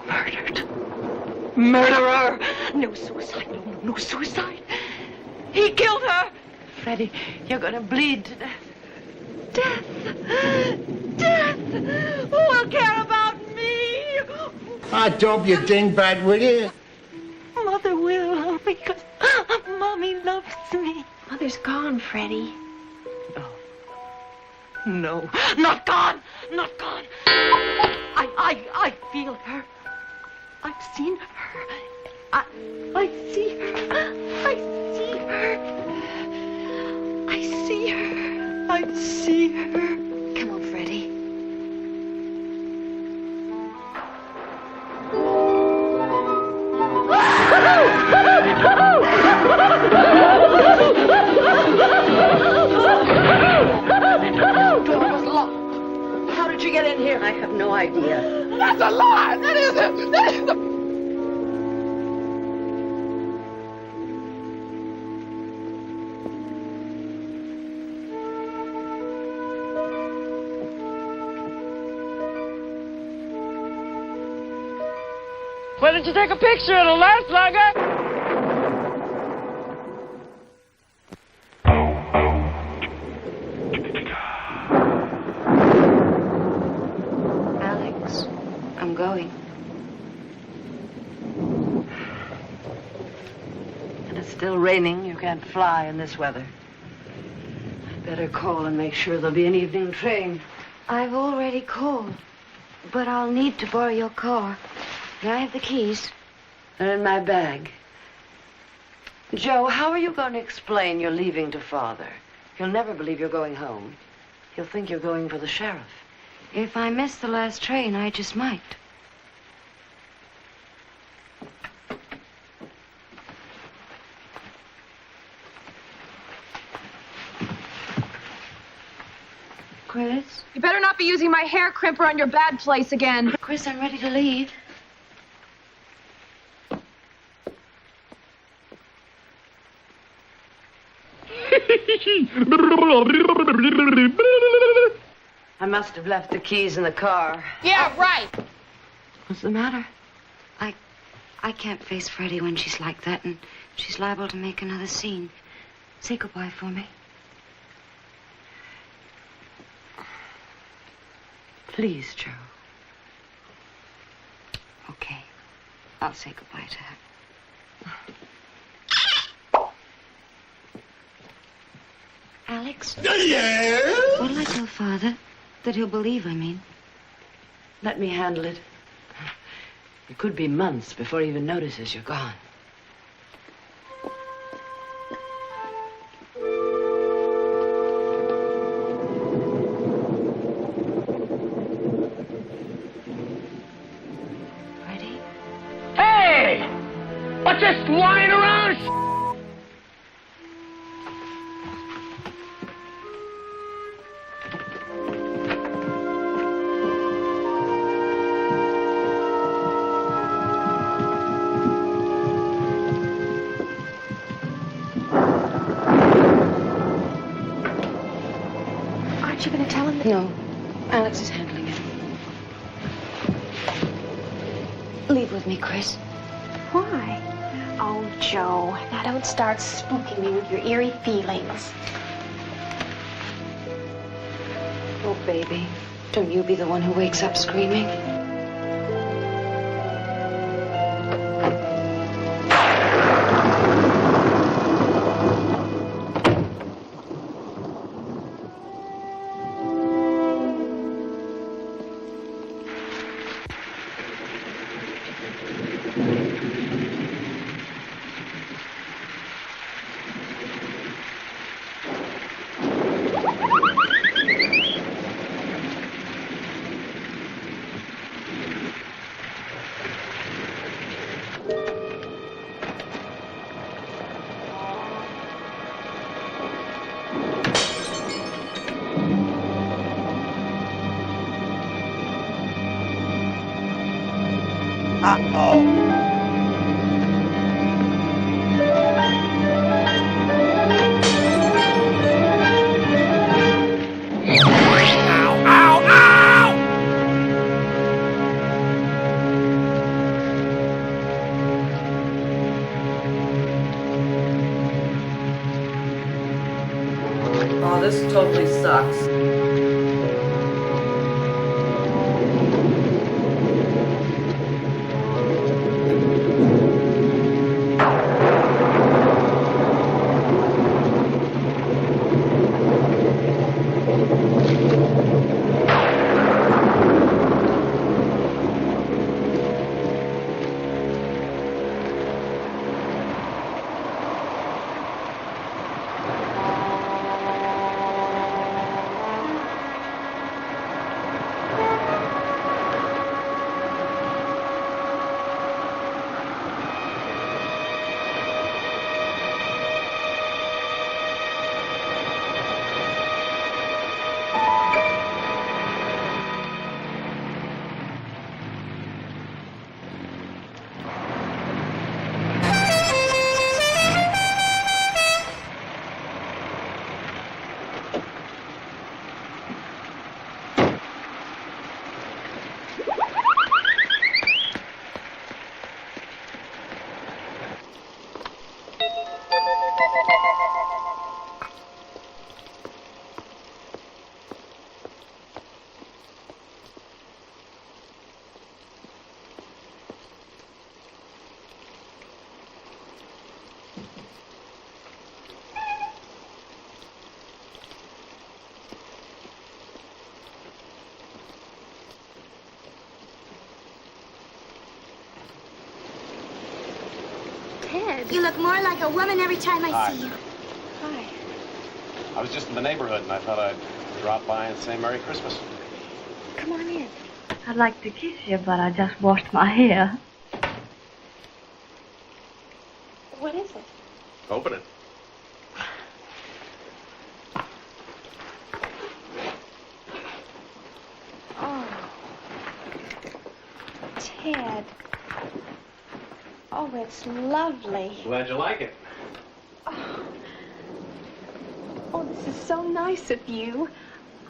Murdered. Murderer! No suicide. No suicide. He killed her. Freddy, you're gonna bleed to death. Death. Death. Who will care about me? Ah, don't be a dingbat, will you? Mother will, because Mommy loves me. Mother Father's gone, Freddie. No, not gone, not gone. I feel her. I've seen her. I see her. I see her. I see her. I see her. Come on, Freddie. Door was locked. How did you get in here? I have no idea. That's a lie. That is a... Why didn't you take a picture? It'll last longer. Alex, I'm going. And it's still raining. You can't fly in this weather. I'd better call and make sure there'll be an evening train. I've already called, but I'll need to borrow your car. Can I have the keys? They're in my bag. Joe, how are you going to explain you're leaving to Father? He'll never believe you're going home. He'll think you're going for the sheriff. If I miss the last train, I just might. Chris? You better not be using my hair crimper on your bad place again. Chris, I'm ready to leave. I must have left the keys in the car. Yeah, right. What's the matter? I can't face Freddie when she's like that, and she's liable to make another scene. Say goodbye for me. Please, Joe. Okay. I'll say goodbye to her. Alex? Yeah? What'll I tell Father? That he'll believe, I mean. Let me handle it. It could be months before he even notices you're gone. Freddie? Hey! What's this lying around? Aren't you going to tell him that... No. Alex is handling it. Leave with me, Chris. Why? Oh, Joe, now don't start spooking me with your eerie feelings. Oh, baby. Don't you be the one who wakes up screaming. Oh, this totally sucks. Ted. You look more like a woman every time I Hi. see you. Hi. I was just in the neighborhood, and I thought I'd drop by and say Merry Christmas. Come on in. I'd like to kiss you, but I just washed my hair. What is it? Open it. Oh. Ted. Oh, it's lovely. Glad you like it. Oh, this is so nice of you.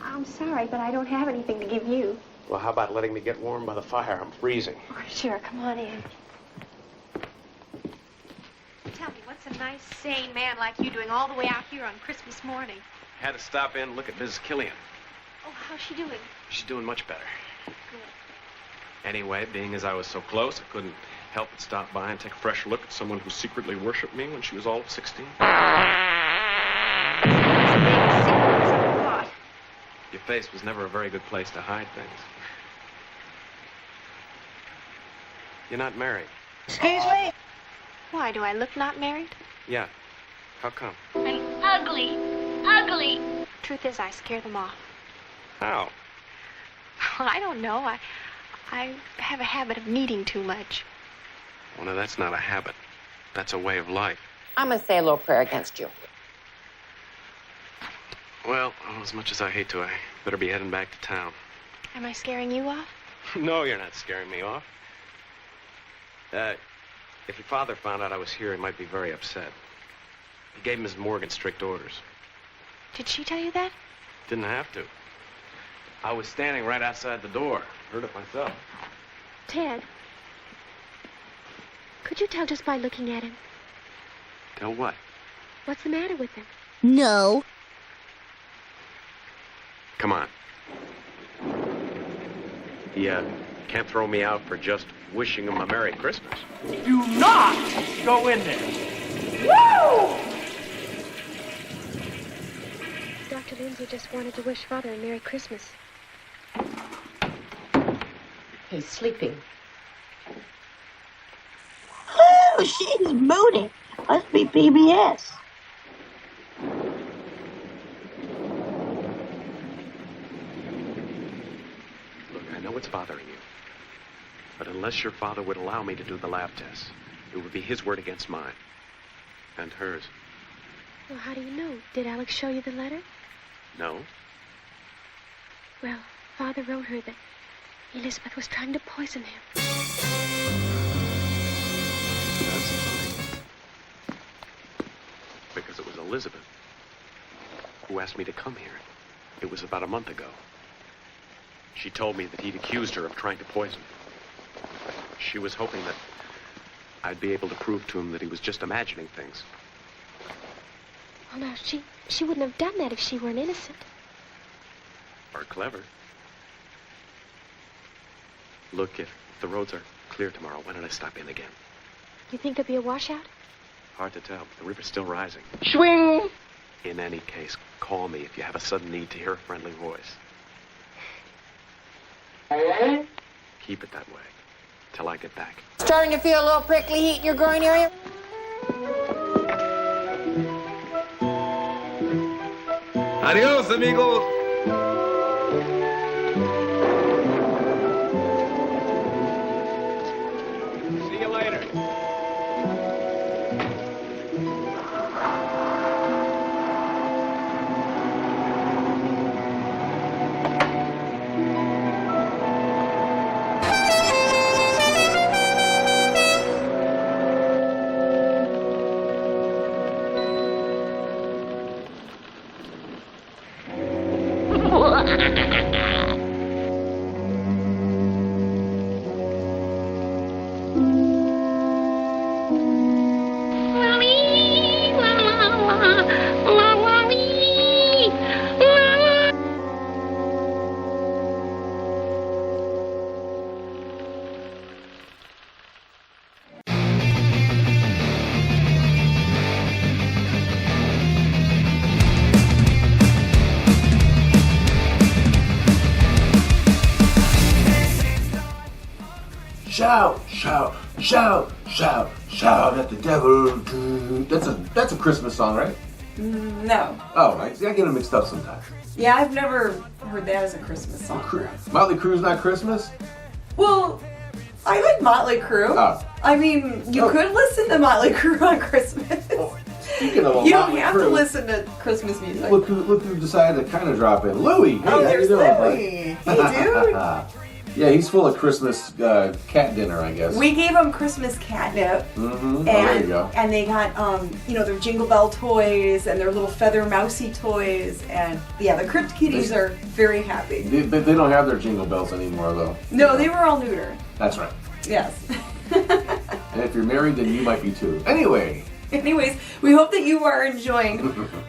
I'm sorry, but I don't have anything to give you. Well, how about letting me get warm by the fire? I'm freezing. Oh, sure, come on in. Tell me, what's a nice, sane man like you doing all the way out here on Christmas morning? Had to stop in and look at Mrs. Killian. Oh, how's she doing? She's doing much better. Good. Anyway, being as I was so close, I couldn't help but stop by and take a fresh look at someone who secretly worshipped me when she was all of 16. Your face was never a very good place to hide things. You're not married. Excuse me? Why, do I look not married? Yeah. How come? I'm ugly. Ugly. Truth is, I scare them off. How? Well, I don't know. I have a habit of needing too much. Well, no, that's not a habit. That's a way of life. I'm going to say a little prayer against you. Well, as much as I hate to, I better be heading back to town. Am I scaring you off? No, you're not scaring me off. If your father found out I was here, he might be very upset. He gave Miss Morgan strict orders. Did she tell you that? Didn't have to. I was standing right outside the door. Heard it myself. Ted, could you tell just by looking at him? Tell what? What's the matter with him? No. Come on. He, can't throw me out for just wishing him a Merry Christmas. Do not go in there. Woo! Dr. Lindsay just wanted to wish Father a Merry Christmas. He's sleeping. Oh, she's moody. Must be PBS. Look, I know it's bothering you. But unless your father would allow me to do the lab tests, it would be his word against mine. And hers. Well, how do you know? Did Alex show you the letter? No? Well, Father wrote her that Elizabeth was trying to poison him. That's funny. Because it was Elizabeth who asked me to come here. It was about a month ago. She told me that he'd accused her of trying to poison. She was hoping that I'd be able to prove to him that he was just imagining things. Well, now, she wouldn't have done that if she weren't innocent. Or clever. Look, if the roads are clear tomorrow, why don't I stop in again? You think there'll be a washout? Hard to tell. The river's still rising. Swing! In any case, call me if you have a sudden need to hear a friendly voice. Keep it that way. Till I get back. Starting to feel a little prickly heat in your groin area? Adios, amigo. See you later. Shout, shout, shout, Shout, shout at the devil. That's a Christmas song, right? No. Oh, I get them mixed up sometimes. Yeah, I've never heard that as a Christmas song. Motley Crue's not Christmas? Well, I like Motley Crue. Oh. I mean, you could listen to Motley Crue on Christmas. Speaking of you don't have to listen to Christmas music. Look who decided to kind of drop in. Louie. Hey, how there's you doing, Louie. buddy? Hey, dude. Yeah, he's full of Christmas cat dinner, I guess. We gave them Christmas catnip. Mm-hmm. There you go. And they got, their Jingle Bell toys and their little feather mousy toys. And yeah, the Crypt Kitties are very happy. They don't have their Jingle Bells anymore, though. No, they were all neutered. That's right. Yes. And if you're married, then you might be too. Anyways, we hope that you are enjoying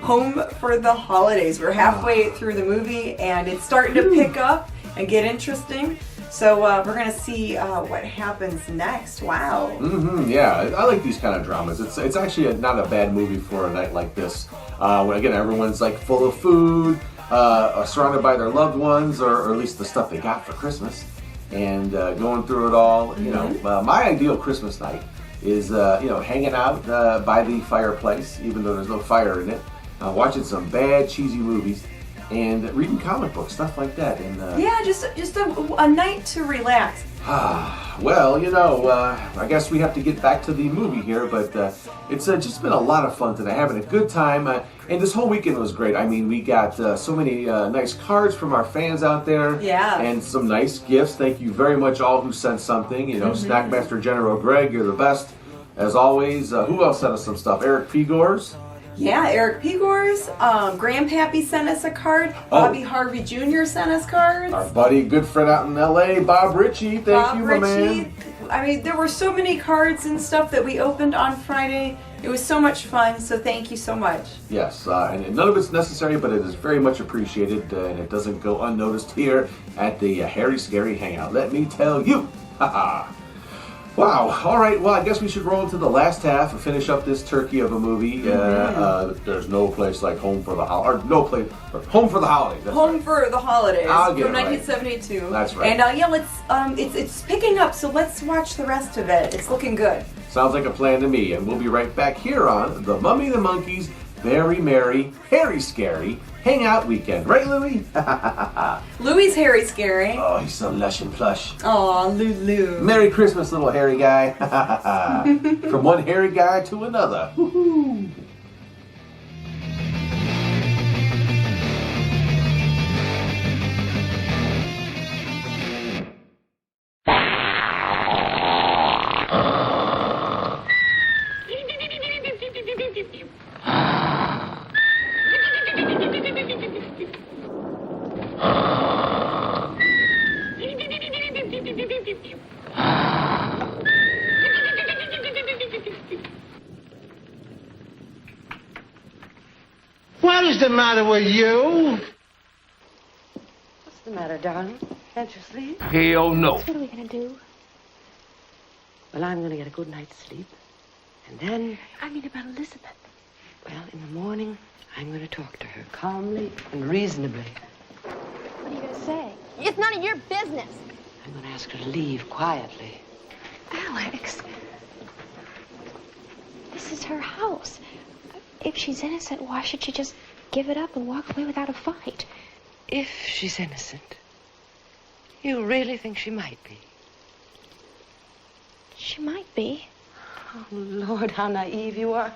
Home for the Holidays. We're halfway through the movie and it's starting to pick up and get interesting. So we're going to see what happens next. Wow. Mm-hmm, yeah, I like these kind of dramas. It's actually not a bad movie for a night like this. When, again, everyone's like full of food, surrounded by their loved ones, or at least the stuff they got for Christmas. And going through it all, you know, my ideal Christmas night is, hanging out by the fireplace, even though there's no fire in it, watching some bad, cheesy movies, and reading comic books, stuff like that. And yeah, just a night to relax. Well, I guess we have to get back to the movie here, but it's just been a lot of fun today, having a good time, and this whole weekend was great. I mean, we got so many nice cards from our fans out there, and some nice gifts. Thank you very much, all who sent something. Snackmaster General Greg, you're the best, as always. Who else sent us some stuff? Eric Pigors. Yeah, Eric Pigors, Grandpappy sent us a card. Bobby Harvey Jr. sent us cards. Our buddy, good friend out in LA, Bob Ritchie. Thank you, my man. I mean, there were so many cards and stuff that we opened on Friday. It was so much fun, so thank you so much. Yes, and none of it's necessary, but it is very much appreciated, and it doesn't go unnoticed here at the Harry Scary Hangout. Let me tell you. Wow. All right. Well, I guess we should roll into the last half and finish up this turkey of a movie. There's no place like Home for the Holidays. Home for the Holidays. Home for the Holidays I'll get from it 1972. Right. That's right. And let's it's picking up, so let's watch the rest of it. It's looking good. Sounds like a plan to me. And we'll be right back here on The Mummy and the Monkeys Very Merry Harry Scary Hangout Weekend. Right, Louie? Louie's Harry Scary. Oh, he's so lush and plush. Aw, Lulu. Merry Christmas, little hairy guy. From one hairy guy to another. Woo-hoo. What is the matter with you? What's the matter, darling? Can't you sleep? Hell no. What are we going to do? Well, I'm going to get a good night's sleep. And then... I mean about Elizabeth. Well, in the morning, I'm going to talk to her calmly and reasonably. What are you going to say? It's none of your business. I'm going to ask her to leave quietly. Alex. This is her house. If she's innocent, why should she just give it up and walk away without a fight? If she's innocent, you really think she might be? She might be. Oh, Lord, how naive you are.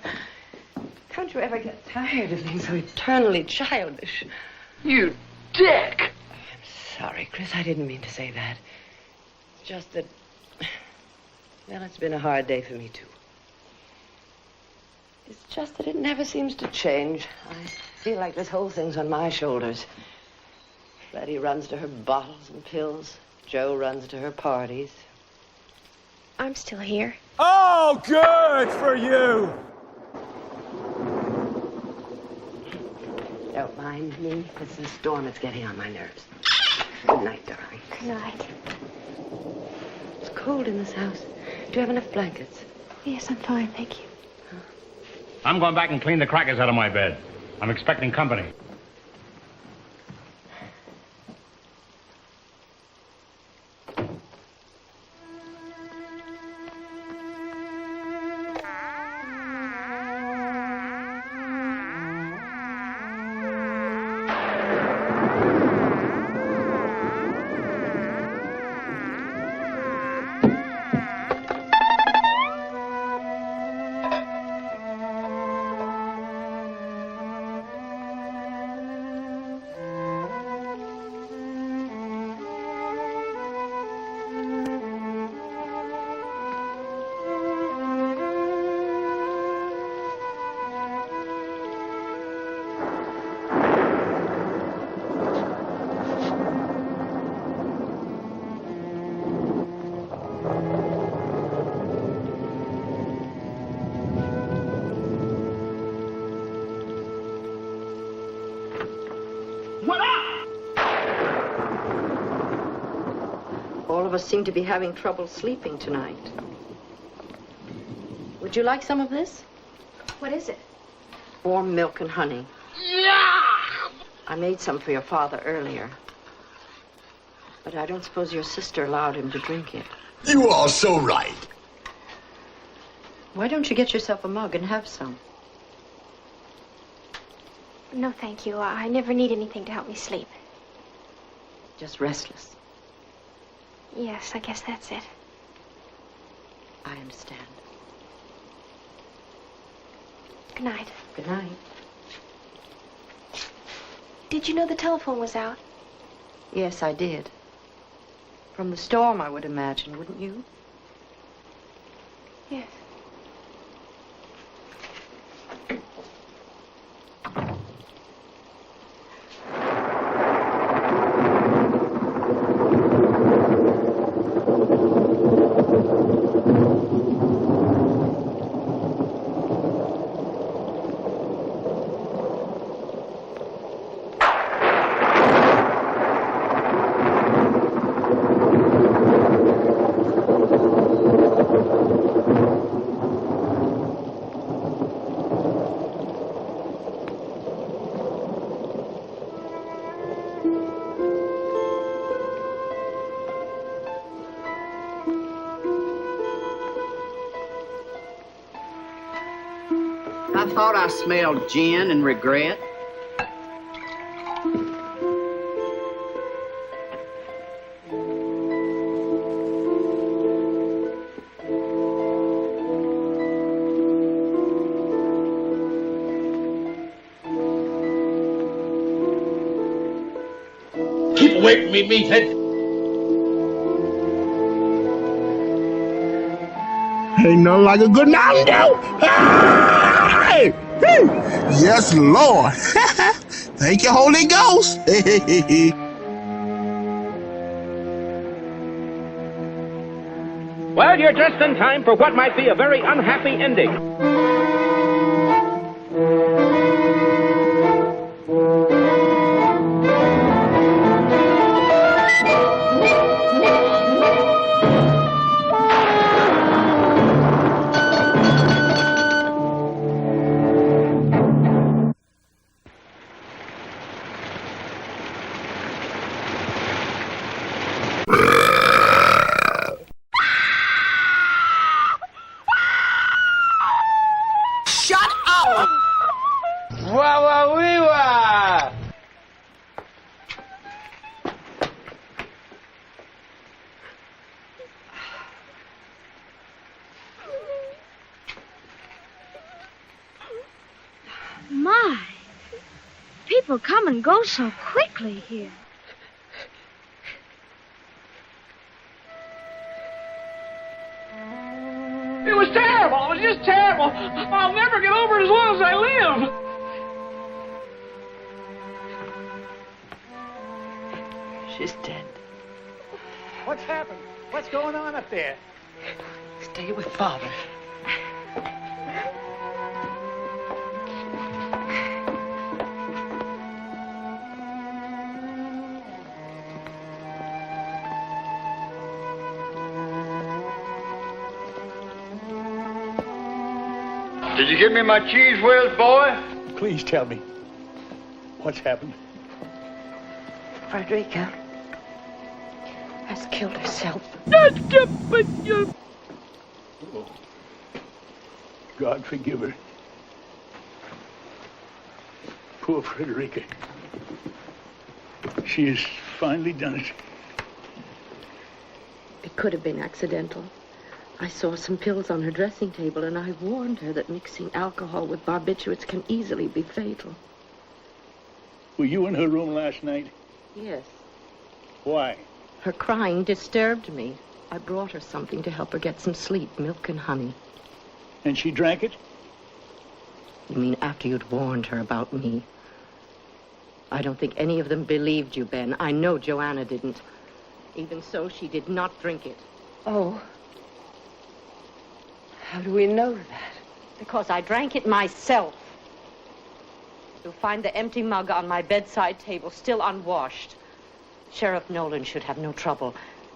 Can't you ever get tired of being so eternally childish? You dick! I'm sorry, Chris. I didn't mean to say that. It's just that... Well, it's been a hard day for me, too. It's just that it never seems to change. I feel like this whole thing's on my shoulders. Freddie runs to her bottles and pills. Joe runs to her parties. I'm still here. Oh, good for you! Don't mind me. It's the storm that's getting on my nerves. Good night, darling. Good night. It's cold in this house. Do you have enough blankets? Yes, I'm fine, thank you. I'm going back and clean the crackers out of my bed. I'm expecting company. of us seem to be having trouble sleeping tonight. Would you like some of this? What is it? Warm milk and honey. I made some for your father earlier. But I don't suppose your sister allowed him to drink it. You are so right. Why don't you get yourself a mug and have some? No, thank you. I never need anything to help me sleep. Just restless. Yes, I guess that's it. I understand. Good night. Good night. Did you know the telephone was out? Yes, I did. From the storm, I would imagine, wouldn't you? Yes. I thought I smelled gin and regret. Keep away from me, meathead. Ain't nothing like a good Mountain Dew. Hey! Hey! Yes, Lord. Thank you, Holy Ghost. Well, you're just in time for what might be a very unhappy ending. Shut up! Wah-wah-wee-wah! My, people come and go so quickly here. It was terrible. It was just terrible. I'll never get over it as long as I live. She's dead. What's happened? What's going on up there? Stay with Father. Did you give me my cheese whiz, boy? Please tell me. What's happened? Frederica has killed herself. God forgive her. Poor Frederica. She has finally done it. It could have been accidental. I saw some pills on her dressing table, and I warned her that mixing alcohol with barbiturates can easily be fatal. Were you in her room last night? Yes. Why? Her crying disturbed me. I brought her something to help her get some sleep, milk and honey. And she drank it? You mean after you'd warned her about me? I don't think any of them believed you, Ben. I know Joanna didn't. Even so, she did not drink it. Oh. How do we know that? Because I drank it myself. You'll find the empty mug on my bedside table, still unwashed. Sheriff Nolan should have no trouble.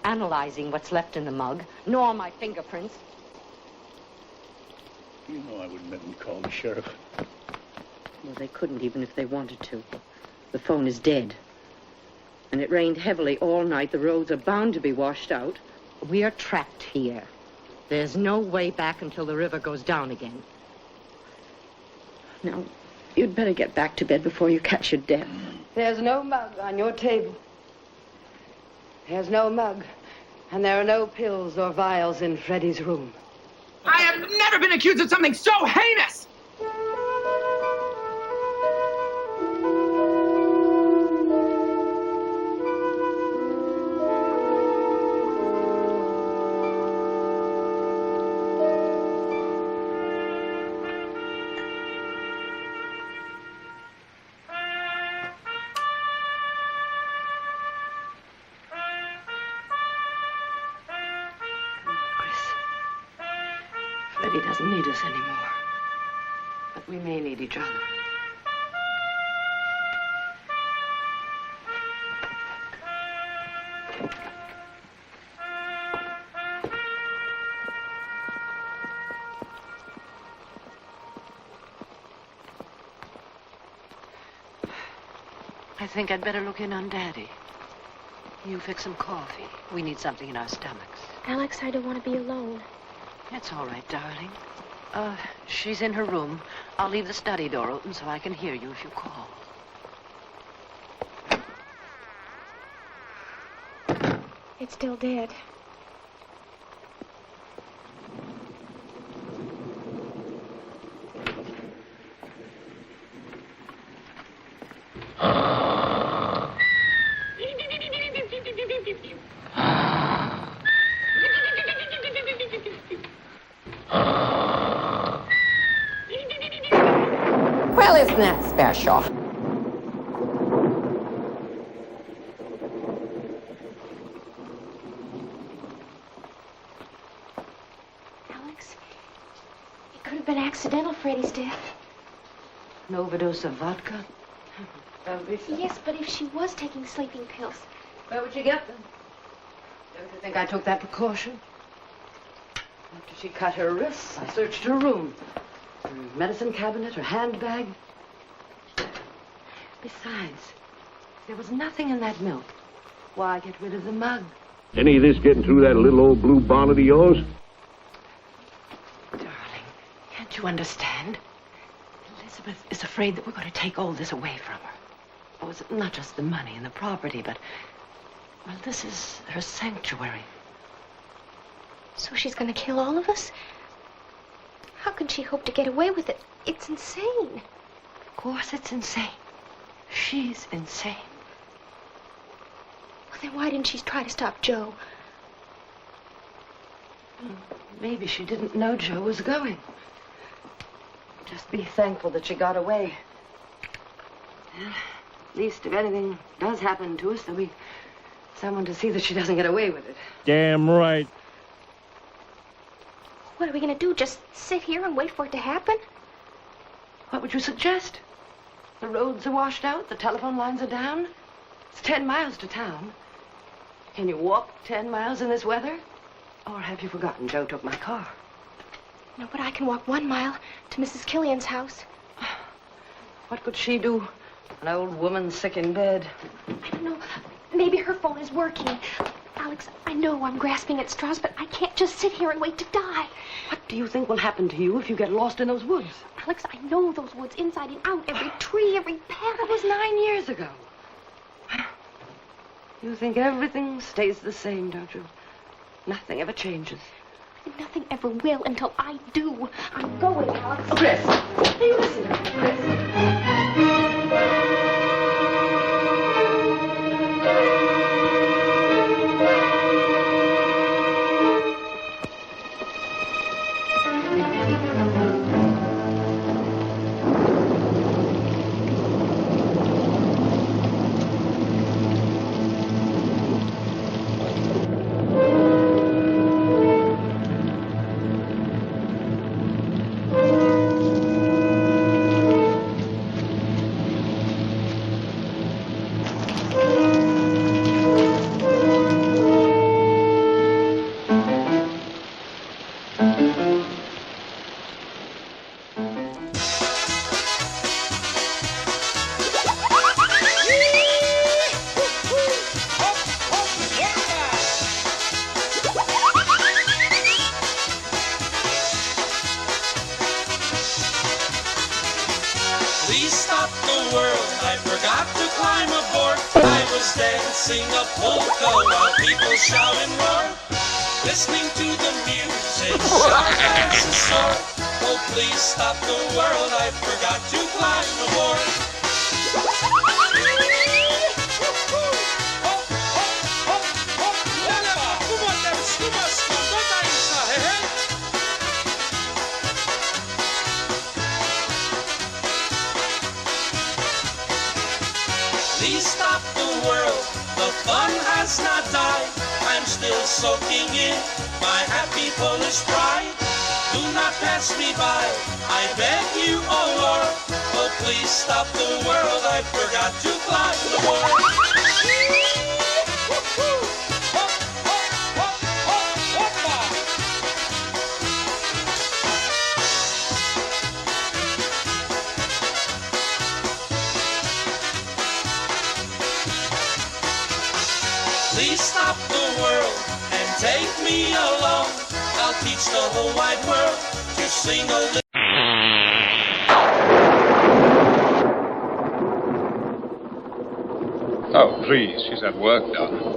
analyzing what's left in the mug, nor my fingerprints. You know I wouldn't let them call the sheriff. Well, they couldn't even if they wanted to. The phone is dead. And it rained heavily all night. The roads are bound to be washed out. We are trapped here. There's no way back until the river goes down again. Now, you'd better get back to bed before you catch your death. There's no mug on your table. There's no mug. And there are no pills or vials in Freddie's room. I have never been accused of something so heinous! Freddie doesn't need us anymore. But we may need each other. I think I'd better look in on Daddy. You fix some coffee. We need something in our stomachs. Alex, I don't want to be alone. That's all right, darling. She's in her room. I'll leave the study door open so I can hear you if you call. It's still dead. Well, isn't that special? Alex, it could have been accidental, Freddie's death. An overdose of vodka? Yes, but if she was taking sleeping pills. Where would you get them? Don't you think I took that precaution? After she cut her wrists, I searched her room. Her medicine cabinet, her handbag. Besides, there was nothing in that milk. Why get rid of the mug? Any of this getting through that little old blue bonnet of yours? Darling, can't you understand? Elizabeth is afraid that we're going to take all this away from her. Oh, it's not just the money and the property, but... well, this is her sanctuary. So she's going to kill all of us? How can she hope to get away with it? It's insane. Of course it's insane. She's insane. Well, then why didn't she try to stop Joe? Maybe she didn't know Joe was going. Just be thankful that she got away. Well, at least if anything does happen to us, there'll be someone to see that she doesn't get away with it. Damn right. What are we going to do? Just sit here and wait for it to happen? What would you suggest? The roads are washed out, the telephone lines are down. It's 10 miles to town. Can you walk 10 miles in this weather? Or have you forgotten Joe took my car? No, but I can walk 1 mile to Mrs. Killian's house. What could she do? An old woman sick in bed. I don't know. Maybe her phone is working. Alex, I know I'm grasping at straws, but I can't just sit here and wait to die. What do you think will happen to you if you get lost in those woods? Alex, I know those woods inside and out. Every tree, every path. That was 9 years ago. You think everything stays the same, don't you? Nothing ever changes. Nothing ever will until I do. I'm going, Alex. Oh, Chris. Hey, listen to me, Chris. stop the world, I forgot to climb aboard. I was dancing a polka while people shout and roar, listening to the music, sharp as a sword. Oh, please stop the world, I forgot to climb aboard. Please stop the world, the fun has not died. I'm still soaking in my happy Polish pride. Do not pass me by, I beg you, oh Lord. Oh, please stop the world, I forgot to climb the board. Please stop the world and take me along. I'll teach the whole wide world to sing a little. Oh, please, she's at work, darling.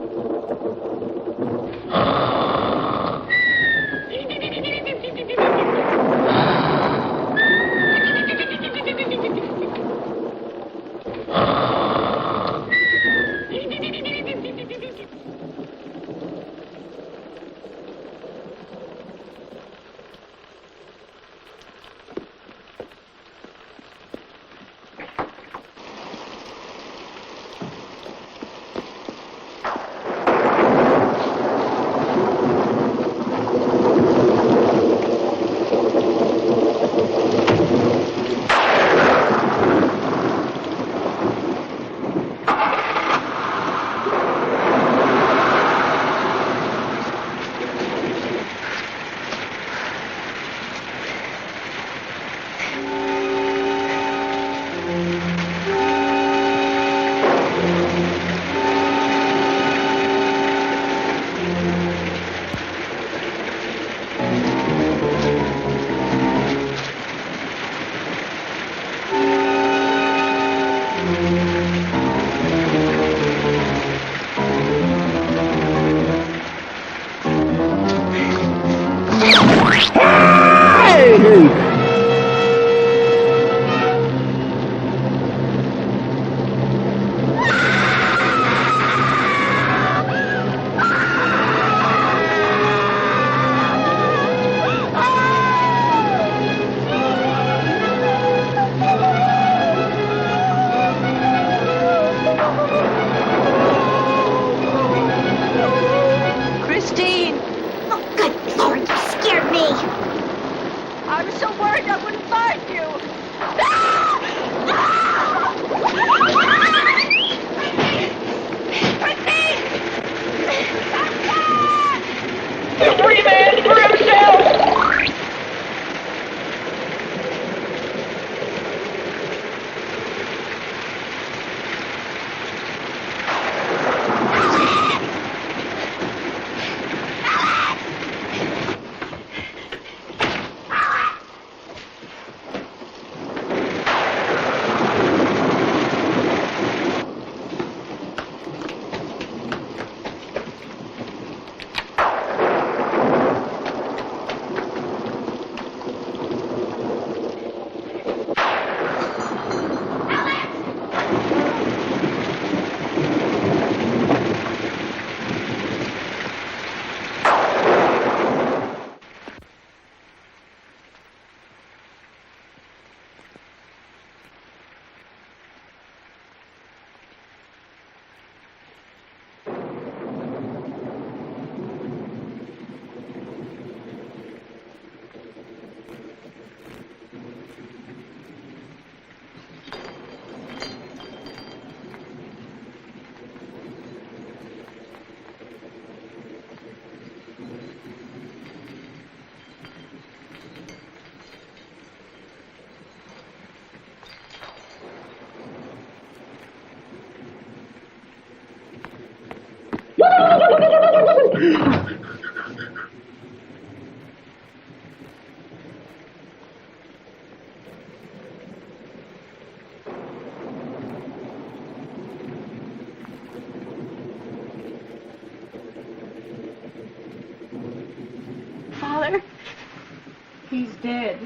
dead.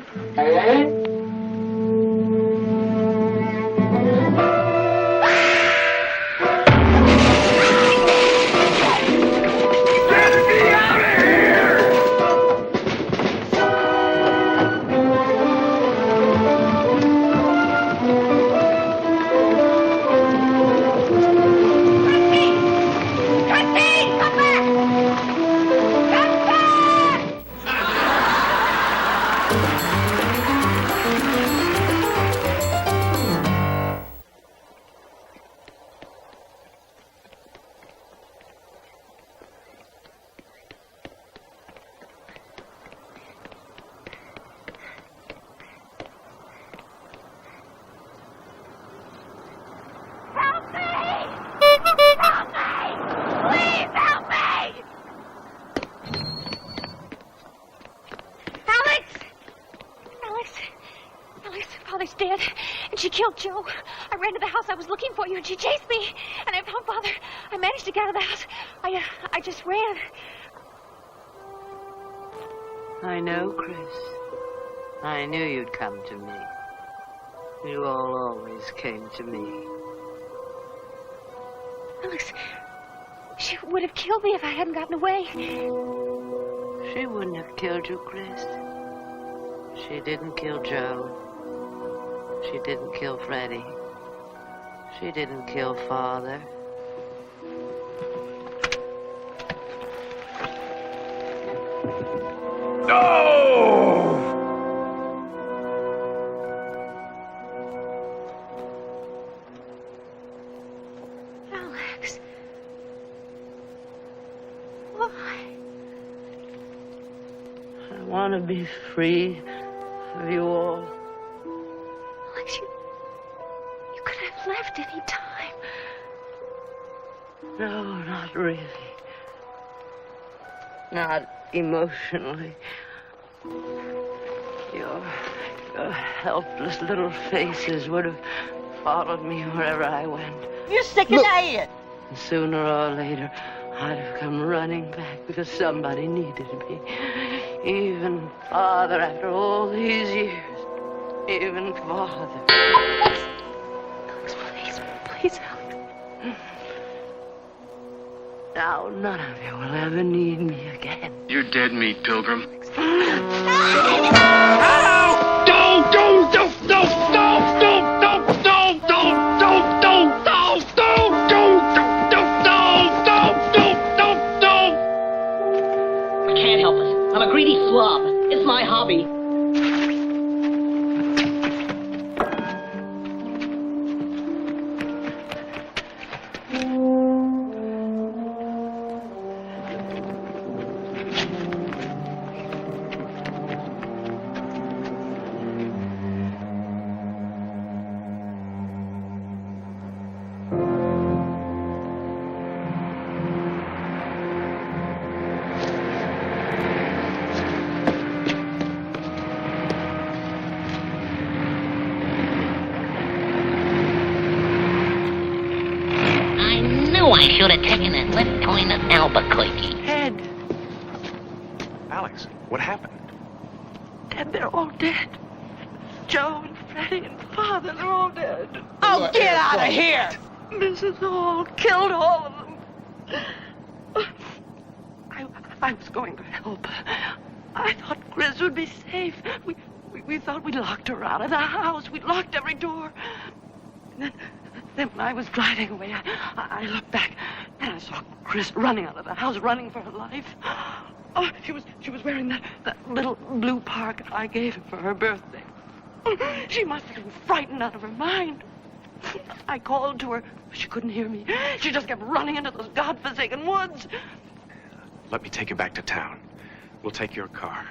Father's dead, and she killed Joe. I ran to the house. I was looking for you, and she chased me. And I found Father. I managed to get out of the house. I just ran. I know, Chris. I knew you'd come to me. You all always came to me. Alex, she would have killed me if I hadn't gotten away. She wouldn't have killed you, Chris. She didn't kill Joe. She didn't kill Freddie. She didn't kill Father. No! Alex. Why? I want to be free of you all. Alex, you could have left any time. No, not really. Not emotionally. Your helpless little faces would have followed me wherever I went. You're sick and idiot. And sooner or later, I'd have come running back because somebody needed me. Even Father, after all these years. Even Father. Alex, please, Alex. Now, none of you will ever need me again. You're dead meat, Pilgrim. I can't help it. I'm a greedy slob. It's my hobby. I should have taken a lift going to Albuquerque. Ed. Alex, what happened? Ed, they're all dead. Joe and Freddie and Father, they're all dead. Oh, get out of here! Mrs. Hall killed all of them. I was going to help. I thought Chris would be safe. We thought we locked her out of the house. We locked every door. And then when I was driving away, I looked back and I saw Chris running out of the house, running for her life. Oh, she was wearing that little blue park I gave her for her birthday. She must have been frightened out of her mind. I called to her, but she couldn't hear me. She just kept running into those godforsaken woods. Let me take you back to town. We'll take your car.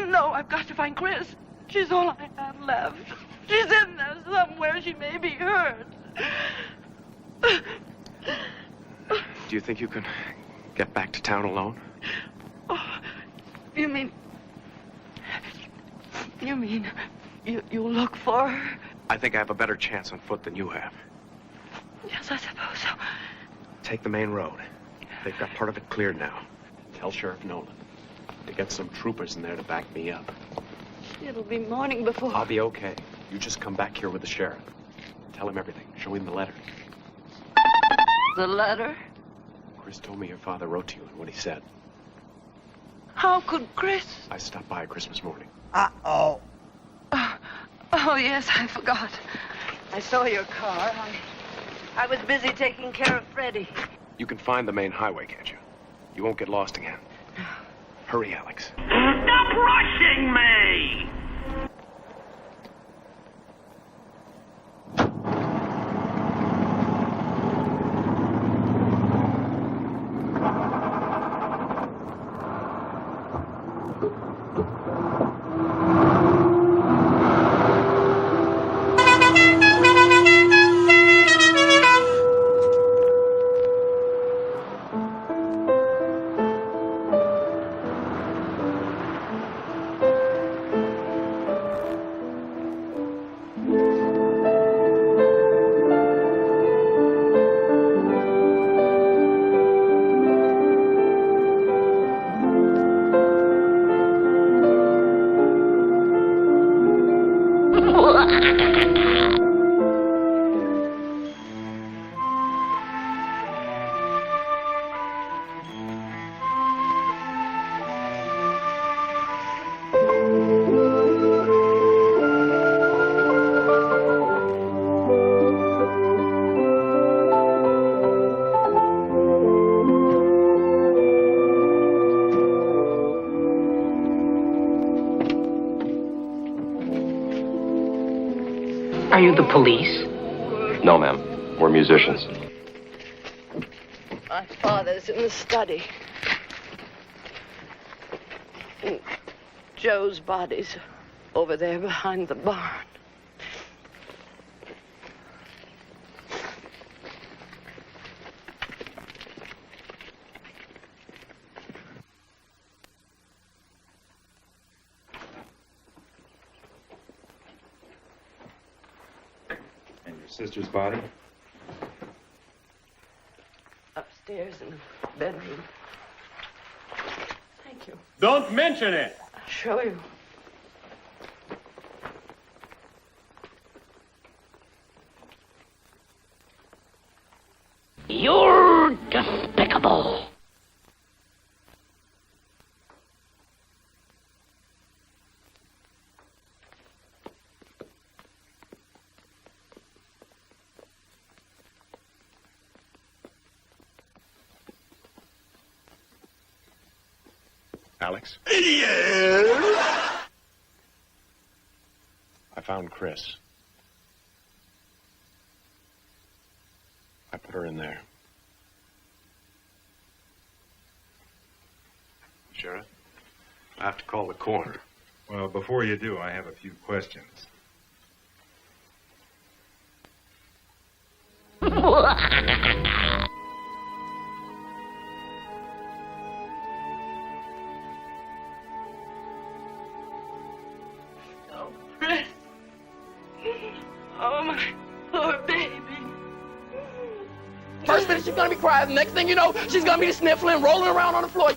No, I've got to find Chris. She's all I have left. She's in there somewhere. She may be hurt. Do you think you can get back to town alone? Oh, you mean you'll look for her? I think I have a better chance on foot than you have. Yes, I suppose so. Take the main road. They've got part of it cleared now. Tell Sheriff Nolan to get some troopers in there to back me up. It'll be morning before... I'll be okay. You just come back here with the sheriff. Tell him everything. Show him the letter. The letter? Chris told me your father wrote to you and what he said. How could Chris? I stopped by Christmas morning. Uh-oh. Oh, yes, I forgot. I saw your car. I was busy taking care of Freddie. You can find the main highway, can't you? You won't get lost again. Hurry, Alex. Stop rushing me! Are you the police? No, ma'am. We're musicians. My father's in the study. And Joe's body's over there behind the barn. Sister's body? Upstairs in the bedroom. Thank you. Don't mention it! I'll show you. You're despicable. Alex? Yes? I found Chris. I put her in there. Sheriff, I have to call the coroner. Well, before you do, I have a few questions. Chris. Oh, my poor baby. First minute she's gonna be crying, the next thing you know, she's gonna be sniffling, rolling around on the floor.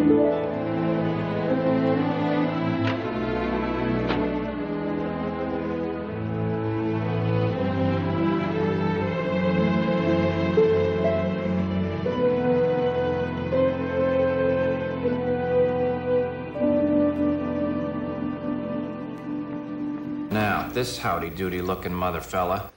Now, this howdy-doody looking mother fella.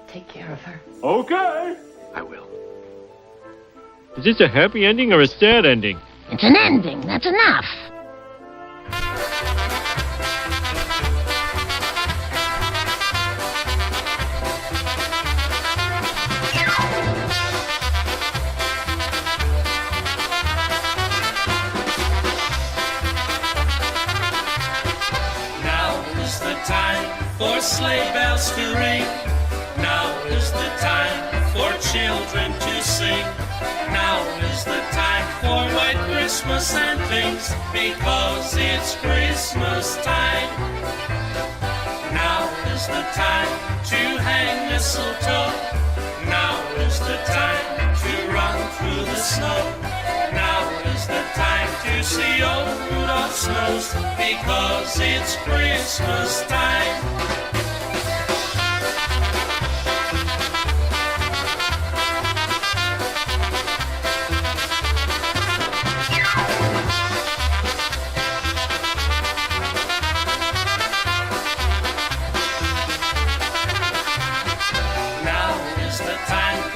Take care of her. Okay. I will. Is this a happy ending or a sad ending? It's an ending. That's enough. Now is the time for sleigh bells to ring. Now is the time for children to sing. Now is the time for white Christmas and things, because it's Christmas time. Now is the time to hang mistletoe. Now is the time to run through the snow. Now is the time to see old Rudolph's nose, because it's Christmas time.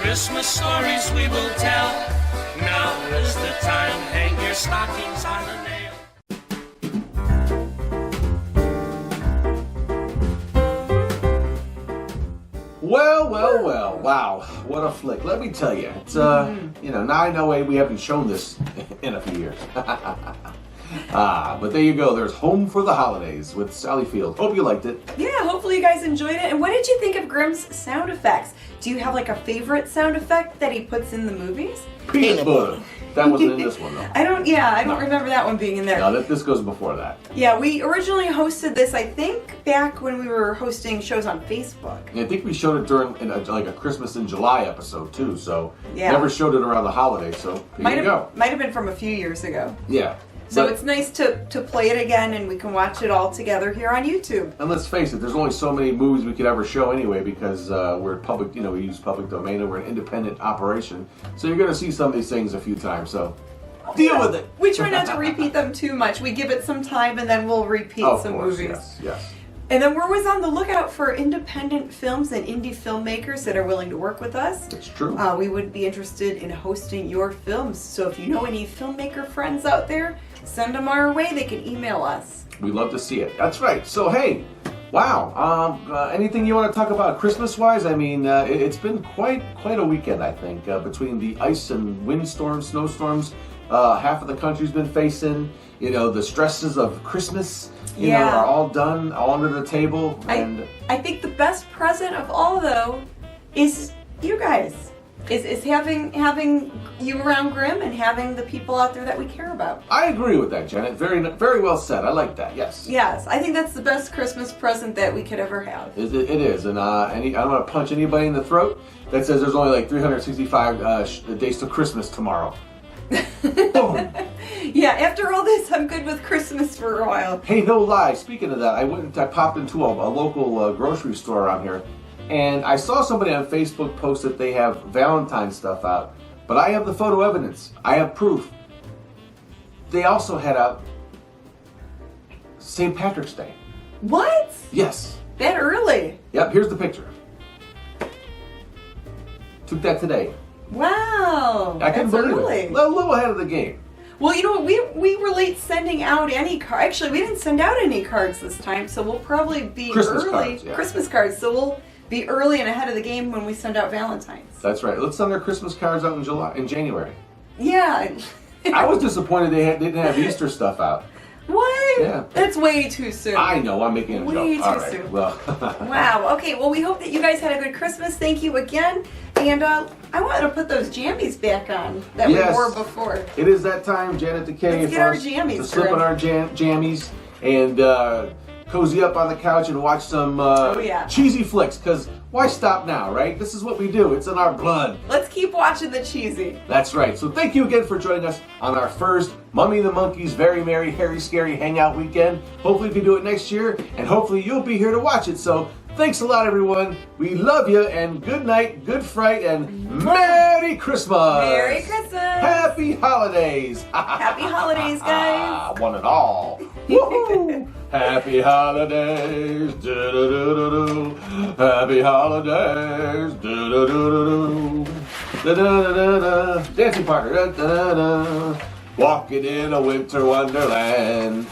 Christmas stories we will tell. Now is the time, hang your stockings on a nail. Well, wow, what a flick. Let me tell you, it's, now I know we haven't shown this in a few years. But there you go, there's Home for the Holidays with Sally Field. Hope you liked it. Yeah, hopefully you guys enjoyed it. And what did you think of Grimm's sound effects? Do you have like a favorite sound effect that he puts in the movies? Peanut butter. That wasn't in this one though. I don't remember that one being in there. No, this goes before that. Yeah, we originally hosted this, I think, back when we were hosting shows on Facebook. I think we showed it during like a Christmas in July episode too, so yeah. Never showed it around the holidays, so here you go. Might have been from a few years ago. Yeah. So it's nice to play it again, and we can watch it all together here on YouTube. And let's face it, there's only so many movies we could ever show anyway, because we're public, we use public domain, and we're an independent operation. So you're going to see some of these things a few times, so deal with it. We try not to repeat them too much. We give it some time, and then we'll repeat some movies. Yes. And then we're always on the lookout for independent films and indie filmmakers that are willing to work with us. It's true. We would be interested in hosting your films. So if you know any filmmaker friends out there, send them our way. They can email us. We love to see it. That's right. So hey, wow. Anything you want to talk about Christmas-wise? I mean, it's been quite a weekend, I think, between the ice and windstorms, snowstorms. Half of the country's been facing. The stresses of Christmas. Are all done, all under the table. And I think the best present of all, though, is you guys. Is having you around Grimm and having the people out there that we care about. I agree with that, Janet. Very well said. I like that. Yes. Yes, I think that's the best Christmas present that we could ever have. It is, and I don't want to punch anybody in the throat that says there's only like 365 days till Christmas tomorrow. Boom. Yeah, after all this, I'm good with Christmas for a while. Hey, no lie. Speaking of that, I popped into a local grocery store around here, and I saw somebody on Facebook post that they have Valentine's stuff out, but I have the photo evidence. I have proof. They also had out St. Patrick's Day. What? Yes. That early? Yep, here's the picture. Took that today. Wow. I couldn't believe it. A little ahead of the game. Well, we were late sending out any cards. Actually, we didn't send out any cards this time, so we'll probably be Christmas early. Cards, yeah. Christmas cards, so we'll be early and ahead of the game when we send out Valentine's. That's right. Let's send our Christmas cards out in January. Yeah. I was disappointed they didn't have Easter stuff out. What? Yeah. That's way too soon. I know, I'm making a Way joke. All too right, soon. well. Wow. Okay, well, we hope that you guys had a good Christmas. Thank you again. And I wanted to put those jammies back on that we wore before. It is that time, Janet Decay, Let's get our jammies, to slip on our jammies and cozy up on the couch and watch some cheesy flicks, because why stop now, right? This is what we do. It's in our blood. Let's keep watching the cheesy. That's right. So thank you again for joining us on our first Mummy and the Monkeys Very Merry Harry Scary Hangout Weekend. Hopefully we can do it next year, and hopefully you'll be here to watch it. So thanks a lot, everyone. We love you, and good night, good fright, and Merry Christmas! Merry Christmas! Happy holidays! Happy holidays, guys! One and all. Woohoo! Happy holidays! Do-do-do-do-do. Happy holidays! Do-do-do-do-do. Da-da-da-da-da. Dancing partner. Da-da-da-da. Walking in a winter wonderland.